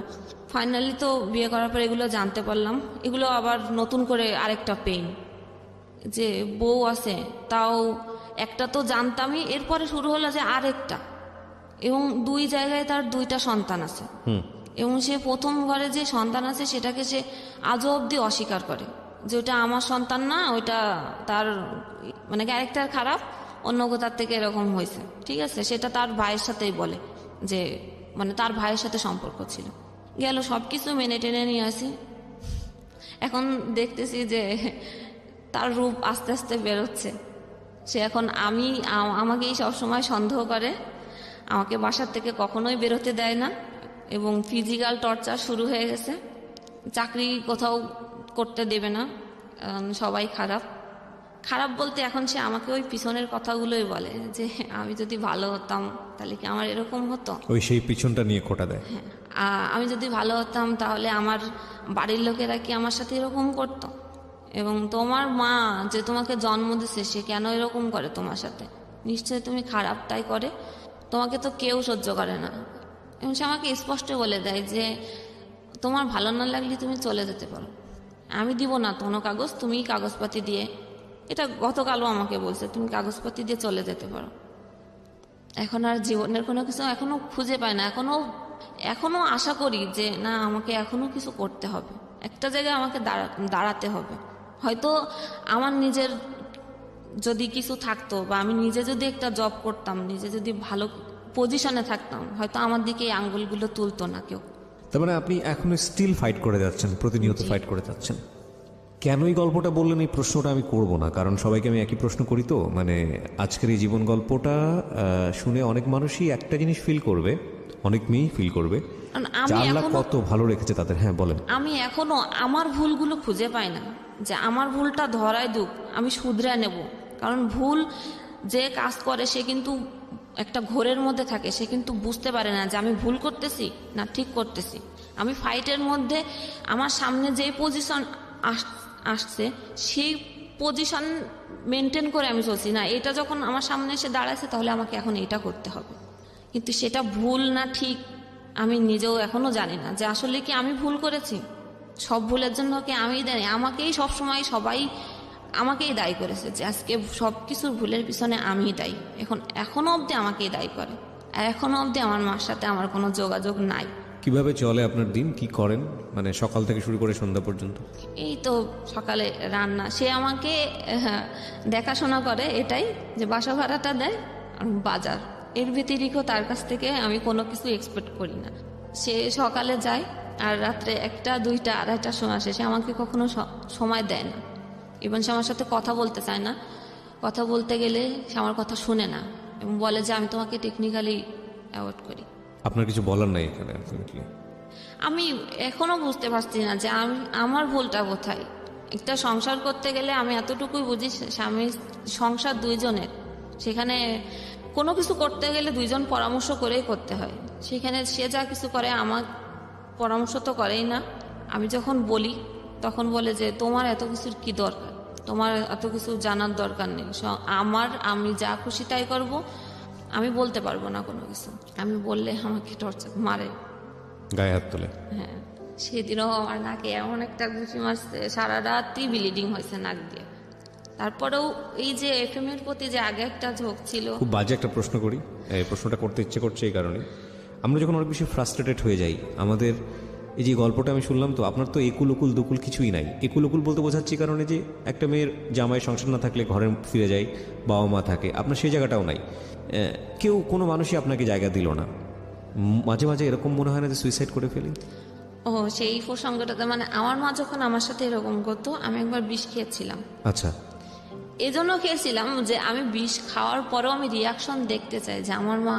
ফাইনালি তো বিয়ে করার পর এগুলো জানতে পারলাম। এগুলো আবার নতুন করে আরেকটা পেইন, যে বউ আছে, তাও একটা তো জানতামই, এরপরে শুরু হলো যে আরেকটা, এবং 2 জায়গায় তার 2টা সন্তান আছে। এবং সে প্রথম ঘরে যে সন্তান আছে সেটাকে সে আজও অবধি অস্বীকার করে, যে ওটা আমার সন্তান না, ওইটা তার মানে ক্যারেক্টার খারাপ, অন্য কোথার থেকে এরকম হয়েছে। ঠিক আছে, সেটা তার ভাইয়ের সাথেই বলে, যে মানে তার ভাইয়ের সাথে সম্পর্ক ছিল। গেল সব কিছু মেনে টেনে নিয়ে আসি। এখন দেখতেছি যে তার রূপ আস্তে আস্তে বেরোচ্ছে। সে এখন আমাকেই সবসময় সন্দেহ করে, আমাকে বাসার থেকে কখনোই বেরোতে দেয় না, এবং ফিজিক্যাল টর্চার শুরু হয়ে গেছে। চাকরি কোথাও করতে দেবে না, সবাই খারাপ বলতে এখন সে আমাকে ওই পিছনের কথাগুলোই বলে, যে আমি যদি ভালো হতাম তাহলে কি আমার এরকম হতো। ওই সেই পিছনটা নিয়ে খোঁটা দেয়। হ্যাঁ, আমি যদি ভালো হতাম তাহলে আমার বাড়ির লোকেরা কি আমার সাথে এরকম করতো, এবং তোমার মা যে তোমাকে জন্ম দিছে সে কেন এরকম করে তোমার সাথে, নিশ্চয়ই তুমি খারাপ তাই করে, তোমাকে তো কেউ সহ্য করে না। এবং সে আমাকে স্পষ্ট বলে দেয় যে তোমার ভালো না লাগলে তুমি চলে যেতে পারো, আমি দিব না কোনো কাগজ, তুমি কাগজপাতি দিয়ে, এটা গতকালও আমাকে বলছে, তুমি কাগজপাতি দিয়ে চলে যেতে পারো। এখন আর জীবনের কোনো কিছু এখনো খুঁজে পায় না, এখনো আশা করি যে না, আমাকে এখনো কিছু করতে হবে, একটা জায়গায় আমাকে দাঁড়াতে হবে। হয়তো আমার নিজের যদি কিছু থাকতো, বা আমি নিজে যদি একটা জব করতাম, নিজে যদি ভালো পজিশনে থাকতাম, হয়তো আমার দিকে এই আঙ্গুলগুলো তুলতো না কেউ। তার মানে আপনি এখনো স্টিল ফাইট করে যাচ্ছেন, প্রতিনিয়ত ফাইট করে যাচ্ছেন। কেন এই গল্পটা বললেন এই প্রশ্নটা আমি করব না, কারণ সবাইকে আমি একই প্রশ্ন করি। তো মানে আজকের এই জীবন গল্পটা শুনে অনেক মানুষই একটা জিনিস ফিল করবে, অনেক মেয়েই ফিল করবে, আল্লাহ কত ভালো রেখেছে তাদের। হ্যাঁ বলেন। আমি এখনো আমার ভুলগুলো খুঁজে পাই না, যে আমার ভুলটা ধরায় দুক, আমি শুধরে নেব। কারণ ভুল যে কাজ করে সে কিন্তু একটা ঘোরের মধ্যে থাকে, সে কিন্তু বুঝতে পারে না যে আমি ভুল করতেছি না ঠিক করতেছি। আমি ফাইটের মধ্যে আমার সামনে যে পজিশন আসছে সেই পজিশন মেনটেন করে আমি চলছি না, এটা যখন আমার সামনে এসে দাঁড়াচ্ছে তাহলে আমাকে এখন এটা করতে হবে। কিন্তু সেটা ভুল না ঠিক আমি নিজেও এখনো জানি না, যে আসলে কি আমি ভুল করেছি। সব ভুলের জন্য কি আমি দায়ী? আমাকেই সবসময় সবাই আমাকেই দায়ী করেছে, যে আজকে সব কিছুর ভুলের পিছনে আমিই দায়ী। এখনো অবধি আমাকেই দায়ী করে, আর এখনো অবধি আমার মার সাথে আমার কোনো যোগাযোগ নাই। কিভাবে চলে আপনার দিন, কি করেন, মানে সকাল থেকে শুরু করে সন্ধ্যা পর্যন্ত? এই তো সকালে রান্না, সে আমাকে দেখাশোনা করে এটাই, যে বাসা ভাড়াটা দেয় আর বাজার, এর ব্যতিরিক্ত তার কাছ থেকে আমি কোনো কিছু এক্সপেক্ট করি না। সে সকালে যায় আর রাত্রে 1টা 2টা 2:30টার সময় আসে। সে আমাকে কখনো সময় দেয় না, ইভেন সে আমার সাথে কথা বলতে চায় না। কথা বলতে গেলে সে আমার কথা শুনে না এবং বলে যে আমি তোমাকে টেকনিক্যালি অ্যাভয়েড করি। আপনার কিছু বলার নাই এখানে আলটিমেটলি? আমি এখনো বুঝতে পারছি না যে আমার ভুলটা কোথায়। একটা সংসার করতে গেলে আমি এতটুকুই বুঝি, স্বামী সংসার দুইজনের, সেখানে কোনো কিছু করতে গেলে দুইজন পরামর্শ করেই করতে হয়। সেখানে সে যা কিছু করে আমার পরামর্শ তো করেই না। আমি যখন বলি তখন বলে যে তোমার এত কিছুর কি দরকার, তোমার এত কিছু জানার দরকার নেই, আমি যা খুশি তাই করব, আমি বলতে পারবো না কোনো কিছু। আমি বললে আমাকে টর্চার মারে, গায়ে হাত তোলে? হ্যাঁ, সেদিনও আমার নাকে এমন একটা ঘুষি মারছে, সারা রাতই ব্লিডিং হয়েছে নাক দিয়ে। তারপরেও এই যে FM এর প্রতি যে আগে একটা ঝোঁক ছিল। খুব বাজে একটা প্রশ্ন করি, এই প্রশ্নটা করতে ইচ্ছে করছে এই কারণে, আমরা যখন অনেক বেশি ফ্রাস্ট্রেটেড হয়ে যাই, আমাদের এই যে গল্পটা আমি শুনলাম, তো আপনার তো একুল উকুল দুকুল কিছুই নাই। একুল উকুল বলতে বোঝাচ্ছি কারণে যে একটা মেয়ের জামাই সংসার না থাকলে ঘরে ফিরে যায়, বাবা মা থাকে, আপনার সেই জায়গাটাও নাই। কেউ কোনো মানুষই আপনাকে জায়গা দিল না। মাঝে মাঝে এরকম মনে হয় না যে সুইসাইড করে ফেলি? ও সেই প্রসঙ্গটাতে, মানে আমার মা যখন আমার সাথে এরকম করতো, আমি একবার বিষ খেয়েছিলাম। আচ্ছা। এজন্য খেয়েছিলাম যে আমি বিষ খাওয়ার পরেও আমি রিয়াকশন দেখতে চাই যে আমার মা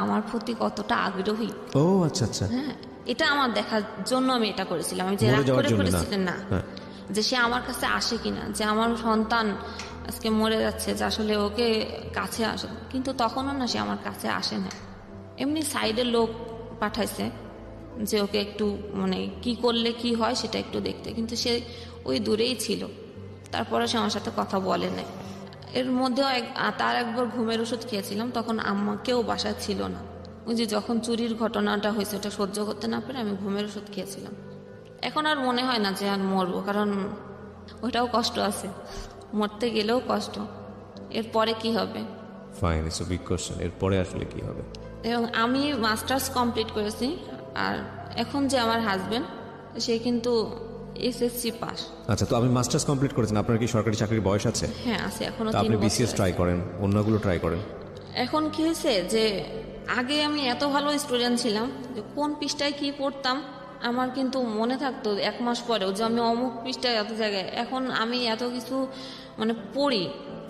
আমার প্রতি কতটা আগ্রহী। ও আচ্ছা আচ্ছা। হ্যাঁ, এটা আমার দেখার জন্য আমি এটা করেছিলাম। আমি যে রাগ করে করেছিলাম না, যে সে আমার কাছে আসে কিনা, যে আমার সন্তান আজকে মরে যাচ্ছে, যে আসলে ওকে কাছে আসে। কিন্তু তখনও না, সে আমার কাছে আসে না। এমনি সাইডের লোক পাঠাইছে যে ওকে একটু মানে কি করলে কি হয় সেটা একটু দেখতে, কিন্তু সে ওই দূরেই ছিল। তারপরে সে আমার সাথে কথা বলে নাই। এর মধ্যেও তার একবার ঘুমের ওষুধ খেয়েছিলাম, তখন আম্মাকেও বাসায় ছিল না। ওই যে যখন চুরির ঘটনাটা হয়েছে, ওটা সহ্য করতে না পেরে আমি ঘুমের ওষুধ খেয়েছিলাম। এখন আর মনে হয় না যে আর মরবো, কারণ ওটাও কষ্ট আছে, মরতে গেলেও কষ্ট। এরপরে কি হবে? Fine, it's a big question. এরপরে আসলে কি হবে? এবং আমি মাস্টার্স কমপ্লিট করেছি, আর এখন যে আমার হাজবেন্ড, সে কিন্তু SSC পাস। আচ্ছা, তো আপনি মাস্টার্স কমপ্লিট করেছেন, আপনার কি সরকারি চাকরির বয়স আছে? হ্যাঁ আছে, এখনো তো আপনি 3 BCS বছর ট্রাই আছে। করেন, অন্যগুলো ট্রাই করেন। এখন কি হয়েছে যে আগে আমি এত ভালো স্টুডেন্ট ছিলাম যে কোন পৃষ্ঠায় কি পড়তাম আমার কিন্তু মনে থাকতো 1 মাস পরেও, যে আমি অমুক পৃষ্ঠায় এত জায়গায়। এখন আমি এত কিছু মানে পড়ি,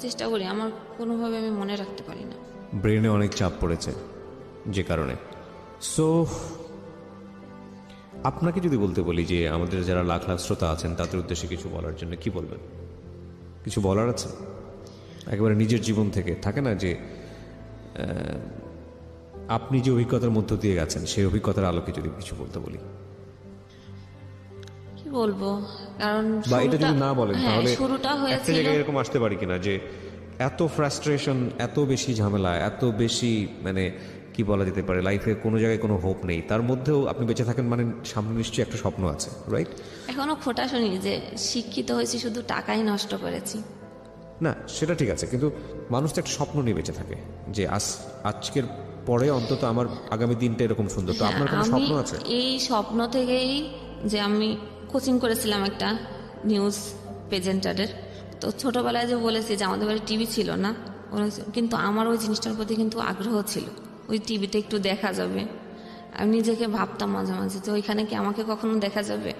চেষ্টা করি, আমার কোনোভাবে আমি মনে রাখতে পারি না। ব্রেনে অনেক চাপ পড়েছে যে কারণে। সো আপনাকে যদি বলতে বলি যে আমাদের যারা লাখ লাখ শ্রোতা আছেন তাদের উদ্দেশ্যে কিছু বলার জন্য, কি বলবেন? কিছু বলার আছে একেবারে নিজের জীবন থেকে? থাকে না যে আপনি যে অভিজ্ঞতার মধ্য দিয়ে গেছেন, সেই অভিজ্ঞতার আলোকে যদি কিছু বলতে বলি? কি বলবো, কারণ বা এটা যদি না বলেন তাহলে শুরুটা একটা হয়েছিল। জায়গায় এরকম আসতে পারি কিনা যে এত ফ্রাস্ট্রেশন, এত বেশি ঝামেলা, এত বেশি মানে কি বলা যেতে পারে, লাইফে কোনো জায়গায় কোনো হোপ নেই, তার মধ্যেও আপনি বেঁচে থাকেন, মানে সামনে নিশ্চয়ই একটা স্বপ্ন আছে, রাইট? এখনো খোটা শুনি যে শিক্ষিত হয়েছি শুধু টাকাই নষ্ট করেছি। না, সেটা ঠিক আছে, কিন্তু মানুষ তো একটা স্বপ্ন নিয়ে বেঁচে থাকে যে আজকের পরে অন্তত আমার আগামী দিনটা এরকম সুন্দর। তো আপনার কোনো স্বপ্ন আছে? এই স্বপ্ন থেকেই যে আমি কোচিং করেছিলাম একটা নিউজ প্রেজেন্টারের। তো ছোটবেলায় যে বলেছি যে আমাদের বাড়ি টিভি ছিল না, কিন্তু আমার ওই জিনিসটার প্রতি কিন্তু আগ্রহ ছিল, ওই টিভিতে একটু দেখা যাবে। আমি নিজেকে ভাবতাম মাঝে মাঝে যে ওইখানে কি আমাকে কখনো দেখা যাবে,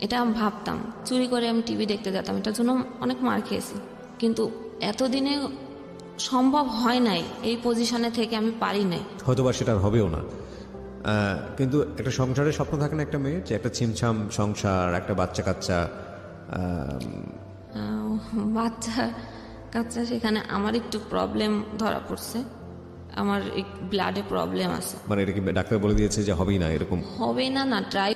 এটা আমি ভাবতাম। চুরি করে আমি টিভি দেখতে যেতাম, এটার জন্য অনেক মার খেয়েছি, কিন্তু এতদিনে সম্ভব হয় নাই, এই পজিশনে থেকে আমি পারি নাই। হয়তোবা সেটা আর হবেও না, কিন্তু একটা সংসারের স্বপ্ন থাকে না একটা মেয়ের, যে একটা ছিমছাম সংসার, একটা বাচ্চা কাচ্চা। বাচ্চা কাচ্চা, সেখানে আমার একটু প্রবলেম ধরা পড়ছে, আমার ব্লাডে প্রবলেম আছে। মানে এটা কি ডাক্তার বলে দিয়েছে যে হবেই না এরকম? হবে না, ট্রাই